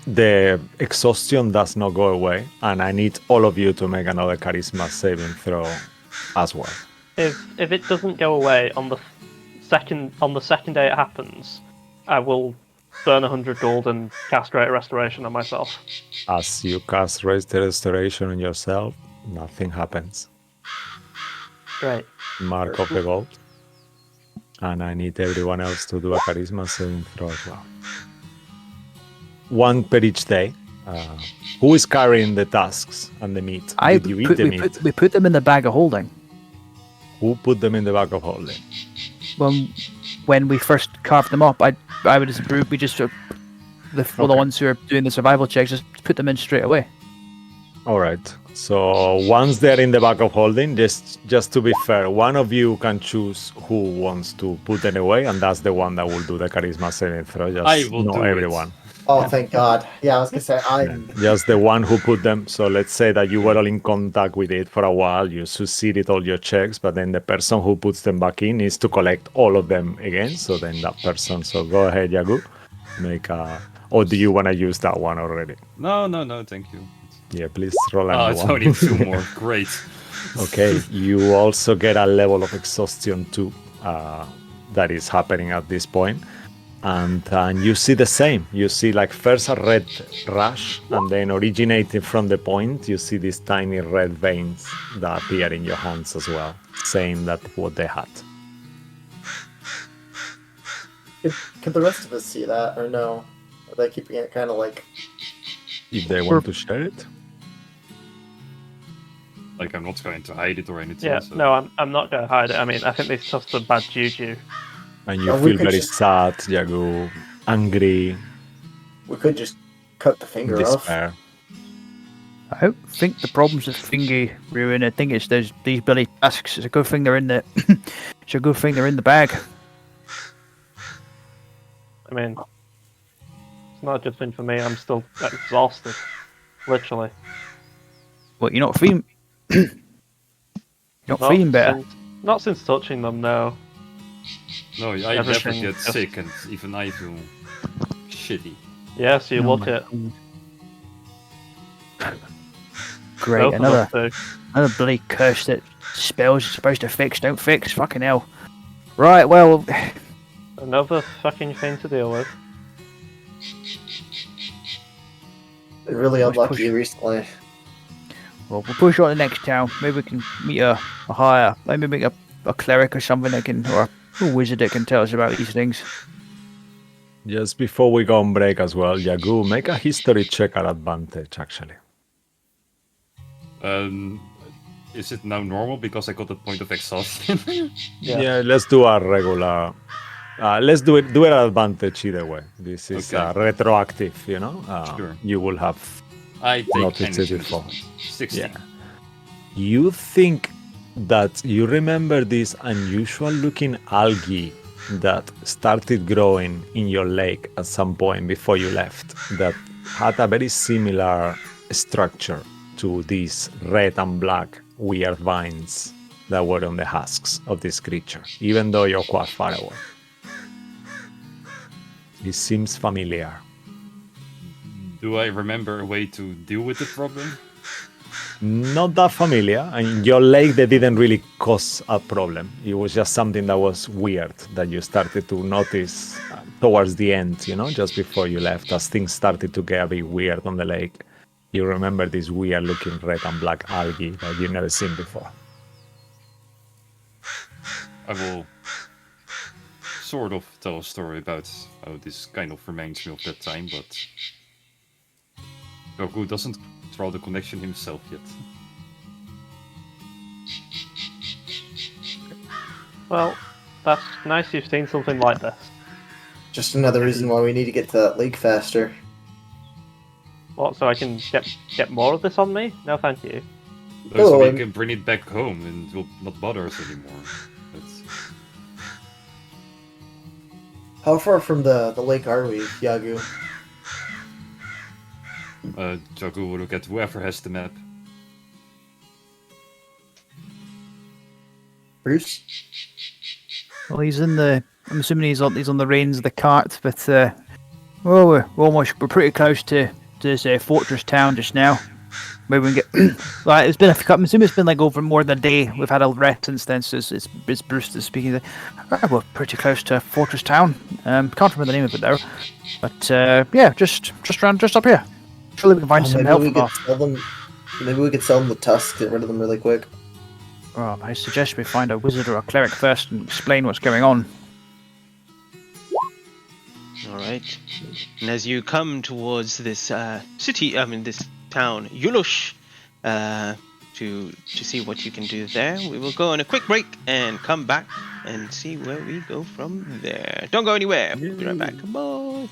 the exhaustion does not go away, and I need all of you to make another charisma saving throw as well. If it doesn't go away on the second day it happens, I will burn 100 gold and cast Greater Restoration on myself. As you cast Raise the Restoration on yourself, nothing happens. Great. Mark of the gold. And I need everyone else to do a charisma saving throw as well. 1 per each day. Who is carrying the tasks and the meat? Did you eat the meat? We put them in the bag of holding. Who put them in the bag of holding? When we first carved them up, I would just we just sort of, the ones who are doing the survival checks just put them in straight away. All right. So once they're in the bag of holding, just to be fair, one of you can choose who wants to put them away, and that's the one that will do the charisma saving throw. Just I will not do it. everyone. Oh, thank God. Yeah, I was gonna say Just the one who put them. So let's say that you were all in contact with it for a while, you succeeded all your checks, but then the person who puts them back in needs to collect all of them again. So then that person. So go ahead, Yagu. Or do you want to use that one already? No, thank you. Yeah, please roll Oh, another it's one. only 2 more. Great. Okay, you also get a level of exhaustion too that is happening at this point. And you see the same. You see like first a red rash, and then originating from the point, you see these tiny red veins that appear in your hands as well, saying that what they had. Can the rest of us see that or no? Are they keeping it kind of like? If they want to share it. Like, I'm not going to hide it or anything. Yeah, so. no, I'm not going to hide it. I mean, I think they've tossed some bad juju. And you Oh, we feel could very just- sad, Yagu, angry, We could just cut the finger off. despair. I don't think the problem's with Fingy Ruin. I think it's there's these bloody tasks. It's a good thing they're in the. It's a good thing they're in the bag. I mean, it's not a good thing for me. I'm still exhausted, literally. What, you're not feeling? You're not feeling better. Not since touching them, no. No, I never Everything get just- sick, and even I feel shitty. Yes, you Oh look my it. Great, Both of another them do. bloody curse that spells are supposed to fix don't fix. Fucking hell. Right, well, Another fucking thing to deal with. Been really Let's unlucky push. recently. we'll push on to the next town. Maybe we can meet a higher, maybe meet a cleric or something that can, or a wizard that can tell us about these things. Just before we go on break as well, Yagu, make a history check at advantage, actually. Is it now normal because I got the point of exhaustion? Yeah, let's do a regular. Let's do it at advantage either way. This is Okay. retroactive, you know. Sure. You will have I take noticed it anything before. at this point. 16. Yeah. You think that you remember this unusual looking algae that started growing in your lake at some point before you left, that had a very similar structure to these red and black weird vines that were on the husks of this creature, even though you're quite far away. It seems familiar. Do I remember a way to deal with the problem? Not that familiar. And your lake, they didn't really cause a problem. It was just something that was weird that you started to notice towards the end, you know, just before you left, as things started to get a bit weird on the lake. You remember this weird looking red and black algae that you've never seen before. I will sort of tell a story about how this kind of reminds me of that time, but Goku doesn't draw the connection himself yet. Well, that's nice you've seen something like this. Just another reason why we need to get to that lake faster. What, so I can get more of this on me? No, thank you. So we I'm- can bring it back home and it will not bother us anymore. That's... How far from the lake are we, Yagu? Jagu will look at whoever has the map. Bruce? Well, he's in the. I'm assuming he's on the reins of the cart, but well, we're pretty close to this fortress town just now. Maybe we can get. Like, it's been I'm assuming it's been like over more than a day. We've had a rest since then. So it's Bruce that's speaking. We're pretty close to fortress town. Can't remember the name of it though. But yeah, just up here. Surely we can find some help. Maybe we could sell them the tusks, get rid of them really quick. Well, I suggest we find a wizard or a cleric first and explain what's going on. All right. And as you come towards this this town, Yulush, to see what you can do there, we will go on a quick break and come back and see where we go from there. Don't go anywhere. We'll be right back. Bye.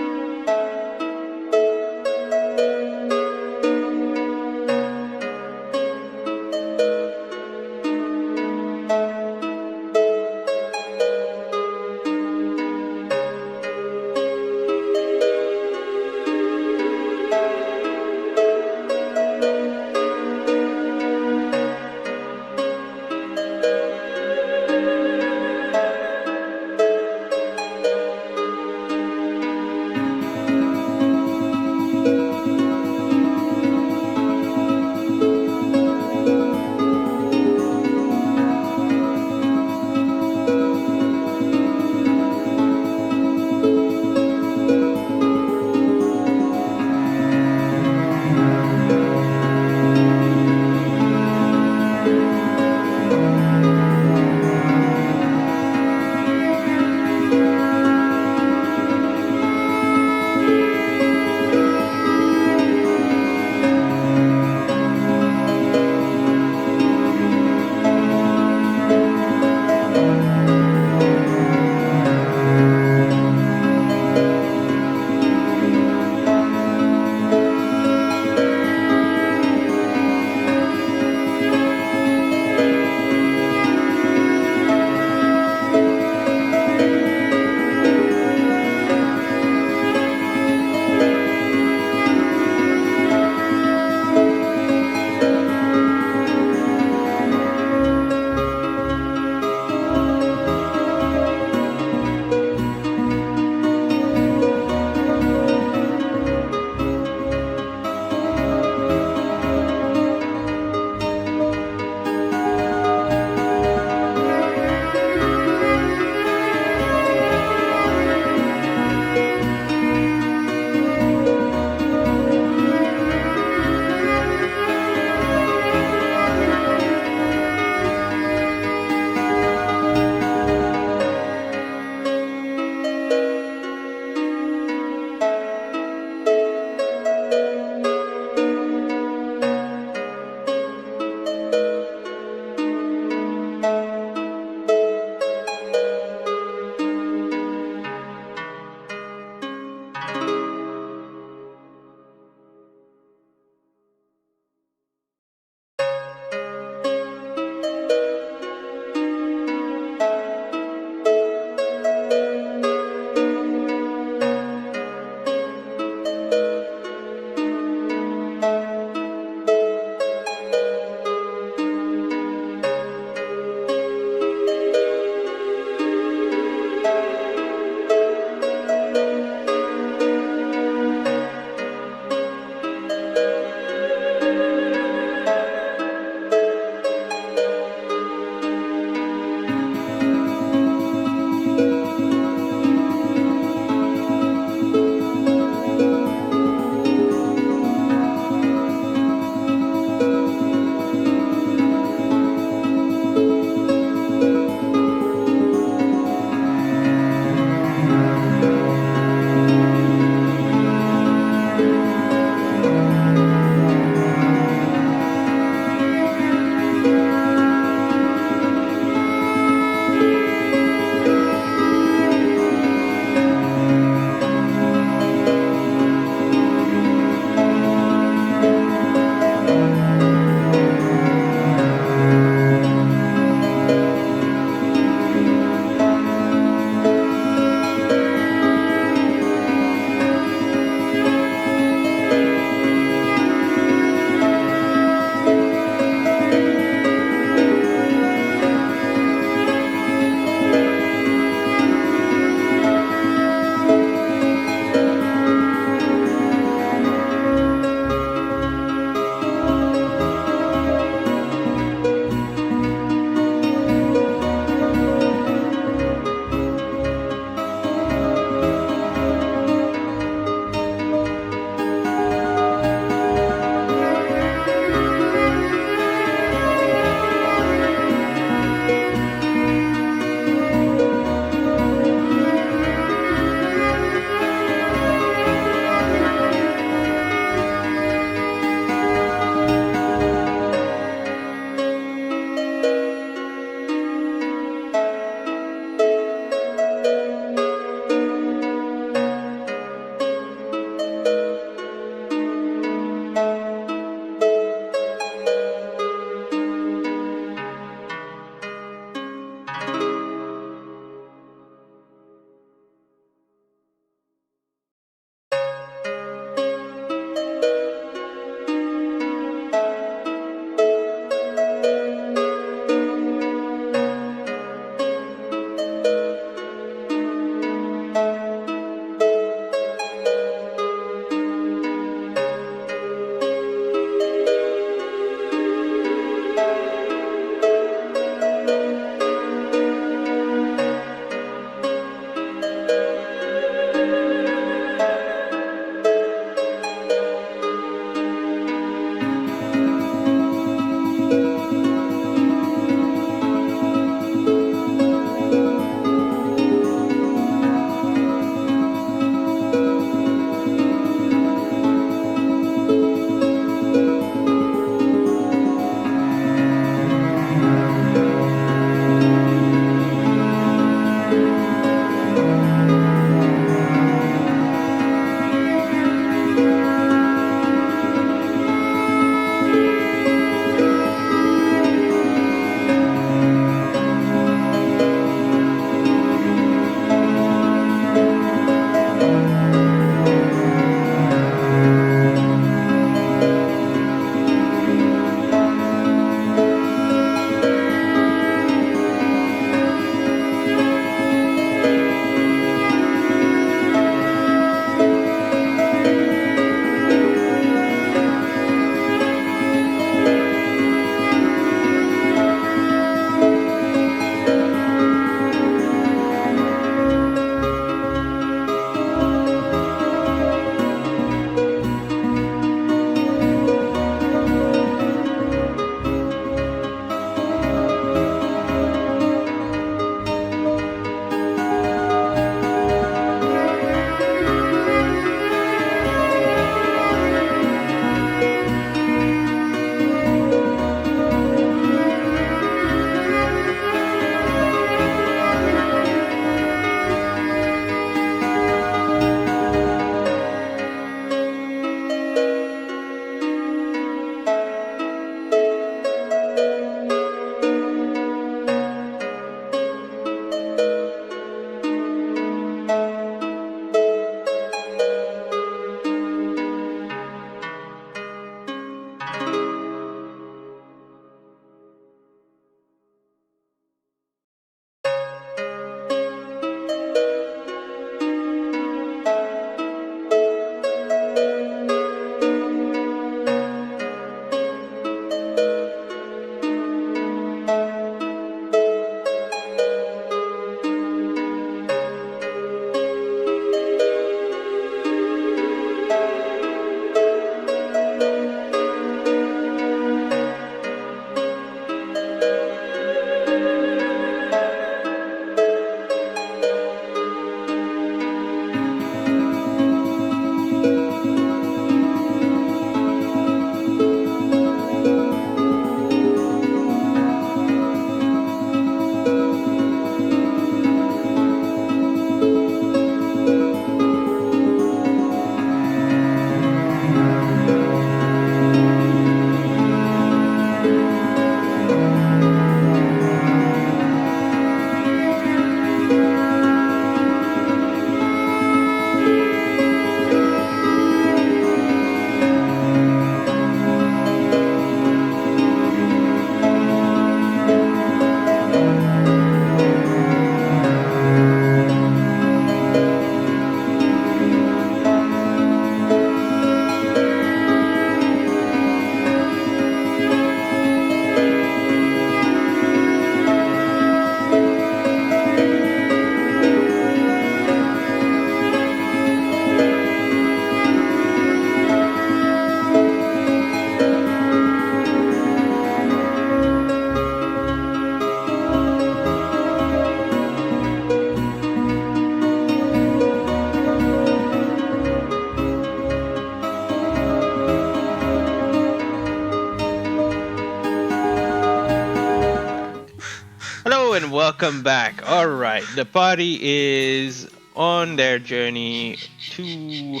and welcome back. All right, the party is on their journey to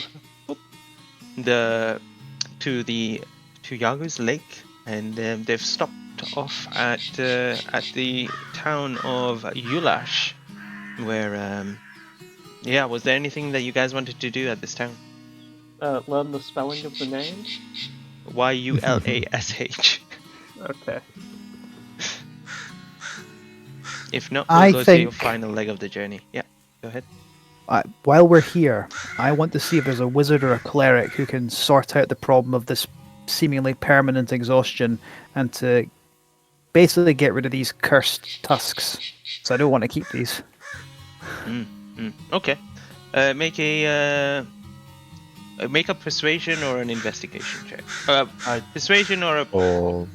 Yagu's Lake, and they've stopped off at the town of Yulash, where was there anything that you guys wanted to do at this town? Learn the spelling of the name. Yulash. Okay. If not, I we'll go to your think- final leg of the journey. Yeah, go ahead. While we're here, I want to see if there's a wizard or a cleric who can sort out the problem of this seemingly permanent exhaustion and to basically get rid of these cursed tusks. So I don't want to keep these. Okay. Make a persuasion or an investigation check. Persuasion or a... Or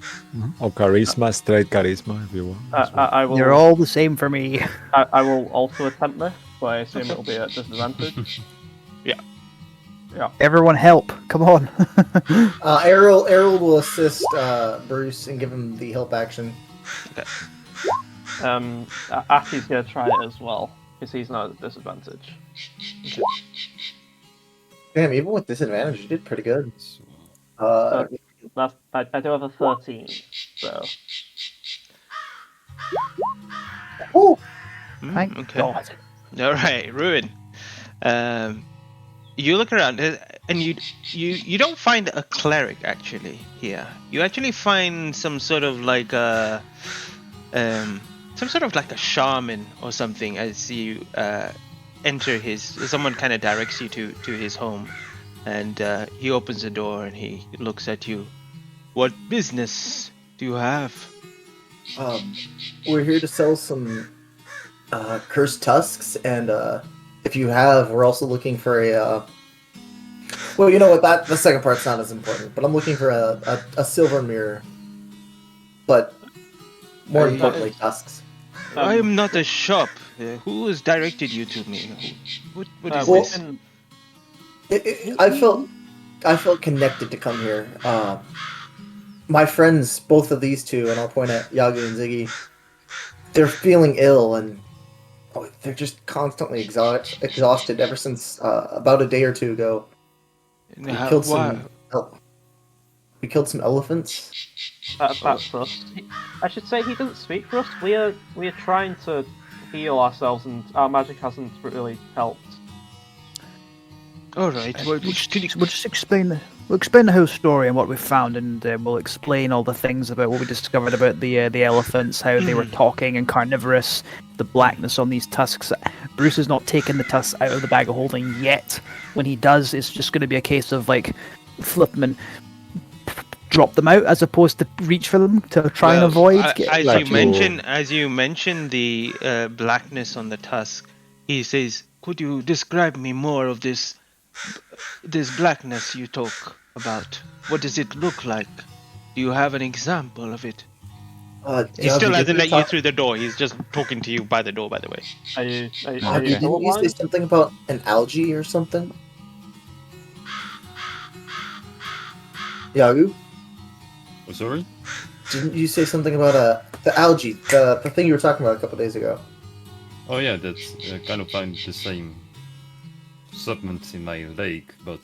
charisma, straight charisma, if you want. I will. They're all the same for me. I will also attempt this, but I assume it will be at disadvantage. Everyone help. Come on. Errol will assist Bruce and give him the help action. Aki's gonna try it as well, because he's not at disadvantage. Damn, even with disadvantage, you did pretty good. I do have a 13, so. Oh, Thank okay. God. All right, Ruin. You look around and you don't find a cleric actually here. You actually find some sort of like a shaman or something as you enter his. Someone kind of directs you to his home, and he opens the door and he looks at you. What business do you have? we're here to sell some cursed tusks, and if you have, we're also looking for a. Well, you know what? That the second part's not as important, but I'm looking for a silver mirror. But more importantly, tusks. I am not a shop. Who has directed you to me? What is well, this? I felt connected to come here. My friends, both of these two, and I'll point at Yagu and Ziggy, they're feeling ill and they're just constantly exhausted ever since about a day or two ago. We killed some elephants. That's us. I should say he didn't speak for us. We are trying to heal ourselves, and our magic hasn't really helped. All right. Well, We'll just explain the whole story and what we found, and we'll explain all the things about what we discovered about the elephants, how they were talking and carnivorous, the blackness on these tusks. Bruce has not taken the tusks out of the bag of holding yet. When he does, it's just going to be a case of like flip them and drop them out, as opposed to reach for them to try and avoid. As you mentioned the blackness on the tusk, he says, "Could you describe me more of this blackness you talk about? What does it look like? Do you have an example of it?" He still hasn't let you through the door. He's just talking to you by the door, by the way. Are you Didn't you say something about an algae or something? Yagu? Oh, sorry? Didn't you say something about the algae, the thing you were talking about a couple days ago? Oh yeah, that's kind of find the same supplements in my lake, but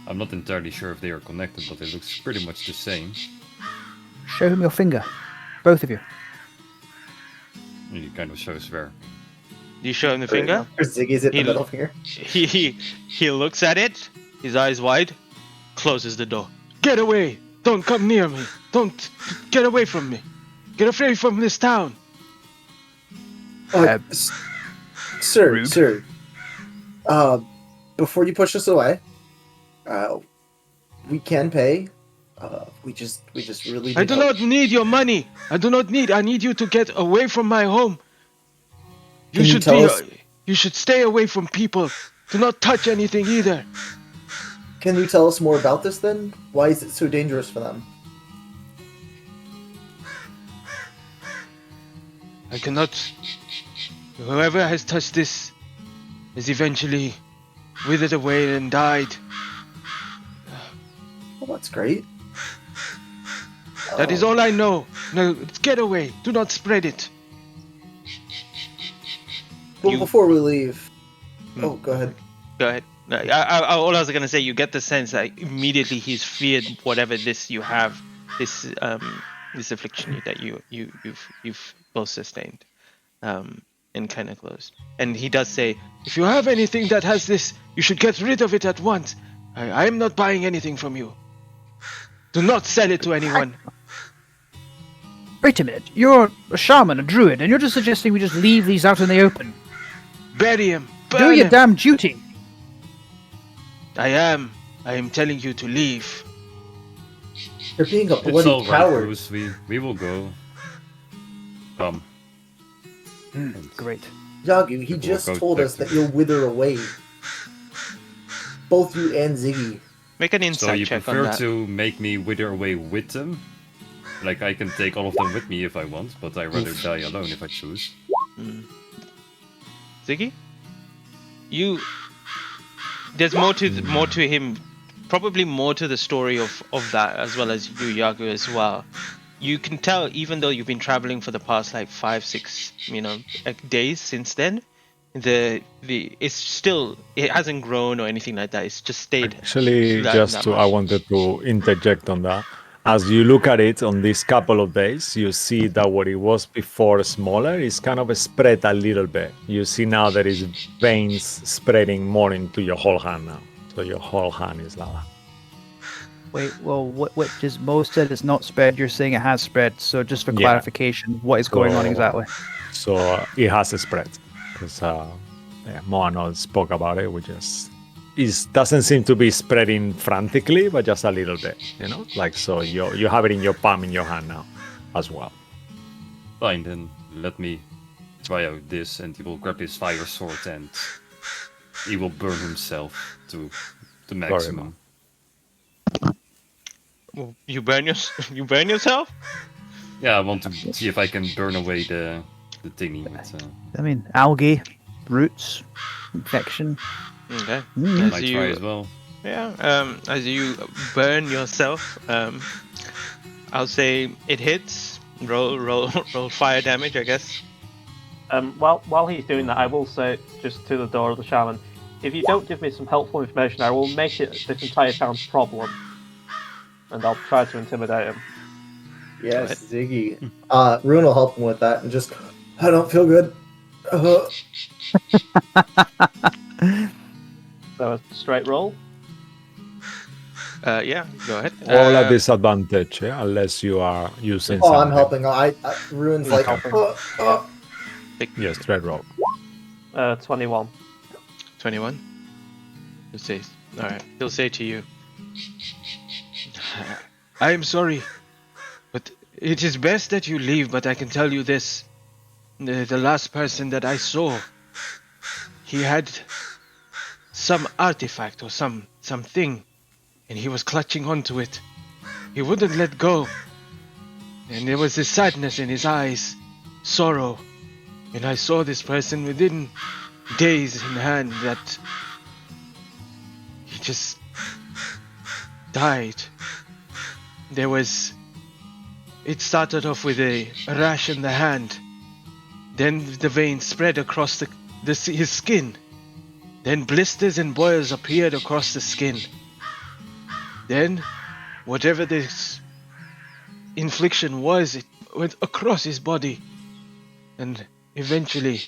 I'm not entirely sure if they are connected, but it looks pretty much the same. Show him your finger, both of you. He kind of shows where. You show him the finger. Or Ziggy's at the He- middle finger. He looks at it, his eyes wide, closes the door. Get away! Don't come near me! Don't get away from me! Get away from this town! Sir, rude. sir. Before you push us away, we can pay. We just really. I do not need your money. I need you to get away from my home. Can you tell us- You should stay away from people. Do not touch anything either. Can you tell us more about this then? Why is it so dangerous for them? I cannot. Whoever has touched this is eventually withered away and died. Well, that's great. That is all I know. Now, get away. Do not spread it. Well, before we leave... Oh, go ahead. Go ahead. No, all I was gonna say, you get the sense that immediately he's feared whatever this you have, this affliction that you've both sustained, and kind of closed. And he does say, if you have anything that has this, you should get rid of it at once. I am not buying anything from you. Do not sell it to anyone. Wait a minute. You're a shaman, a druid, and you're just suggesting we just leave these out in the open. Bury him. Do Burn your him. damn duty. I am telling you to leave. You're being a It's bloody all right, coward. Bruce. We will go. Come. Great. Yagu, he just go told back us to- that you'll wither away. Both you and Ziggy. Make an So insight you check on prefer that. to make me wither away with them? Like, I can take all of them with me if I want, but I'd rather die alone if I choose. Ziggy? There's more to him, probably more to the story of that, as well as you, Yagu, as well. You can tell, even though you've been traveling for the past like 5-6 days since then, it's still, it hasn't grown or anything like that. It's just stayed. Actually, that I much. wanted to interject on that. As you look at it on these couple of days, you see that what it was before smaller is kind of spread a little bit. You see now there is veins spreading more into your whole hand now. So your whole hand is like that. Wait, well, what is Mo said it's not spread, you're saying it has spread, so just for Yeah. clarification, what is going on So- exactly? So it has spread. Because Mo and I spoke about it. It doesn't seem to be spreading frantically, but just a little bit, Like, so you have it in your palm in your hand now as well. Fine, then let me try out this, and he will grab his fire sword and he will burn himself to the maximum. Well, you burn yourself? Yeah, I want to see if I can burn away the thingy. With, I mean, algae, roots, infection. Okay. Mm. might try as well. Yeah. As you burn yourself, I'll say it hits. Roll fire damage, I guess. While he's doing that, I will say just to the door of the shaman, if you don't give me some helpful information, I will make it this entire town's problem, and I'll try to intimidate him. Yes, Ziggy. Rune will help him with that and just, I don't feel good. So a straight roll. Yeah. Go ahead. All at disadvantage, unless you are using Oh, I'm something. helping. Rune's like, Yes, straight roll. 21. 21. He'll say. All right. He'll say to you, I am sorry, but it is best that you leave. But I can tell you this: the last person that I saw, he had some artifact or something, and he was clutching onto it. He wouldn't let go, and there was this sadness in his eyes, sorrow. And I saw this person within days in hand that he just died. It started off with a rash in the hand. Then the veins spread across his skin. Then blisters and boils appeared across the skin. Then, whatever this infliction was, it went across his body. And eventually,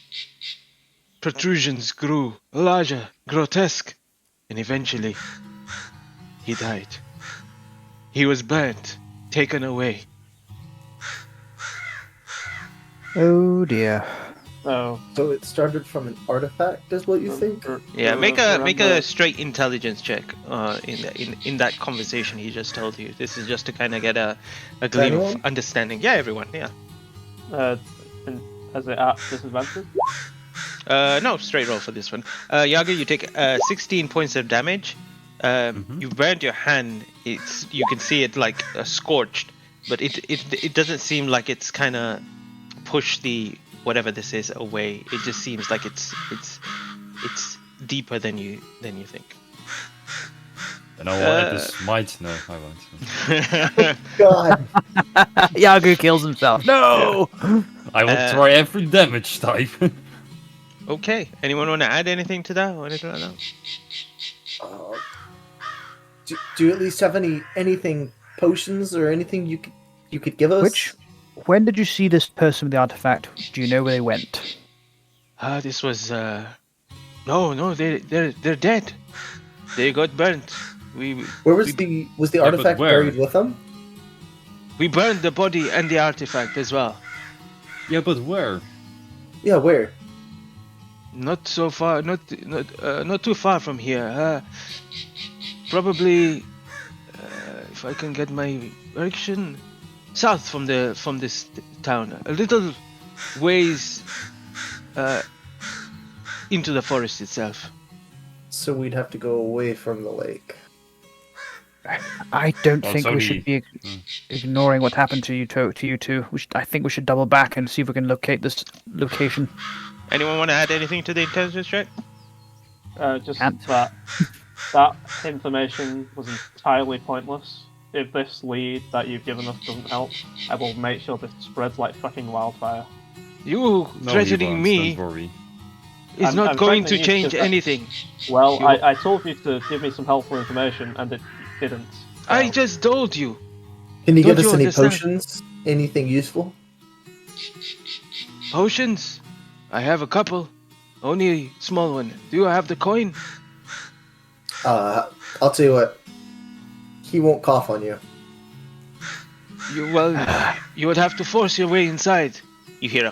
protrusions grew larger, grotesque, and eventually, he died. He was burnt, taken away. Oh dear. Oh. So it started from an artifact, is what you think? Yeah, make Remember- a straight intelligence check in that conversation he just told you. This is just to kind of get a gleam of Anyone? understanding. Yeah, everyone. Yeah. And has it at disadvantage? No, straight roll for this one. Yaga, you take 16 points of damage. You burned your hand. You can see it like scorched, but it doesn't seem like it's kind of pushed the whatever this is away. It just seems like it's deeper than you think. And I will add this might. No, I won't. God. Yagu kills himself. No! I will try every damage type. Okay. Anyone want to add anything to that or anything like that? Do you at least have anything potions or anything you could give us? When did you see this person with the artifact? Do you know where they went? This was no, they're dead. They got burnt. Where was the but artifact where? buried with them? We burned the body and the artifact as well. Yeah, but where? Yeah, where? Not so far, not too far from here. Probably, if I can get my direction, south from this town, a little ways into the forest itself. So we'd have to go away from the lake. I don't Well, think it's we should only- be ignoring what happened to you two. I think we should double back and see if we can locate this location. Anyone want to add anything to the intelligence check? Just Can't. that information was entirely pointless. If this lead that you've given us doesn't help, I will make sure this spreads like fucking wildfire. You No, he threatening won't, me don't worry. is I'm not going to threatening you change because anything. Well, You- I told you to give me some helpful information, and it didn't. I So, just told you. Can you Don't give us you any understand? potions? Anything useful? Potions? I have a couple. Only a small one. Do you have the coin? I'll tell you what. He won't cough on you. You would have to force your way inside. You hear a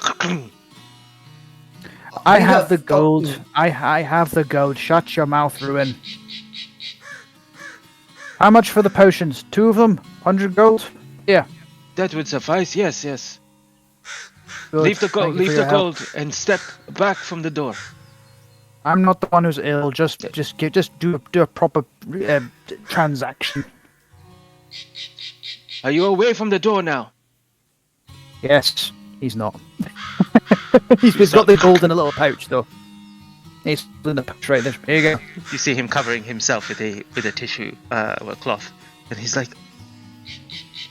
I We have the have gold. fucking- I have the gold. Shut your mouth, Ruin. How much for the potions? 2 of them? 100 gold? Yeah. That would suffice. Yes. Good. Leave the gold. Thank you Leave for the your help. gold and step back from the door. I'm not the one who's ill. Just do a proper transaction. Are you away from the door now? Yes, he's not. he's got the gold in a little pouch though. He's in the pouch right there. Here you go. You see him covering himself with a tissue, a cloth, and he's like,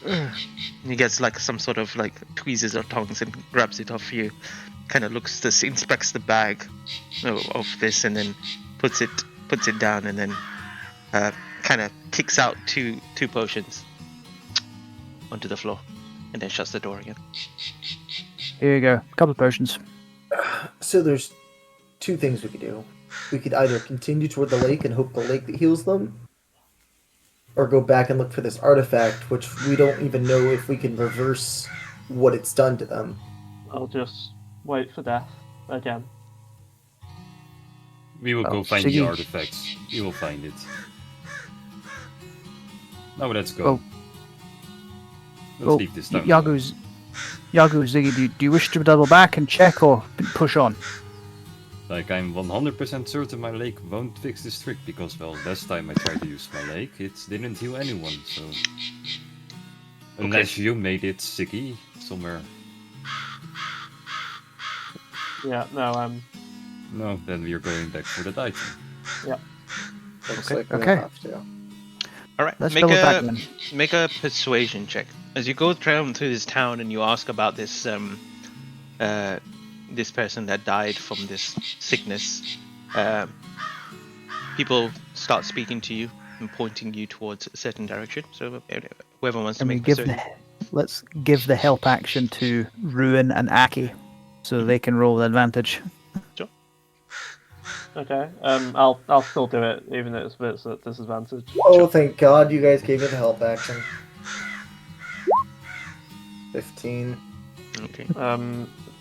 "Ugh." He gets like some sort of like tweezers or tongs and grabs it off you. Kind of inspects the bag of this, and then puts it down, and then kind of kicks out two potions onto the floor, and then shuts the door again. Here you go. A couple of potions. So there's 2 things we could do. We could either continue toward the lake and hope the lake that heals them, or go back and look for this artifact, which we don't even know if we can reverse what it's done to them. I'll just wait for death again. We will Oh, go find Siggy. the artifacts. We will find it. Now let's go. Oh. Let's leave this town. Yagu, Ziggy, do you wish to double back and check or push on? Like, I'm 100% certain my lake won't fix this trick, because, well, last time I tried to use my lake, it didn't heal anyone, so... Unless you made it sicky somewhere. Yeah, no, No, then we're going back for that item. Looks Okay, like we okay. have to. All right, Let's make double back a then. make a persuasion check as you go through this town and you ask about this this person that died from this sickness. People start speaking to you and pointing you towards a certain direction. So whoever wants to And we make give persuasion. let's give the help action to Ruin and Aki, so they can roll the advantage. okay. I'll still do it, even if it's at disadvantage. Oh, thank God you guys gave me the help action. 15. Okay.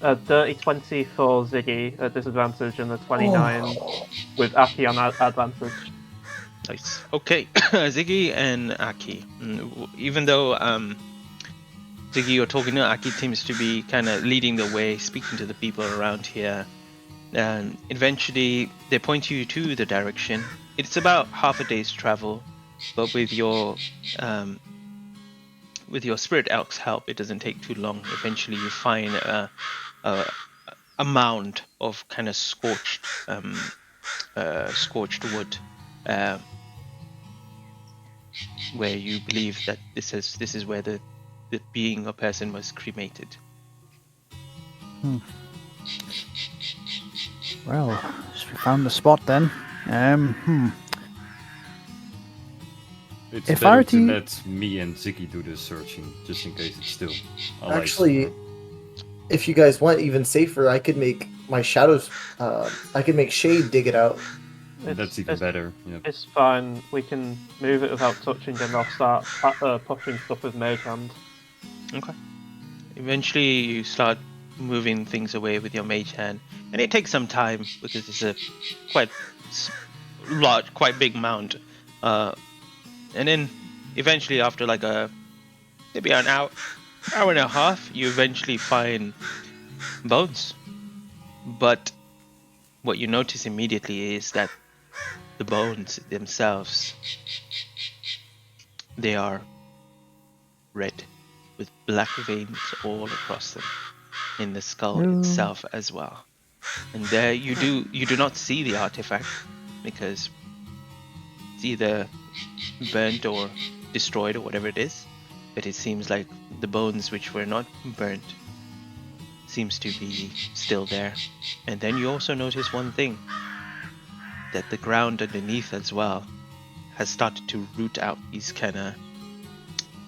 A dirty 20 for Ziggy at disadvantage, and a 29 with Aki on advantage. Nice. Okay, Ziggy and Aki. Even though Ziggy, you're talking to Aki, seems to be kind of leading the way, speaking to the people around here. And eventually, they point you to the direction. It's about half a day's travel, but with your spirit elk's help, it doesn't take too long. Eventually, you find a mound of kind of scorched wood, where you believe that this is where the being or person was cremated. Well, we found the spot then. It's If I better were to to- let me and Ziggy do the searching, just in case it's still alive. Actually, somewhere. if you guys want even safer, I could make my shadows. I could make Shade dig it out. That's even better. Yeah. It's fine. We can move it without touching, and I'll start pushing stuff with Mage Hand. Okay. Eventually, you start moving things away with your mage hand, and it takes some time because it's a quite large, quite big mound. And then eventually, after like maybe an hour and a half, you eventually find bones. But what you notice immediately is that the bones themselves, they are red with black veins all across them in the skull itself as well. And there you do not see the artifact because it's either burnt or destroyed or whatever it is. But it seems like the bones which were not burnt seems to be still there. And then you also notice one thing, that the ground underneath as well has started to root out these kind of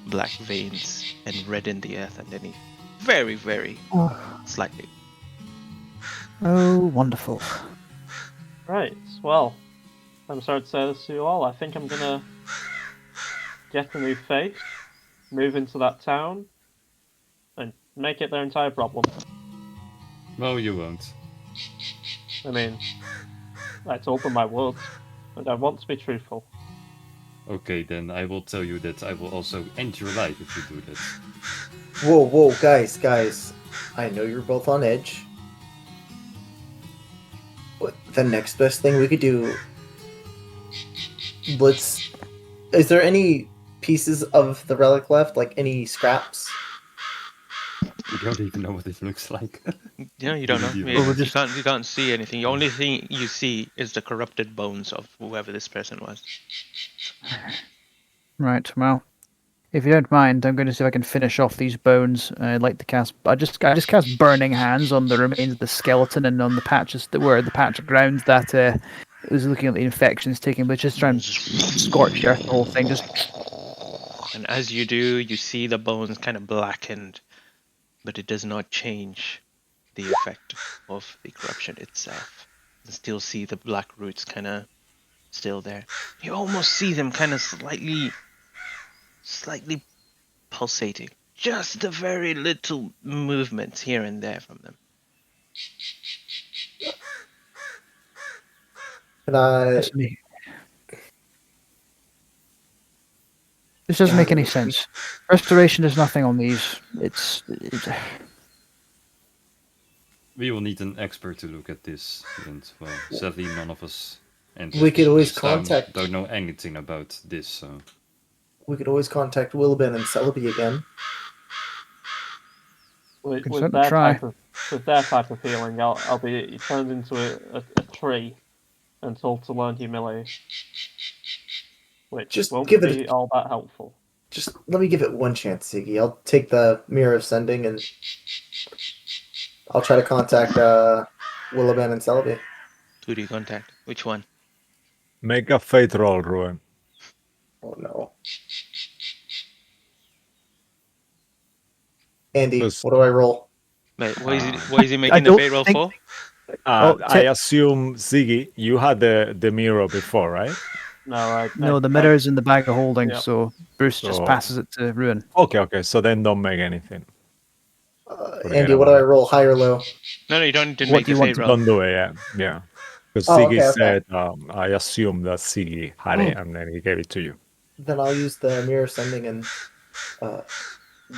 black veins and redden the earth underneath. Very, very slightly. Oh, wonderful. Right. Well, I'm sorry to say this to you all. I think I'm gonna get a new face, move into that town, and make it their entire problem. No, you won't. I mean, I told them I would, and I want to be truthful. Okay, then I will tell you that I will also end your life if you do that. Whoa, guys. I know you're both on edge. What the next best thing we could do? Is there any pieces of the relic left? Like any scraps? You don't even know what it looks like. You don't know. Really do. You, Well, you can't see anything. The only thing you see is the corrupted bones of whoever this person was. Right, well, if you don't mind, I'm going to see if I can finish off these bones. I'd like to cast. I just cast Burning Hands on the remains of the skeleton and on the patches that were the patch of ground that it was looking at the infections taking, but just try and scorch the earth, the whole thing. Just And as you do, you see the bones kind of blackened, but it does not change the effect of the corruption itself. You still see the black roots kind of still there. You almost see them kind of slightly pulsating. Just a very little movements here and there from them. And I This doesn't make any sense. Restoration is nothing on these. It's We will need an expert to look at this, and well, sadly none of us We could always this town contact- don't know anything about this, so we could always contact Willben and Celebi again. With, Can with certainly their try. type of healing, I'll be turned into a tree and told to learn humility, which Just won't give it be all that helpful. Just let me give it one chance, Ziggy. I'll take the Mirror of Sending and I'll try to contact Willeben and Celebi. Who do you contact? Which one? Make a fate roll, Ruin. Oh no. Andy, Yes. what do I roll? Wait, what is he I making the don't payroll think- for? I assume, Ziggy, you had the mirror before, right? no, the mirror's in the bag of holding, yeah. so Bruce just So- passes it to Ruin. Okay, so then don't make anything. Forget Andy, what do about I it. roll? High or low? No, you don't need to What make do you the want to payroll. Don't do it, yeah. Because Oh, Ziggy okay. said, I assume that Ziggy had it, and then he gave it to you. Then I'll use the Mirror of Sending and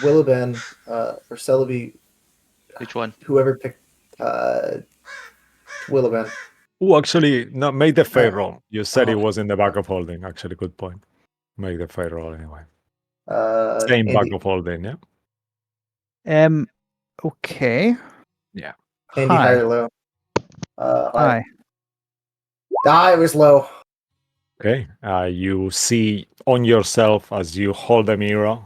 Willeben or Celebi, Which one? whoever picked Willeben. Oh, actually, no, make the fate roll. You said it oh. was in the back of holding. Actually, good point. Make the fate roll anyway. Same Andy, back of holding, yeah? Okay. Andy, high Hi. or low? Hi. It was low. Okay. You see on yourself as you hold the mirror,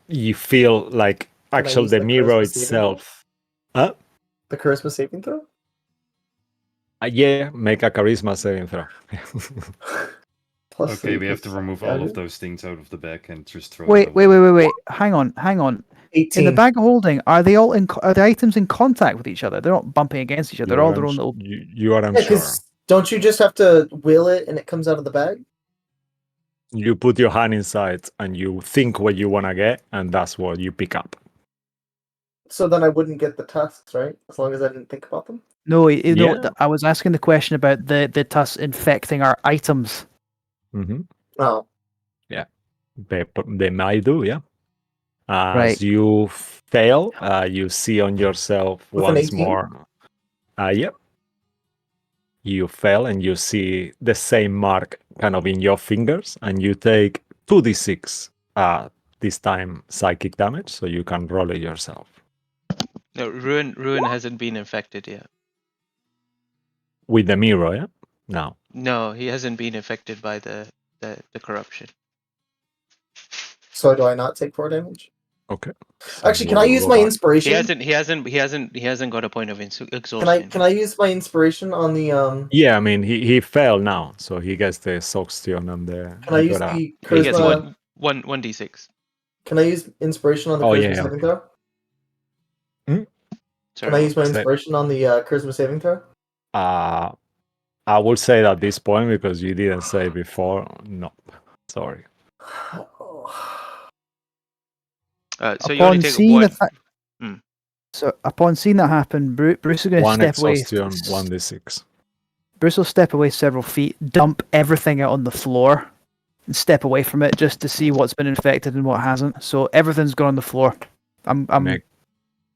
you feel like I actually use the the mirror charisma saving throw? itself. Huh? The charisma saving throw? Yeah, make a charisma saving throw. Plus Okay, three, we have to plus remove five. all of those things out of the bag and just throw Wait, them wait, away. wait, wait, wait. Hang on. In 18. the bag of holding, are they all are the items in contact with each other? They're not bumping against each other. They're all their own little. You are Yeah, unsure. because don't you just have to will it and it comes out of the bag? You put your hand inside and you think what you want to get, and that's what you pick up. So then I wouldn't get the tusks, right? As long as I didn't think about them. No, Yeah. I was asking the question about the tusks infecting our items. Hmm. Oh, They might do, yeah. As Right. you fail, you see on yourself With an once 18? more. Yep. You fail and you see the same mark kind of in your fingers, and you take 2d6 this time psychic damage, so you can roll it yourself. No, Ruin hasn't been infected yet. With the mirror, yeah? No. No, he hasn't been affected by the corruption. so do I not take 4 damage? Okay. Actually, can I use my He inspiration? hasn't got a point of Can exhaustion. I use my inspiration on the Yeah, I mean, he failed now, so he gets the exhaustion and the... Can I use but, the He gets charisma? one d6. Can I use inspiration on the Oh, charisma yeah, saving okay. throw? Sorry, Can I use my Say- inspiration on the charisma saving throw? I would say at this point, because you didn't say before, no. Sorry. So you only Upon take seeing one. So upon seeing that happen, Bruce is going to One step away. exhaustion, 1d6. Bruce will step away several feet, dump everything out on the floor, and step away from it just to see what's been infected and what hasn't. So everything's gone on the floor. I'm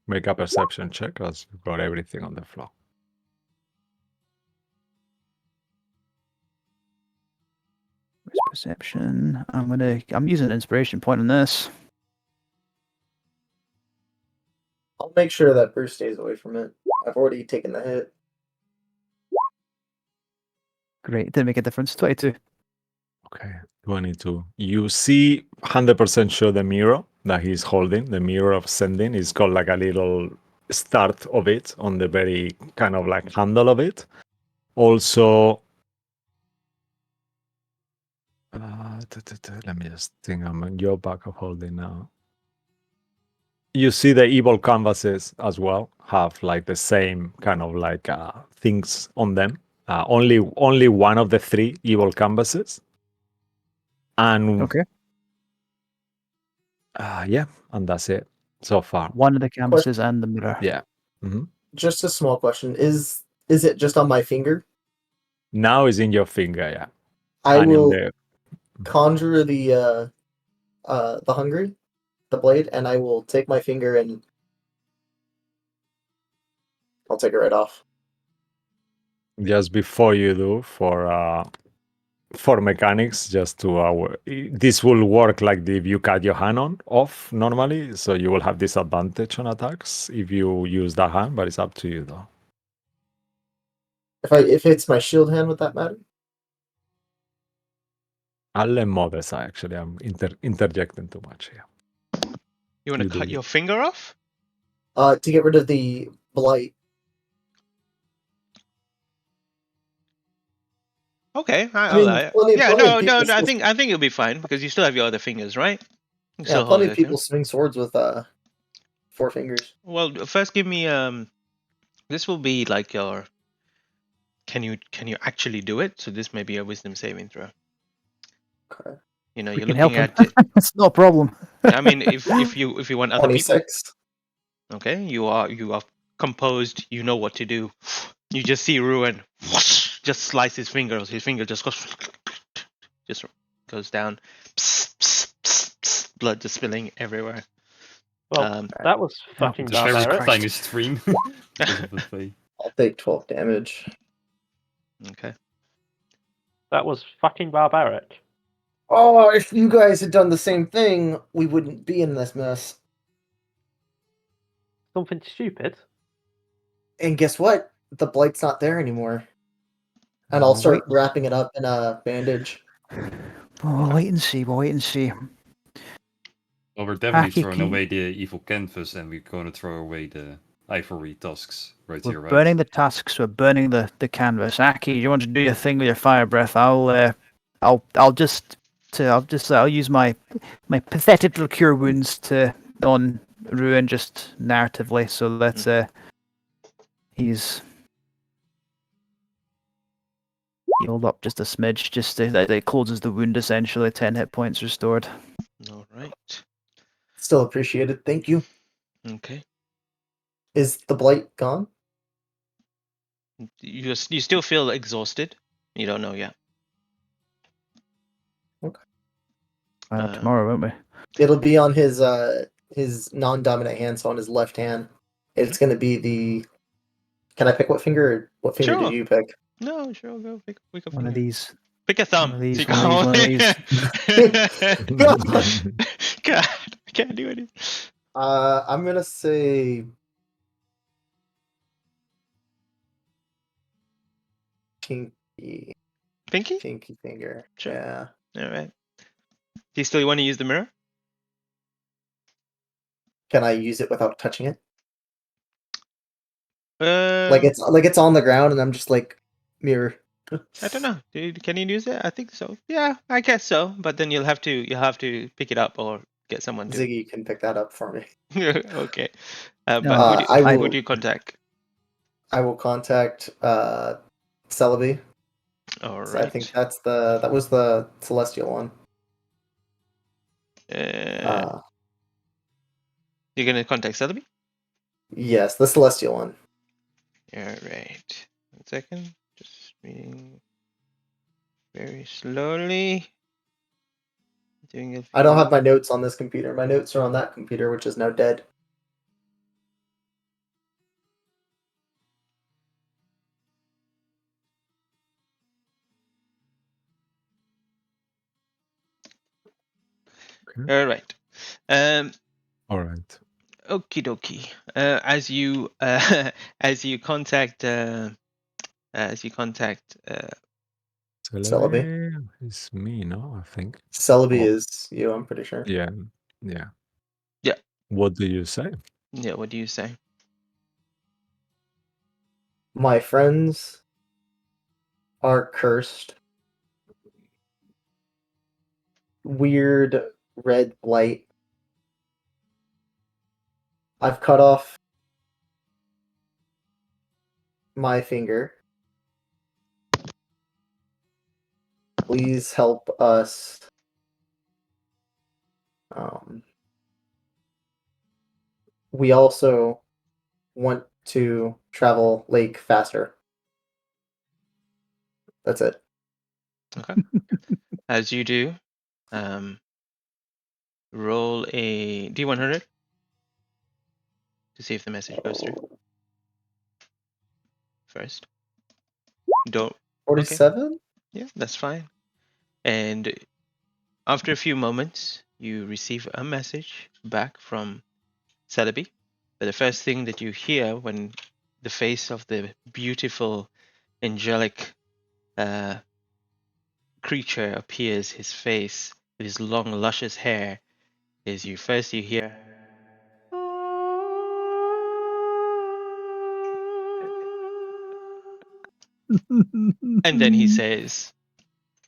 Make a perception check as you've got everything on the floor. Where's perception. I'm using an inspiration point on this. I'll make sure that Bruce stays away from it. I've already taken the hit. Great, didn't make a difference. 22. Okay, 22. You see 100% sure the mirror that he's holding, the mirror of sending, is got like a little start of it on the very kind of like handle of it. Also, let me just think. I'm on your back of holding now. You see the evil canvases as well have like the same kind of like things on them. Only one of the 3 evil canvases. And Okay. yeah, and that's it so far. One of the canvases and the mirror. Yeah. Hmm. Just a small question: Is it just on my finger? Now is in your finger, yeah. I And in will the- conjure the hungry, the blade, and I will take my finger and I'll take it right off. Just before you do, for mechanics, just to this will work like if you cut your hand off normally, so you will have disadvantage on attacks if you use that hand, but it's up to you though. If it's my shield hand, would that matter? I'll let Mo decide, actually. I'm interjecting too much here. You want You to do cut it. your finger off? To get rid of the blight. Okay, I mean, plenty of people I still- think it'll be fine because you still have your other fingers, right? You can Yeah, still hold plenty of it, people swing swords with 4 fingers. Well, first give me this will be like your can you actually do it? So this may be a wisdom saving throw. Okay. You know, We you're can help looking him. at it. It's no problem. I mean, if you want other people, 26. okay, you are composed, you know what to do. You just see Ruin just slice his fingers. His finger just goes down. Blood just spilling everywhere. Well, that was fucking It's a very barbaric. tiny stream. Because of the fey. I'll take 12 damage. Okay. That was fucking barbaric. Oh, if you guys had done the same thing, we wouldn't be in this mess. Something stupid. And guess what? The blight's not there anymore. And I'll start wrapping it up in a bandage. We'll wait and see. We'll wait and see. Well, we're definitely Aki, throwing can- away the evil canvas and we're going to throw away the ivory tusks right to We're your right. burning the tusks. We're burning the canvas. Aki, you want to do your thing with your fire breath? I'll use my pathetic little cure wounds on Ruin just narratively. So let's he's healed up just a smidge, just that it closes the wound essentially. 10 hit points restored. All right. Still appreciated. Thank you. Okay. Is the blight gone? You still feel exhausted. You don't know yet. Tomorrow, won't we? It'll be on his non-dominant hand, so on his left hand. It's going to be the. Can I pick what finger? Or what finger Sure. did you pick? No, sure. Go pick a One of finger. these. Pick a thumb. One of these. God, One of these. God, I can't do it. I'm gonna say pinky Pinky? finger. Sure. Yeah. All right. Do you still want to use the mirror? Can I use it without touching it? Like it's on the ground, and I'm just like mirror. I don't know. Can you use it? I think so. Yeah, I guess so. But then you'll have to pick it up or get someone to. Ziggy can pick that up for me. Okay. No, But who do you contact? I will contact Celebi. All right. So I think that was the celestial one. You're gonna contact Celebi? Yes, the celestial one. All right. 1 second. Just reading very slowly. Doing it. I don't have my notes on this computer. My notes are on that computer, which is now dead. All right. All right. Okie dokie. As you contact Celebi? It's me, no? I think. Celebi Oh. is you, I'm pretty sure. Yeah. What do you say? Yeah, what do you say? My friends are cursed. Weird red blight. I've cut off my finger. Please help us. We also want to travel lake faster. That's it. Okay. As you do, roll a D100 to see if the message goes through. First. Don't. 47? Yeah, that's fine. And after a few moments, you receive a message back from Celebi. But the first thing that you hear when the face of the beautiful, angelic creature appears, his face with his long, luscious hair, is you hear. And then he says,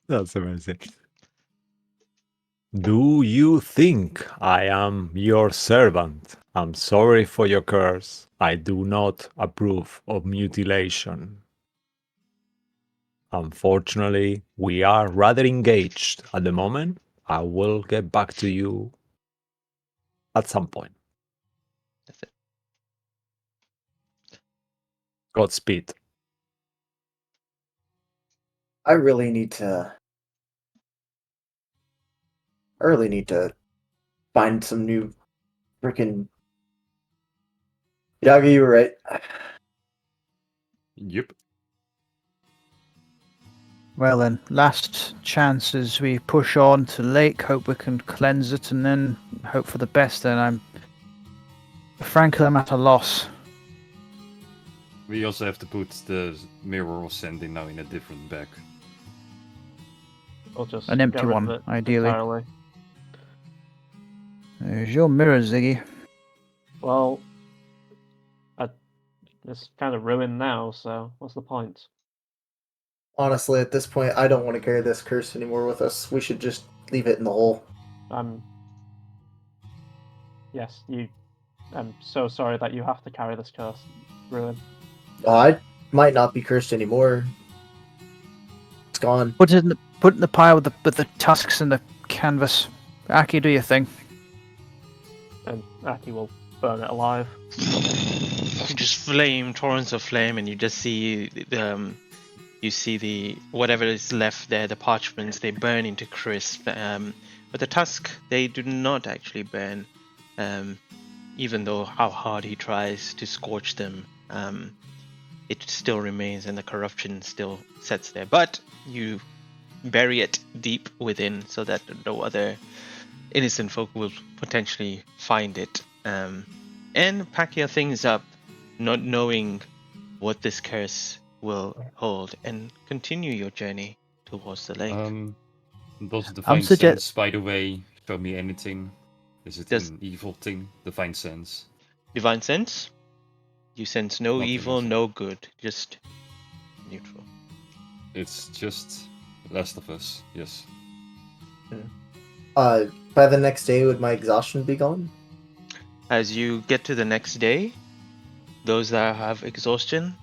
That's amazing. Do you think I am your servant? I'm sorry for your curse. I do not approve of mutilation. Unfortunately, we are rather engaged at the moment. I will get back to you at some point. That's it. Godspeed. I really need to find some new freaking. Yaga, you were right. Yep. Well then, last chance as we push on to lake. Hope we can cleanse it, and then hope for the best. And frankly, I'm at a loss. We also have to put the mirror of sending now in a different bag. Or just An empty get rid one, of it ideally. entirely. There's your mirror, Ziggy. Well, I It's kind of ruined now, so what's the point? Honestly, at this point, I don't want to carry this curse anymore with us. We should just leave it in the hole. Yes, I'm so sorry that you have to carry this curse, Ruin. I might not be cursed anymore. It's gone. Put it in the pile with the tusks and the canvas. Aki, do your thing. And Aki will burn it alive. Just torrents of flame, and you just see the whatever is left there, the parchments, they burn into crisp. But the tusk, they do not actually burn, even though how hard he tries to scorch them, it still remains, and the corruption still sets there. But you bury it deep within, so that no other innocent folk will potentially find it, and pack your things up, not knowing what this curse will hold, and continue your journey towards the lake. Does Divine Sense, by the way, show me anything? Is it an evil thing? Divine Sense. Divine Sense? You sense no Nothing, evil, is it? no good, just neutral. It's just Last of Us, yes. By the next day, would my exhaustion be gone? As you get to the next day, those that have exhaustion,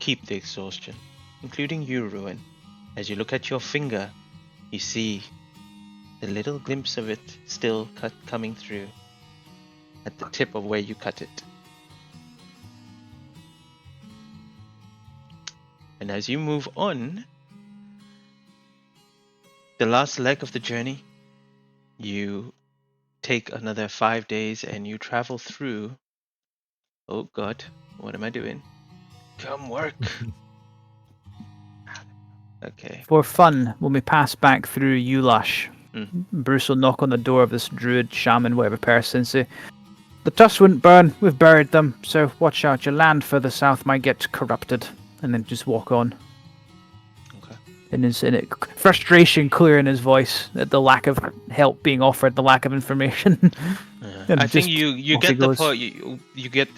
keep the exhaustion, including you, Ruin. As you look at your finger, you see the little glimpse of it still coming through at the tip of where you cut it. And as you move on, the last leg of the journey, you take another 5 days and you travel through. Oh God, what am I doing? Come work. Okay. For fun, when we pass back through Ulash, Mm. Bruce will knock on the door of this druid, shaman, whatever person, and say, "The tusks wouldn't burn. We've buried them, so watch out. Your land further south might get corrupted." And then just walk on. Okay. And frustration clear in his voice at the lack of help being offered, the lack of information. And I think just you off he get the goes. point. You get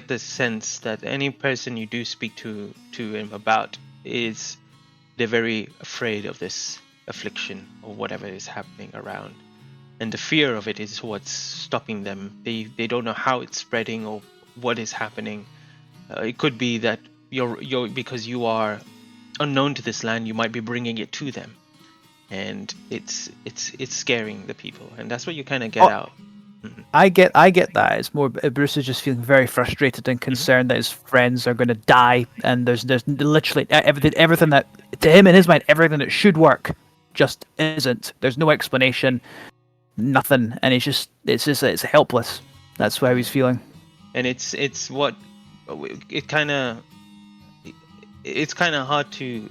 the sense that any person you do speak to him about is they're very afraid of this affliction or whatever is happening around, and the fear of it is what's stopping them. They don't know how it's spreading or what is happening. It could be that you're because you are unknown to this land, you might be bringing it to them, and it's scaring the people, and that's what you kind of get out. I get that. It's more Bruce is just feeling very frustrated and concerned that his friends are going to die, and there's literally everything that to him in his mind, everything that should work just isn't. There's no explanation, nothing, and it's helpless. That's how he's feeling. And it's kind of hard to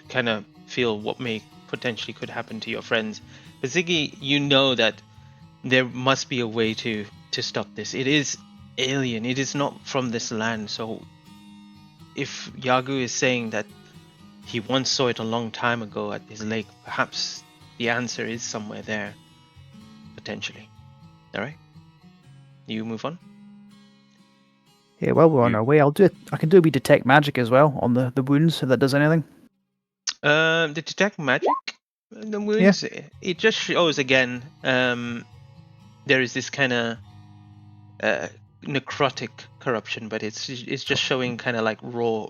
kind of feel what may potentially could happen to your friends. But Ziggy, you know that there must be a way to stop this. It is alien. It is not from this land. So if Yagu is saying that he once saw it a long time ago at his lake, perhaps the answer is somewhere there, potentially. All right, you move on. Yeah, well, we're on our way. I can do a wee detect magic as well on the wounds, if that does anything. The detect magic, the wounds. Yeah. It just shows again. There is this kind of necrotic corruption, but it's just showing kind of like raw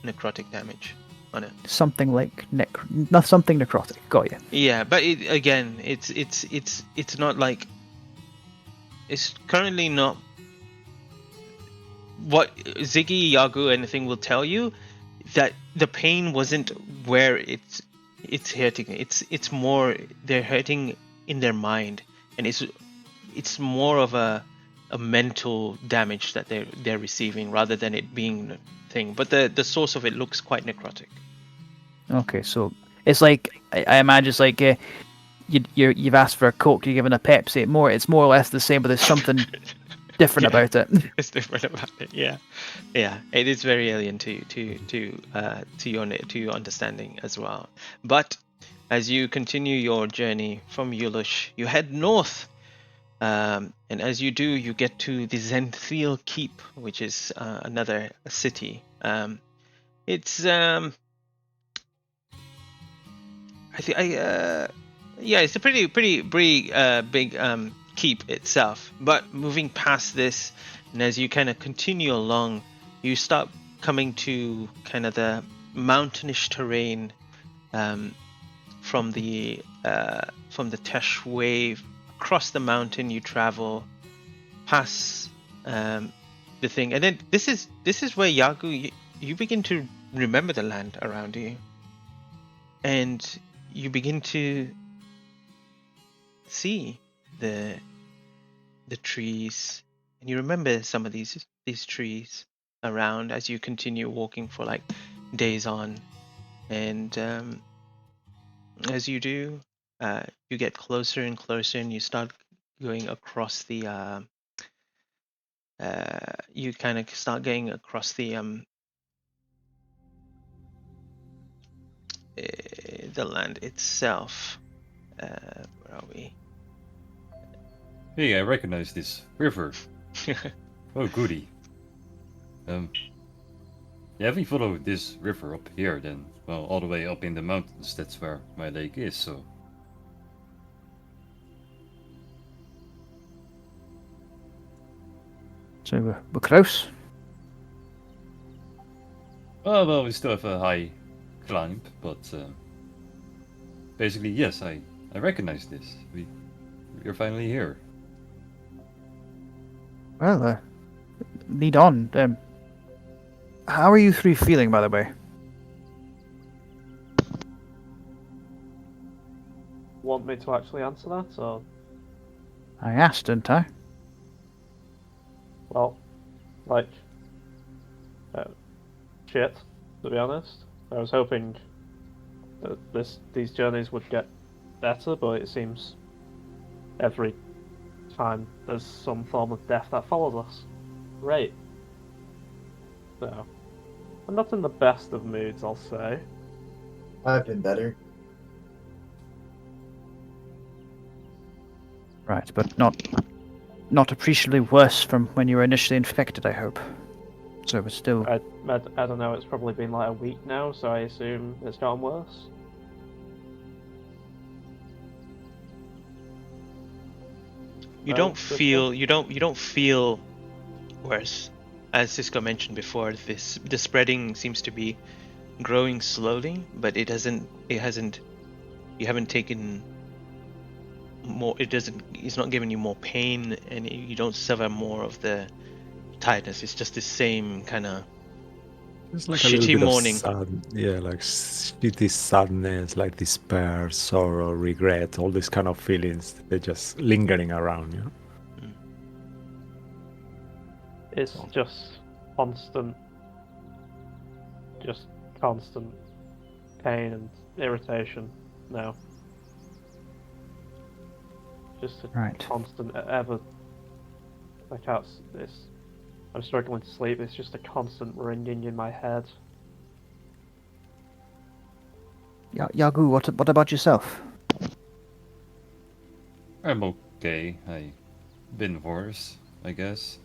necrotic damage on it. Something like something necrotic. Got you. Yeah, but it's not like it's currently not what Ziggy, Yagu, anything will tell you, that the pain wasn't where it's hurting. It's more they're hurting in their mind, and it's more of a mental damage that they're receiving rather than it being a thing. But the source of it looks quite necrotic. Okay, so it's like I imagine it's like you've asked for a Coke, you're given a Pepsi. It's more or less the same, but there's something different about it. It's different about it. Yeah. It is very alien to your understanding as well. But as you continue your journey from Yulish, you head north And as you do, you get to the Zenthiel Keep, which is another city. It's I think yeah, it's a pretty big keep itself. But moving past this, and as you kind of continue along, you start coming to kind of the mountainish terrain from the Tesh Wave. Across the mountain, you travel past the thing, and then this is where Yagu, you begin to remember the land around you, and you begin to see the trees, and you remember some of these trees around as you continue walking for like days on, and as you do, you get closer and closer, and you start going across the you kind of start going across the land itself. Where are we? Hey, I recognize this river. Oh, goody. Yeah, if we follow this river up here, then, well, all the way up in the mountains, that's where my lake is, so... So we're close. Well, we still have a high climb, but basically, yes, I recognize this. We're finally here. Well, lead on. How are you three feeling, by the way? Want me to actually answer that, or? I asked, didn't I? Well, like, shit, to be honest. I was hoping that these journeys would get better, but it seems every time there's some form of death that follows us. Great. So, I'm not in the best of moods, I'll say. I've been better. Right, but not appreciably worse from when you were initially infected, I hope. So it's still... I don't know, it's probably been like a week now, so I assume it's gotten worse. You No, don't Cisco? feel you don't feel worse. As Cisco mentioned before, the spreading seems to be growing slowly, but it hasn't you haven't taken more, it's not giving you more pain, and you don't suffer more of the tiredness. It's just the same kind of It's like a little shitty bit morning. of like shitty sadness, like despair, sorrow, regret, all these kind of feelings. They're just lingering around, you know? It's just constant pain and irritation now. Just a Right. constant ever. I can't. I'm struggling to sleep. It's just a constant ringing in my head. Yagu, what about yourself? I'm okay. I've been worse, I guess.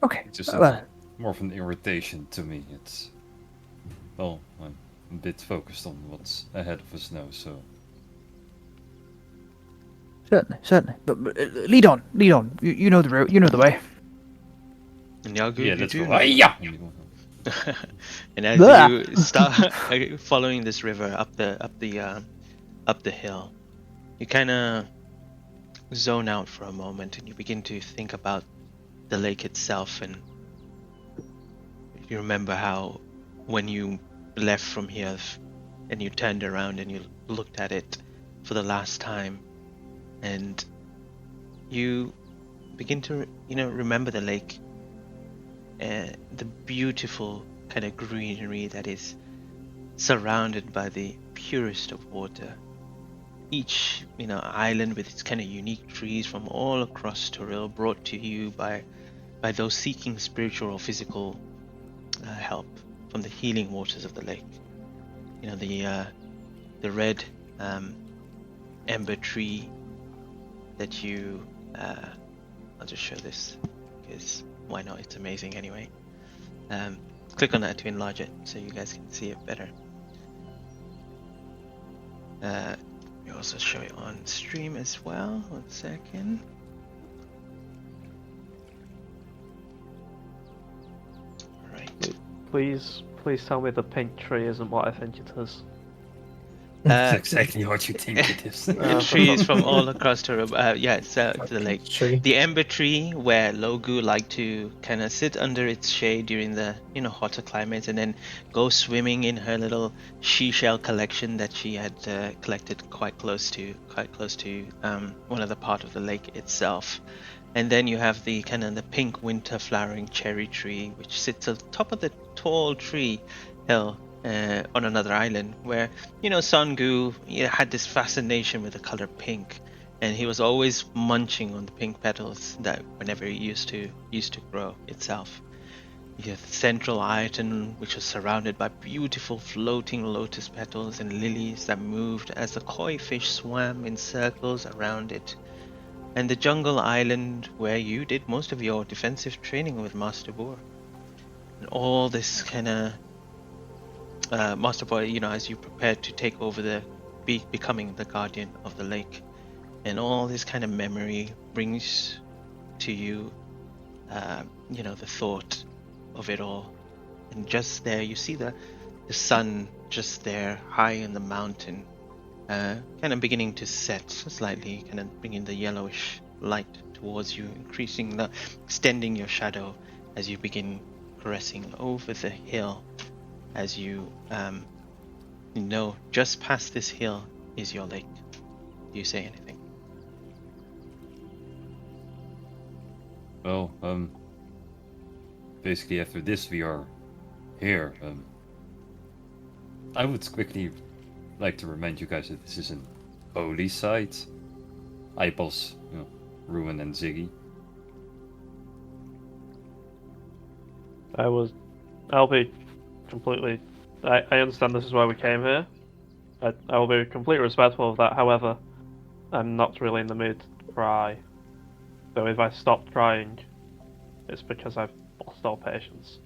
Okay. It's just Well, more of an irritation to me. It's... Well, I'm a bit focused on what's ahead of us now, so... certainly. But lead on. You know the route. You know the way. And Yagu, Yeah, you let's do go. know. Hiya! And as Blah. you start following this river up the hill, you kind of zone out for a moment, and you begin to think about the lake itself, and you remember how when you left from here and you turned around and you looked at it for the last time, and you begin to remember the lake, the beautiful kind of greenery that is surrounded by the purest of water. Each island with its kind of unique trees from all across Toril, brought to you by those seeking spiritual or physical help from the healing waters of the lake. The red ember tree that you. I'll just show this because why not? It's amazing anyway. Click on that to enlarge it so you guys can see it better. We also show it on stream as well. 1 second. Right. Please tell me the pink tree isn't what I think it is. That's exactly what you think it is. Trees from all across the room. To the lake. Tree. The ember tree, where Logu liked to kind of sit under its shade during the hotter climates, and then go swimming in her little seashell collection that she had collected quite close to one of the part of the lake itself. And then you have the the pink winter flowering cherry tree, which sits on top of the tall tree hill. On another island where Sangu had this fascination with the color pink, and he was always munching on the pink petals that whenever it used to grow itself. You have the central island, which was surrounded by beautiful floating lotus petals and lilies that moved as the koi fish swam in circles around it. And the jungle island, where you did most of your defensive training with Master Boar. And all this Master Boy, as you prepared to take over becoming the guardian of the lake, and all this kind of memory brings to you, the thought of it all. And just there, you see the sun just there, high in the mountain, kind of beginning to set slightly, kind of bringing the yellowish light towards you, extending your shadow as you begin caressing over the hill. As you just past this hill is your lake. Do you say anything? Well, basically after this we are here. I would quickly like to remind you guys that this is an holy site. Eyeballs, Ruin and Ziggy. I'll be completely. I understand this is why we came here. I will be completely respectful of that. However, I'm not really in the mood to cry. So if I stop crying, it's because I've lost all patience.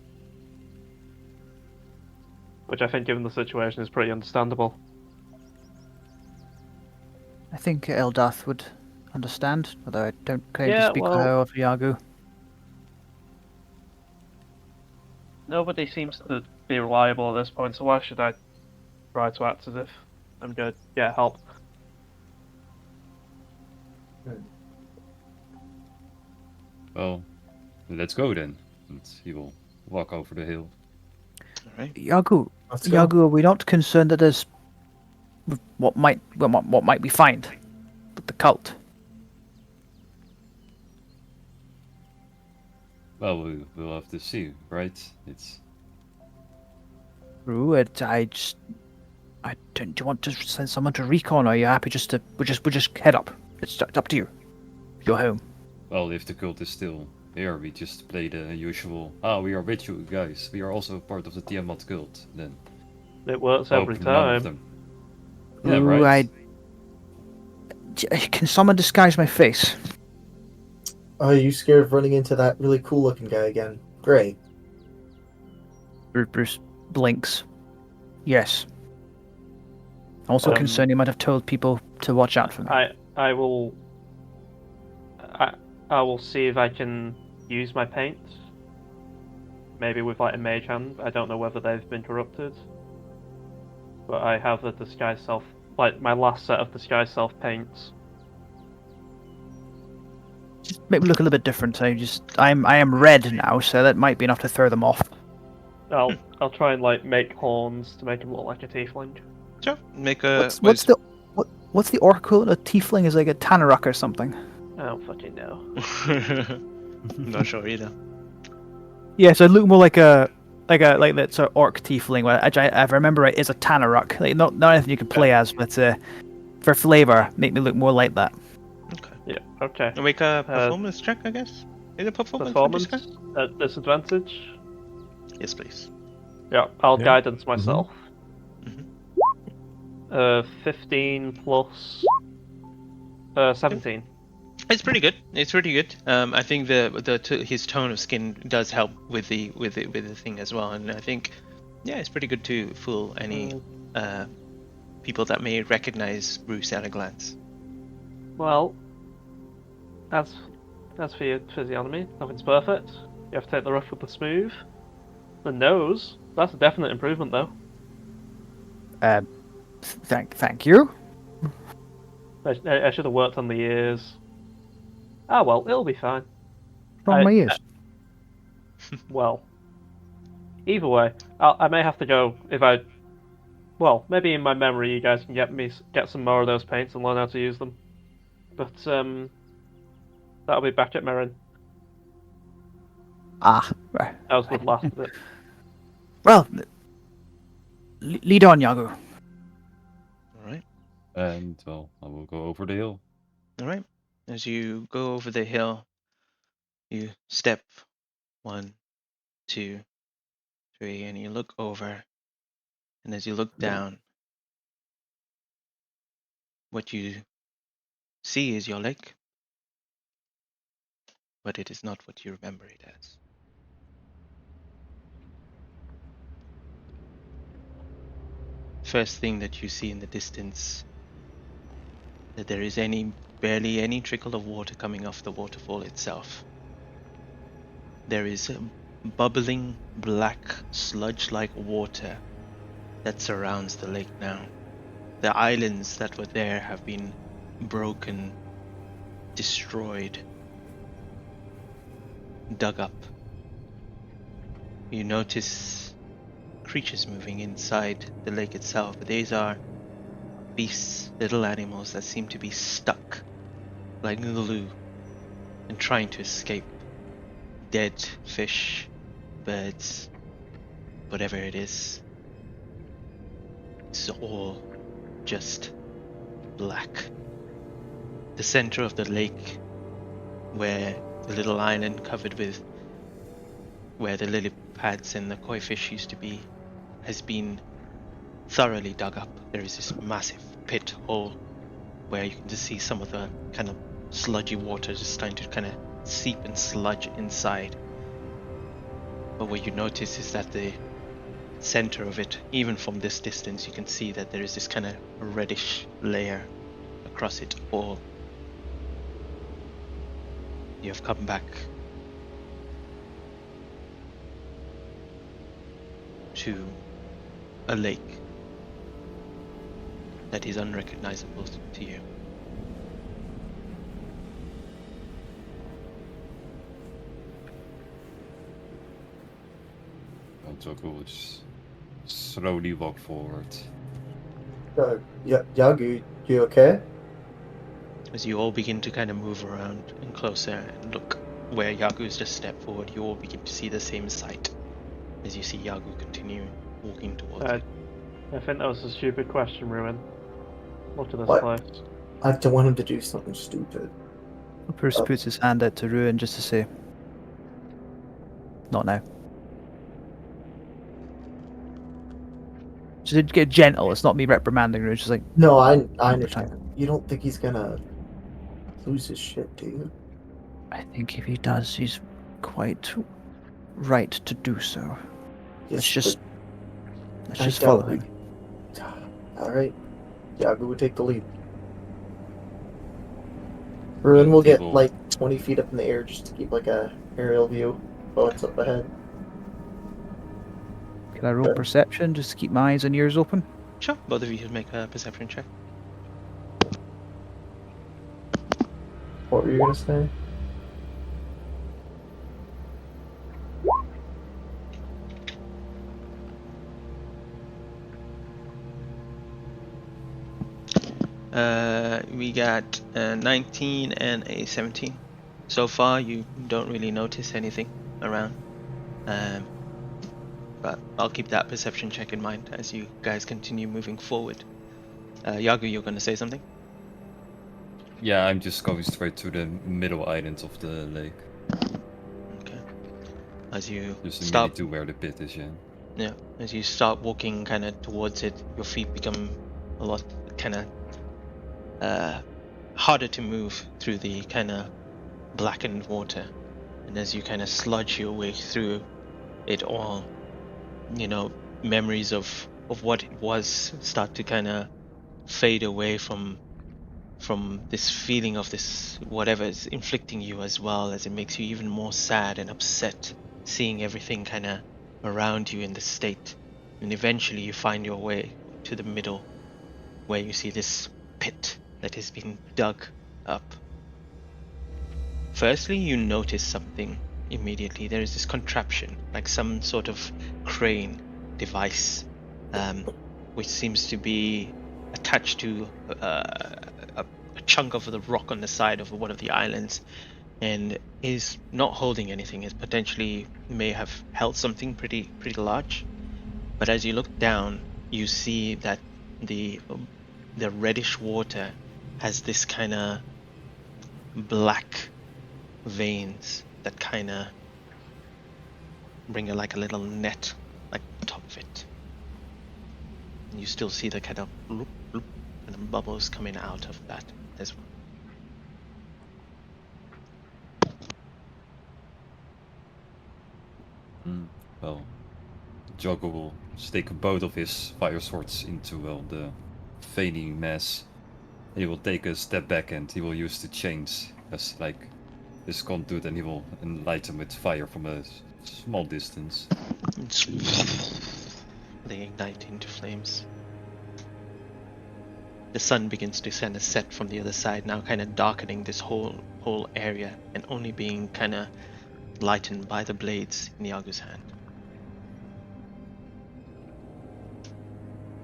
Which I think, given the situation, is pretty understandable. I think Eldath would understand, although I don't claim to speak for her or for Yagu. Nobody seems to be reliable at this point, so why should I try to act as if I'm going to get help? Well, let's go then. And he will walk over the hill. Alright. Yagu, Let's go. are we not concerned that there's what might we find with the cult? Well, we'll have to see, right? It's True. Do you want to send someone to recon, or are you happy just to we'll just head up? It's up to you. You're home. well, if the cult is still here, we just play the usual. We are with you guys. We are also part of the Tiamat cult. Then It works every hope none of time. them. Yeah, Ooh, right. Can someone disguise my face? Are you scared of running into that really cool looking guy again? Great. Bruce blinks. Yes. Also concerned you might have told people to watch out for me. I will see if I can use my paints. Maybe with like a mage hand. I don't know whether they've been corrupted. But I have the disguise self, like my last set of disguise self paints. Just make me look a little bit different. I am red now, so that might be enough to throw them off. I'll try and like make horns to make him look like a tiefling. Sure. Make a. What's the orc equivalent of tiefling? Is like a Tanaruk or something. I don't fucking know. I'm not sure either. Yeah, so it look more like that sort of orc tiefling. Which I remember it is a Tanaruk. Like not anything you can play as, but for flavor, make me look more like that. Okay. Yeah. Okay. Make a performance check, I guess. Is it performance? At disadvantage. Yes, please. Yeah, I'll Yeah. guidance myself. Mhm. 15 plus 17. It's pretty good. It's pretty good. I think his tone of skin does help with the thing as well, and I think it's pretty good to fool any people that may recognize Bruce at a glance. Well, as for your physiognomy, nothing's perfect. You have to take the rough with the smooth. The nose, that's a definite improvement, though. Thank you. I should have worked on the ears. Ah, well, it'll be fine. Wrong my ears. Well, either way, I may have to go if I. Well, maybe in my memory, you guys can get some more of those paints and learn how to use them. But that'll be back at Merin. Right. That was the last of it. Well, lead on, Yago. All right. And, well, I will go over the hill. All right. As you go over the hill, you step 1, 2, 3, and you look over. And as you look down, what you see is your lake, but it is not what you remember it as. First thing that you see in the distance, that there is barely any trickle of water coming off the waterfall itself. There is bubbling black sludge-like water that surrounds the lake now. The islands that were there have been broken, destroyed, dug up. You notice creatures moving inside the lake itself, but these are beasts, little animals that seem to be stuck like glue and trying to escape. Dead fish, birds, whatever it is. It's all just black. The center of the lake, where the little island covered with where the lily pads and the koi fish used to be, has been thoroughly dug up. There is this massive pit hole where you can just see some of the kind of sludgy water just starting to kind of seep and sludge inside. But what you notice is that the center of it, even from this distance, you can see that there is this kind of reddish layer across it all. You have come back to a lake that is unrecognizable to you. Hogdog will just slowly walk forward. Yagu, you okay? As you all begin to kind of move around and closer and look where Yagu's just stepped forward, you all begin to see the same sight as you see Yagu continue walking towards it. I think that was a stupid question, Ruin. Look at this What? place. I don't want him to do something stupid. Bruce puts his hand out to Ruin just to say, not now. Just get gentle. It's not me reprimanding Ruin. It's just like, No, I understand. You don't think he's gonna lose his shit, do you? I think if he does, he's quite right to do so. Let's just follow him. Alright. Yagu would take the lead. Ruin will get like 20 feet up in the air just to keep like a aerial view of what's up ahead. Can I roll perception just to keep my eyes and ears open? Sure, both of you can make a perception check. What were you gonna say? We got a 19 and a 17. So far, you don't really notice anything around. But I'll keep that perception check in mind as you guys continue moving forward. Yagu, you're going to say something? Yeah, I'm just going straight to the middle island of the lake. Okay. As you Just stop to where the pit is, yeah. Yeah, as you start walking kind of towards it, your feet become a lot kind of harder to move through the kind of blackened water. And as you kind of sludge your way through it all, memories of what it was start to kind of fade away from this feeling of this whatever is inflicting you, as well as it makes you even more sad and upset seeing everything kind of around you in this state. And eventually you find your way to the middle, where you see this pit that has been dug up. Firstly, you notice something immediately. There is this contraption, like some sort of crane device, which seems to be attached to a chunk of the rock on the side of one of the islands, and is not holding anything. It potentially may have held something pretty large. But as you look down, you see that the reddish water has this kind of black veins that kind of bring like a little net like on top of it. And you still see the kind of bloop, bloop, and bubbles coming out of that as well. Well, Joggo will stick both of his fire swords into the veiny mass. He will take a step back and he will use the chains as like his conduit, and he will light them with fire from a small distance. They ignite into flames. The sun begins to kind of set from the other side, now kind of darkening this whole area, and only being kind of lightened by the blades in Yagu's hand.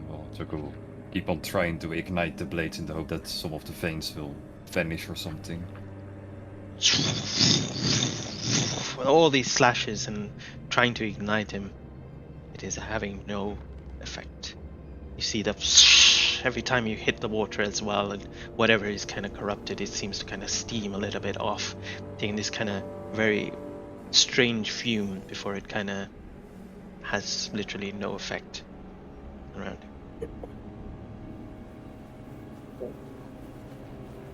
Well, Joggo will keep on trying to ignite the blades in the hope that some of the veins will vanish or something. With all these slashes and trying to ignite him, it is having no effect. You see the every time you hit the water as well, and whatever is kind of corrupted, it seems to kind of steam a little bit off, taking this kind of very strange fume before it kind of has literally no effect around.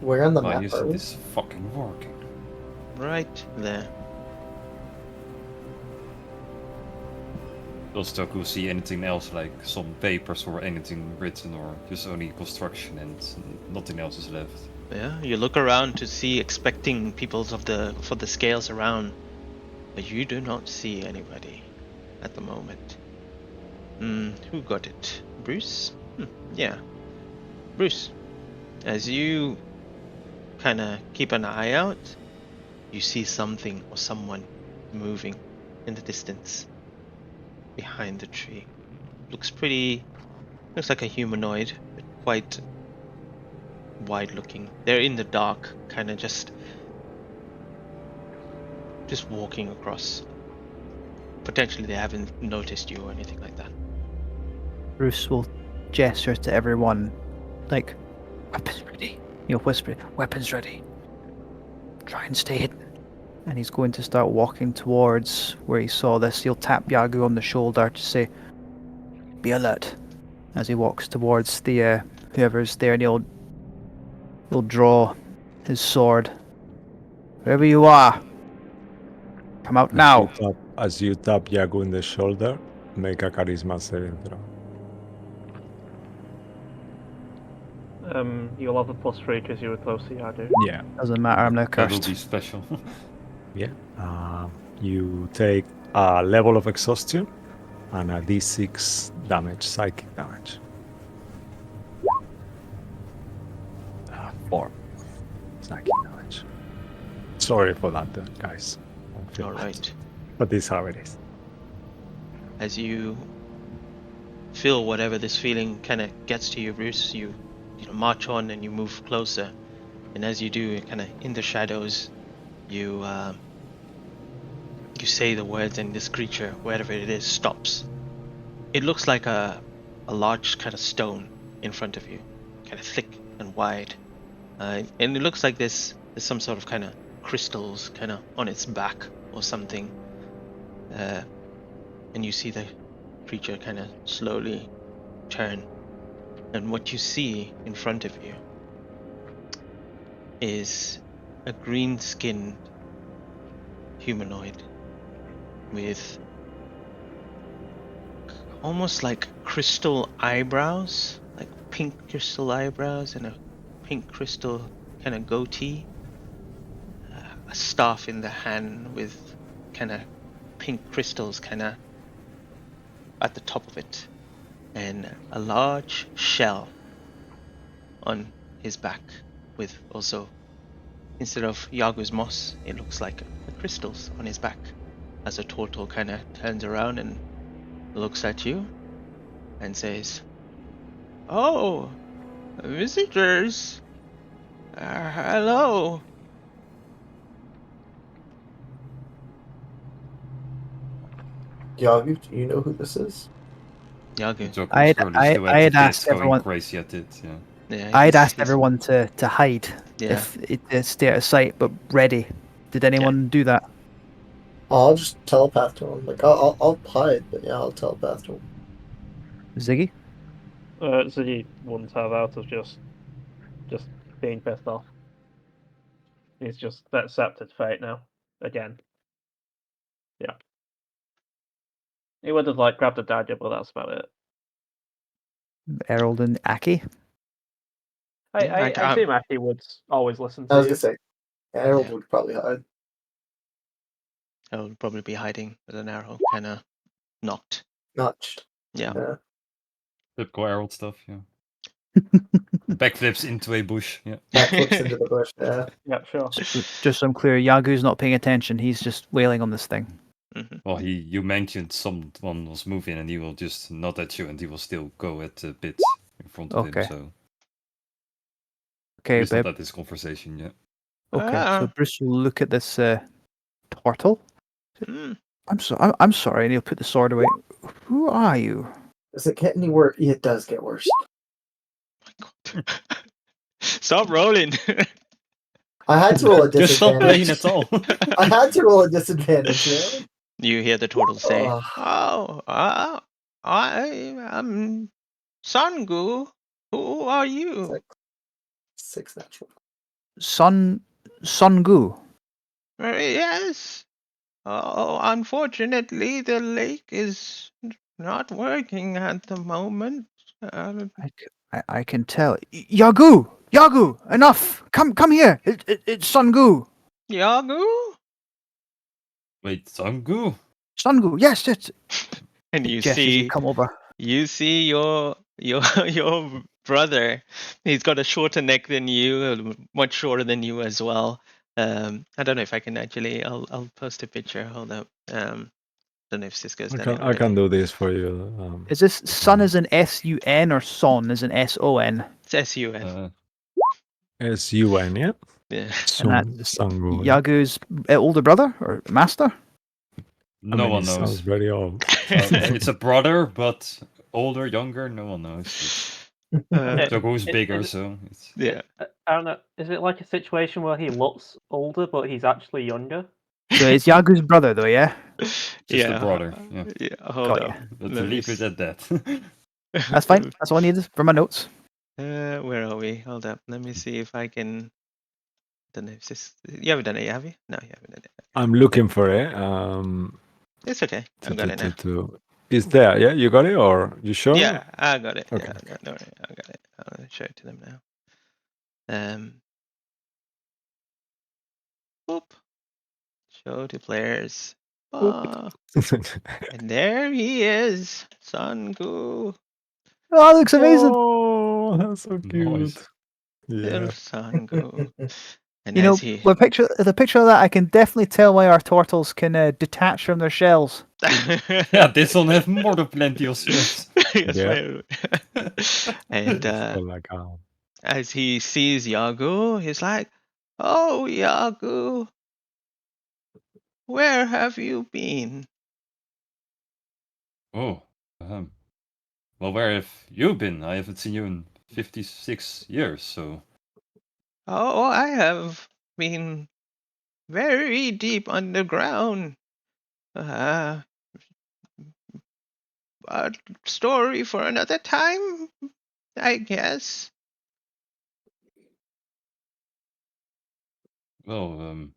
Where on the Why map are isn't we? this fucking working? Right there. Does Joggo see anything else, like some papers or anything written, or just only construction and nothing else is left? Yeah, you look around to see, expecting people for the scales around, but you do not see anybody at the moment. Who got it? Bruce? Yeah, Bruce. As you kind of keep an eye out, you see something or someone moving in the distance behind the tree. Looks like a humanoid, but quite wide looking. They're in the dark, kind of just walking across. Potentially they haven't noticed you or anything like that. Bruce will gesture to everyone, like, weapons ready. He'll whisper, weapons ready. Try and stay hidden. And he's going to start walking towards where he saw this. He'll tap Yagu on the shoulder to say, be alert. As he walks towards the whoever's there, and he'll draw his sword. Wherever you are, come out now. As you tap Yagu in the shoulder, make a charisma saving throw. You'll have a +3 because you were close to Yagu. Yeah. Doesn't matter, I'm now That will cursed. be special. Yeah. You take a level of exhaustion and a d6 damage, psychic damage. 4 psychic damage. Sorry for that, guys. I feel All bad. right. But this is how it is. As you feel whatever this feeling kind of gets to you, Bruce, you march on and you move closer. And as you do, kind of in the shadows, you say the words, and this creature, wherever it is, stops. It looks like a large kind of stone in front of you, kind of thick and wide, and it looks like there's some sort of kind of crystals kind of on its back or something. And you see the creature kind of slowly turn, and what you see in front of you is a green-skinned humanoid with almost like crystal eyebrows, like pink crystal eyebrows and a pink crystal kind of goatee. A staff in the hand with kind of pink crystals kind of at the top of it, and a large shell on his back with also, instead of Yagu's moss, it looks like the crystals on his back. As the turtle kind of turns around and looks at you and says, "Oh, visitors. Hello." Yagu, do you know who this is? Yagu. Jock I was had- probably I- still I at had the asked pits going everyone- crazy at it. Yeah. Yeah, I had he's- asked he's- everyone to hide Yeah. if it stay out of sight, but ready. Did anyone do that? I'll just telepath to him. Like I'll hide, but yeah, I'll telepath to him. Ziggy? Ziggy wouldn't have out of just being pissed off. He's just accepted fate now. Again. Yeah. He would have like grabbed a dagger, but that's about it. Errol and Aki? I Yeah, I- assume Aki would always listen I to was you. gonna say, Harold Yeah. would probably hide. I'll probably be hiding with an arrow, kind of knocked. Notched. Yeah. Yeah. Typical Herald stuff, yeah. Backflips into a bush, yeah. Backflips into the bush. Yeah. Yeah, sure. Just so I'm clear, Yagu's not paying attention. He's just wailing on this thing. Mhm. Well, you mentioned someone was moving and he will just nod at you and he will still go at the pit in front of Okay. him, so... Okay, He's not babe. at this conversation yet. Okay, Ah. so Bruce will look at this turtle. Mm. I'm sorry, and he'll put the sword away. Who are you? Does it get any worse? Yeah, it does get worse. Stop rolling. I had to roll a Just stop playing disadvantage. at all. I had to roll a disadvantage, man. You hear the turtle say, Ugh. "Oh, I am Sangu. Who are It's you?" like 6 natural. Sungu. Yes. Oh, unfortunately, the lake is not working at the moment. I can tell. Yagu! Yagu! Enough! Come here! It's Sungu! Yagu? Wait, Sangu? Sungu, yes, it's... And you Jeff, as you see, come over. your your brother. He's got a shorter neck than you, much shorter than you as well. I don't know if I can actually. I'll post a picture. Hold up. Don't know if Cisco's done it I can already. do this for you. Is this Sun as an S-U-N or Son as an S-O-N? It's S-U-N. S-U-N, yeah? Yeah. And that's Sangu. Yeah. Yagu's older brother or master? No one it sounds knows. very old. It's a brother, but older, younger, no one knows. Jogo's bigger, so it's... Yeah. I don't know. Is it like a situation where he looks older, but he's actually younger? So it's Yagu's brother, though, yeah? Just a brother, yeah. Yeah. Hold Got up. ya. Let's Let me leave it at that. That's fine. That's all I needed for my notes. Where are we? Hold up. Let me see if I can. Don't know if this. You haven't done it, yet, have you? No, you haven't done it. I'm looking for it. It's okay. I've got it now. Is there? Yeah, you got it, or you sure? Yeah, I got it. Okay. Yeah, don't worry. I got it. I'll show it to them now. Boop. Show to players. And there he is, Sangu. Oh, it looks amazing. Oh, that's so cute. Nice. Little Yeah. Sangu. And You know, as he. the picture of that, I can definitely tell why our turtles can detach from their shells. Yeah, this one have more than plenty of shells. Yes, Yeah. and So like, as he sees Yagu, he's like, "Oh, Yagu, where have you been?" Oh, well, where have you been? I haven't seen you in 56 years, so... "Oh, I have been very deep underground. A story for another time, I guess." Well,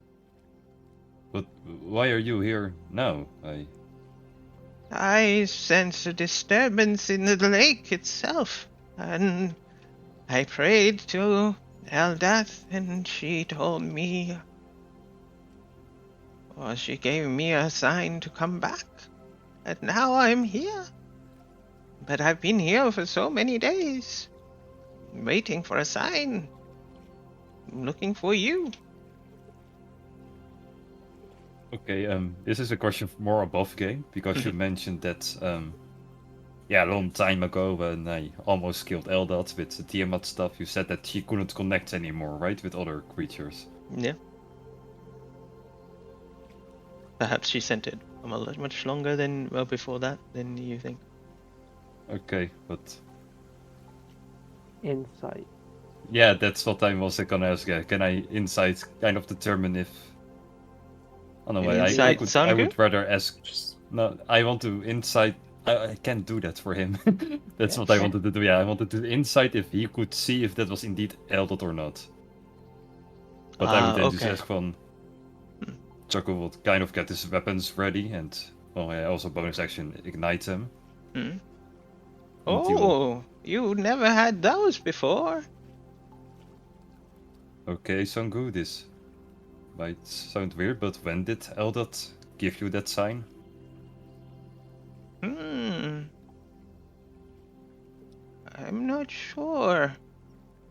but why are you here now? I sense a disturbance in the lake itself, and I prayed to Eldath, and she told me, or she gave me a sign to come back, and now I'm here. But I've been here for so many days, waiting for a sign, looking for you. Okay, this is a question more above game, because you mentioned that, a long time ago when I almost killed Eldad with the Tiamat stuff, you said that she couldn't connect anymore, right, with other creatures? Yeah. Perhaps she sent it much longer than, well, before that than you think. Okay, but Insight. yeah, that's what I was gonna ask. Yeah, can I insight kind of determine if? I don't know. An I insight could. sound I good? would rather ask. No, I want to insight. I can't do that for him. That's what I wanted to do. Yeah, I wanted to insight if he could see if that was indeed Eldot or not. But I would then just Okay. ask from Choco would kind of get his weapons ready and, well, yeah, also bonus action ignite them. Hmm. And he will- Oh, you never had those before. Okay, sound good. This might sound weird, but when did Eldot give you that sign? I'm not sure.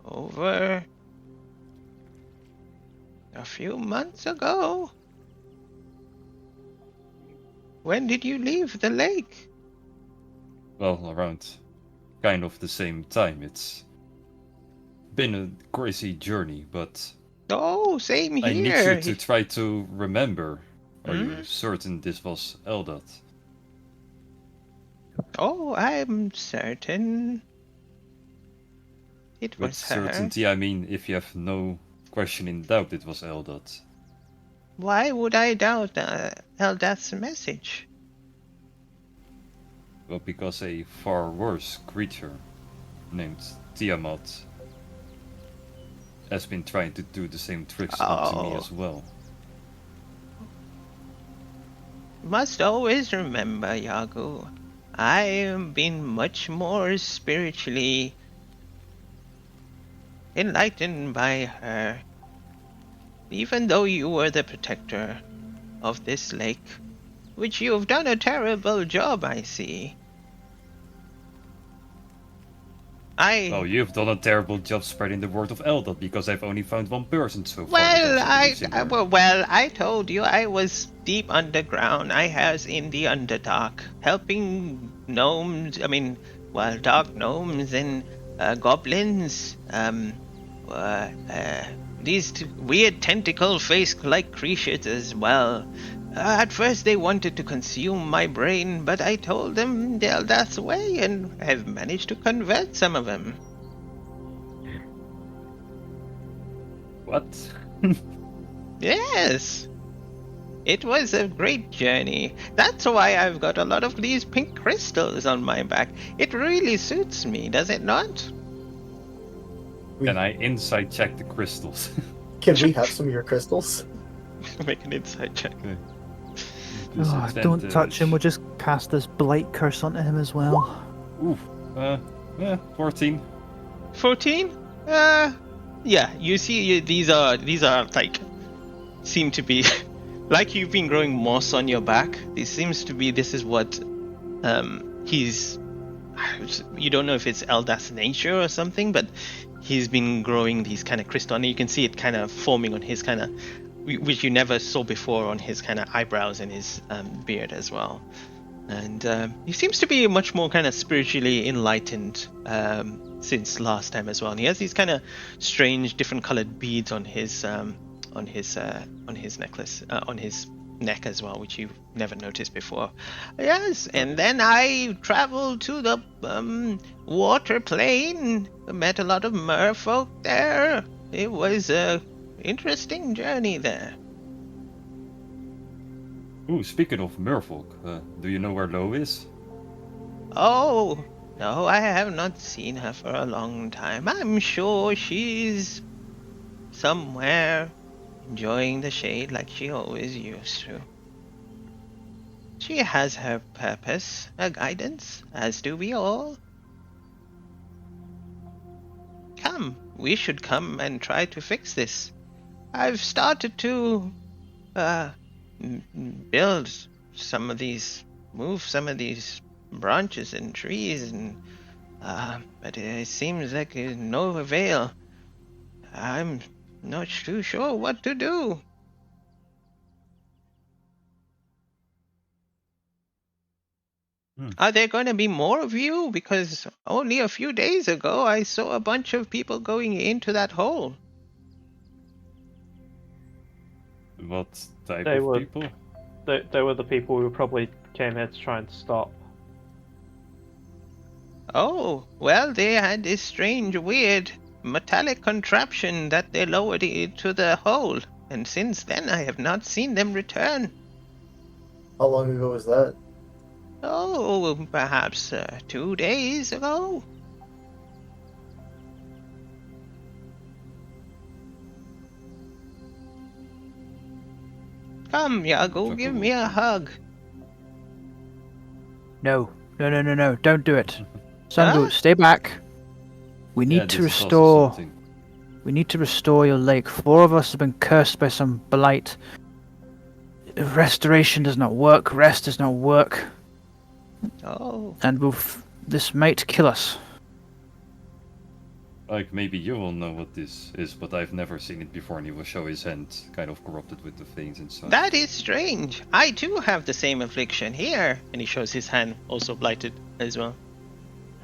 Over a few months ago. When did you leave the lake? Well, around kind of the same time. It's been a crazy journey, but Oh, same I need here. you to try to remember. Are you Hmm? certain this was Eldot? Oh, I'm certain. It With was her. certainty, I mean if you have no question in doubt it was Eldot. Why would I doubt Eldath's message? Well, because a far worse creature named Tiamat has been trying to do the same tricks onto me Oh. as well. Must always remember, Yagu, I've been much more spiritually enlightened by her. Even though you were the protector of this lake, which you've done a terrible job, I see. Oh, you've done a terrible job spreading the word of Eldot because I've only found one person so far. that Well, does something similar. well, I told you I was deep underground. I was in the Underdark, helping gnomes. I mean, well, dark gnomes and goblins. These weird tentacle-face-like creatures as well. At first, they wanted to consume my brain, but I told them that's way, and have managed to convert some of them. What? Yes. It was a great journey. That's why I've got a lot of these pink crystals on my back. It really suits me, does it not? Can I insight check the crystals? Can we have some of your crystals? Make an insight check. Okay. Oh, don't touch him. We'll just cast this blight curse onto him as well. Oof. 14. 14? Yeah, you see these are like, seem to be, like you've been growing moss on your back. This is what, he's, you don't know if it's Eldath's nature or something, but he's been growing these kind of crystal, and you can see it kind of forming on his kind of, which you never saw before, on his kind of eyebrows and his beard as well. And he seems to be much more kind of spiritually enlightened since last time as well. And he has these kind of strange, different colored beads on his necklace, on his neck as well, which you've never noticed before. Yes, and then I traveled to the water plane, met a lot of merfolk there. It was a interesting journey there. Ooh, speaking of merfolk, do you know where Lo is? Oh, no, I have not seen her for a long time. I'm sure she's somewhere enjoying the shade like she always used to. She has her purpose, her guidance, as do we all. Come, we should come and try to fix this. I've started to build some of these, move some of these branches and trees, and but it seems like no avail. I'm not too sure what to do. Are there going to be more of you? Because only a few days ago I saw a bunch of people going into that hole. What type They of were- people? They were the people who probably came here to try and stop. Oh, well, they had this strange, weird, metallic contraption that they lowered into the hole, and since then I have not seen them return. How long ago was that? Oh, perhaps 2 days ago. Come, Yago, give me a hug. No. No. Don't do it. Sangu, Huh? stay back. We need Yeah, to this is also restore. something. We need to restore your lake. 4 of us have been cursed by some blight. Restoration does not work. Rest does not work. Oh, And this might kill us. Like, maybe you will know what this is, but I've never seen it before, and he will show his hand, kind of corrupted with the veins and such. that is strange. I too have the same affliction here. And he shows his hand, also blighted as well.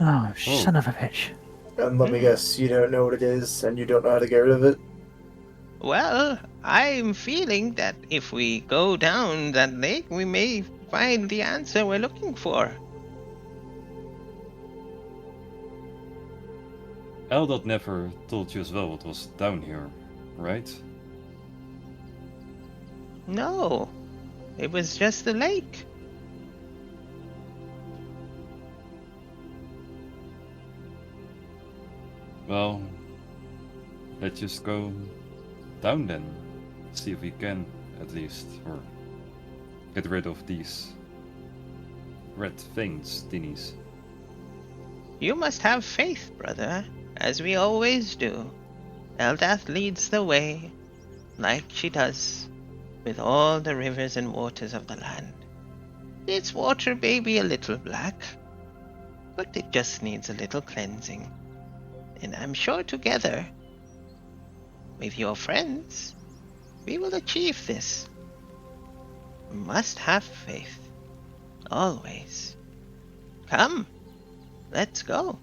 Oh, son of a bitch. And let me guess, you don't know what it is, and you don't know how to get rid of it? Well, I'm feeling that if we go down that lake, we may find the answer we're looking for. Eldad never told you as well what was down here, right? No, it was just the lake. Well, let's just go down then. See if we can, at least, or get rid of these red things, thingies. You must have faith, brother, as we always do. Eldath leads the way, like she does, with all the rivers and waters of the land. Its water may be a little black, but it just needs a little cleansing. And I'm sure together, with your friends, we will achieve this. We must have faith, always. Come, let's go.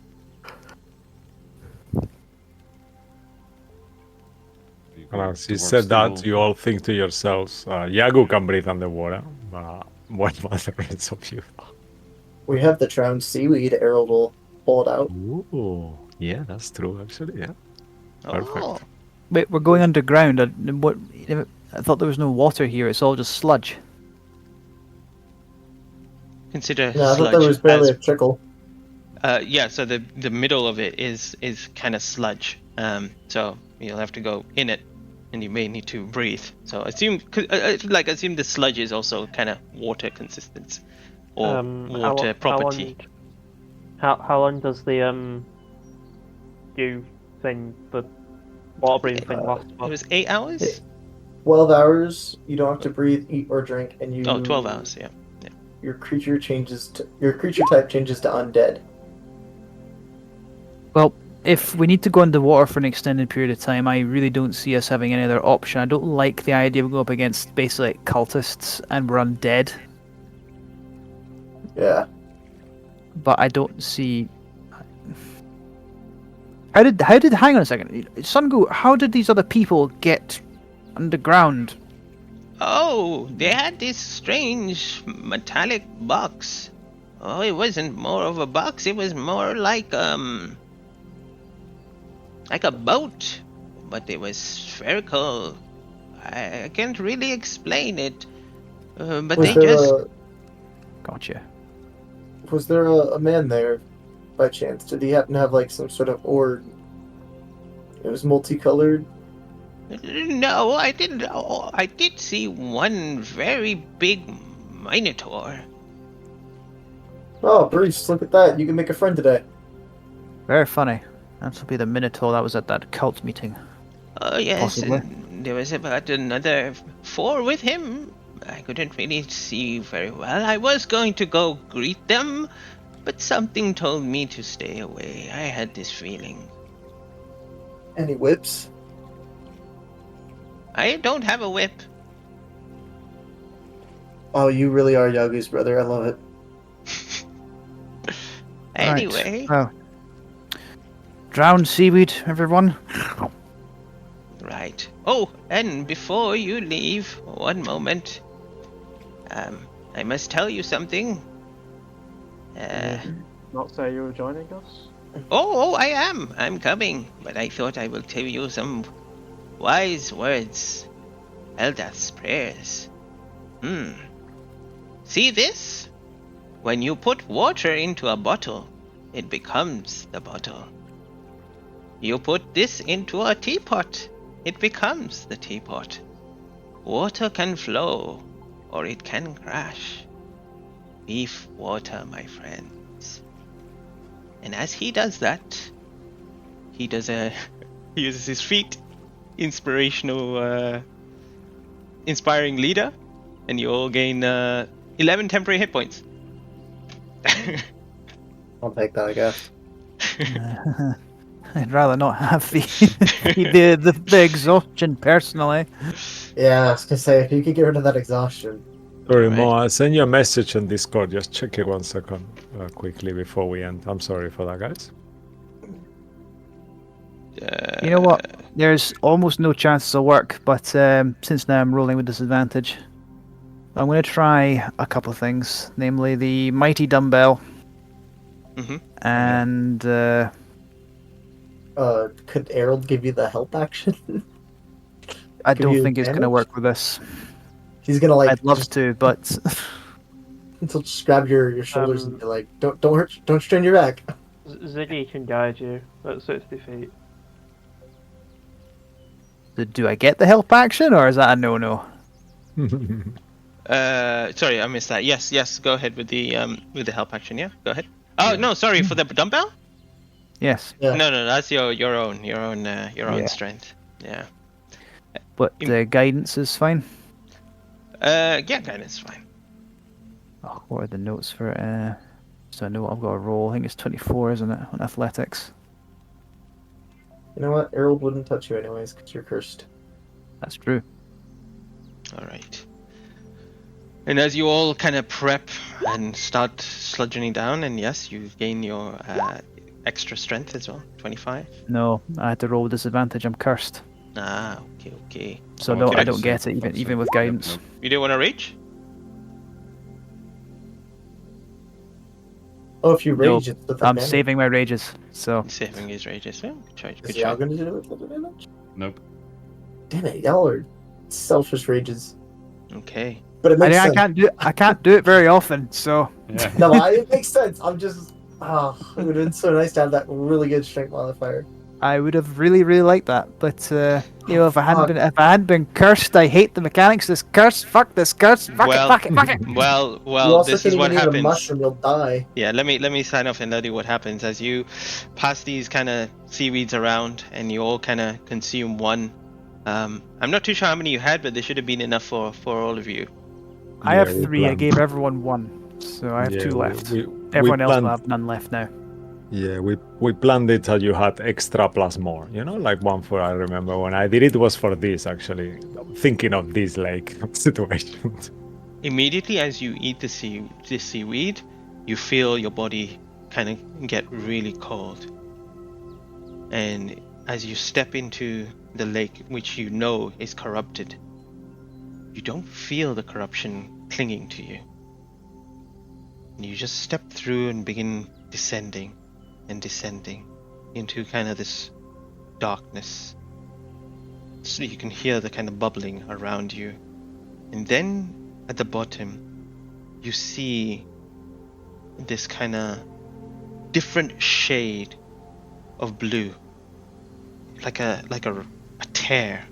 We go And as you towards said the that, wall. you all think to yourselves, Yagu can breathe underwater. What about the rest of you? We have the drowned seaweed. Errol will pull it out. Ooh, yeah, that's true, actually, yeah. Perfect. Oh, Wait, we're going underground. I thought there was no water here. It's all just sludge. consider Yeah, I thought sludge there was barely as a trickle. yeah, so the middle of it is kind of sludge. So you'll have to go in it, and you may need to breathe. So assume the sludge is also kind of water consistence or water property. How long does the dew thing, the water breathing thing last? It was 8 hours. 12 hours. You don't have to breathe, eat, or drink, and you. 12 hours. Yeah. Your creature type changes to undead. Well, if we need to go underwater for an extended period of time, I really don't see us having any other option. I don't like the idea of going up against basically like cultists and we're undead, Yeah. but I don't see. Hang on a second, Sungu, how did these other people get underground? Oh, they had this strange metallic box. Oh, it wasn't more of a box. It was more like a boat, but it was spherical. I can't really explain it. But Was they there just Gotcha. was there a man there, by chance? Did he happen to have like some sort of orb? It was multicolored. No, I didn't. Oh, I did see one very big minotaur. Oh, Bruce, look at that. You can make a friend today. Very funny. That will be the Minotaur that was at that cult meeting. Oh, yes, Possibly. and there was about another 4 with him. I couldn't really see very well. I was going to go greet them, but something told me to stay away. I had this feeling. Any whips? I don't have a whip. Oh, you really are Yagu's brother. I love it. Anyway, Right. Oh. Drowned seaweed, everyone. right. Oh, and before you leave, one moment. I must tell you something. Not say you were joining us? Oh, I am. I'm coming. But I thought I will tell you some wise words. Eldath's prayers. See this? When you put water into a bottle, it becomes the bottle. You put this into a teapot, it becomes the teapot. Water can flow, or it can crash. Beef water, my friends. And as he does that, he uses his feet, inspiring leader, and you all gain 11 temporary hit points. I'll take that, I guess. I'd rather not have the exhaustion personally. Yeah, I was gonna say, if you could get rid of that exhaustion. Sorry, Alright. Mo, I'll send you a message on Discord. Just check it 1 second quickly before we end. I'm sorry for that, guys. You know what? There's almost no chance it'll work, but since now I'm rolling with disadvantage, I'm going to try a couple of things, namely the mighty dumbbell Mhm. and Could Errol give you the help action? I Give don't you think it's going to advantage? work with this. He's gonna like I'd love just, to, but he'll just grab your shoulders and be like, don't hurt, don't strain your back. Ziggy can guide you at 60 feet. do I get the help action or is that a no-no? Sorry, I missed that. Yes, go ahead with the help action, yeah? Go ahead. Oh, no, sorry, for the dumbbell? Yes, Yeah. No, that's your own Yeah. strength. Yeah. but guidance is fine. Yeah, guidance, fine. Oh, what are the notes for it? So I know what I've got to roll. I think it's 24, isn't it, on athletics? You know what? Errol wouldn't touch you anyways because you're cursed. That's true. All right. And as you all kind of prep and start sludging down, and yes, you gain your extra strength as well, 25. No, I had to roll with disadvantage. I'm cursed, Ah, okay. so Oh, no, okay, I don't so- get it even with Yep, guidance. nope. You didn't want to reach? Oh, if you No, rage, it's with I'm advantage. saving my rages. So Saving his rages. Yeah, good try. Is Good y'all try. gonna do it with advantage? Nope. Damn it, y'all are selfish rages. Okay. But it makes I sense. can't do it very often. So Yeah. No, it makes sense. I'm just. Oh, it would have been so nice to have that really good strength modifier. I would have really liked that, but you know, if I Fuck. hadn't been cursed, I hate the mechanics. This curse, fuck this curse, fuck Well- it, fuck it. Well, you also this can't is what even eat a happens. mushroom, you'll die. Yeah, let me sign off and tell you what happens as you pass these kind of seaweeds around and you all kind of consume one. I'm not too sure how many you had, but there should have been enough for all of you. I have we 3. I planned- gave everyone 1, so I have 2 left. Everyone else will have none left now. Yeah, we planned it that you had extra plus more. You know, like one for I remember when I did it was for this actually, thinking of this like situation. Immediately as you eat the seaweed, you feel your body kind of get really cold. And as you step into the lake, which you know is corrupted, you don't feel the corruption clinging to you. And you just step through and begin descending into kind of this darkness. So you can hear the kind of bubbling around you. And then at the bottom, you see this kind of different shade of blue, like a tear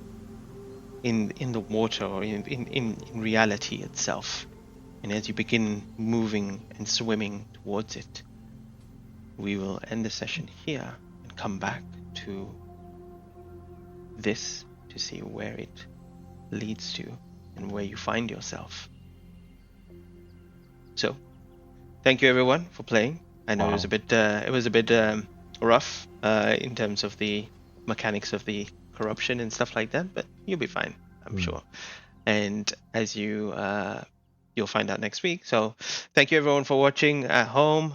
in the water or in reality itself. And as you begin moving and swimming towards it, we will end the session here and come back to this to see where it leads to and where you find yourself. So, thank you everyone for playing. I know it was a bit rough in terms of the mechanics of the corruption and stuff like that, but you'll be fine, I'm sure. And as you'll find out next week. So thank you everyone for watching at home.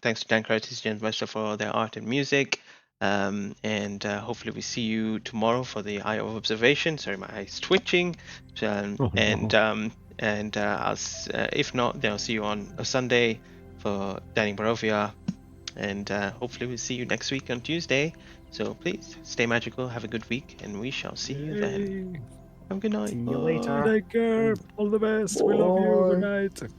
Thanks to Dan Curtis, James Webster for their art and music. And hopefully we see you tomorrow for the Eye of Observation. Sorry, my eye's twitching. If not, then I'll see you on a Sunday for Danny Barovia. And hopefully we'll see you next week on Tuesday. So please stay magical, have a good week, and we shall see you then. Have a good night. See you later. Take care. All the best. We love you. Good night.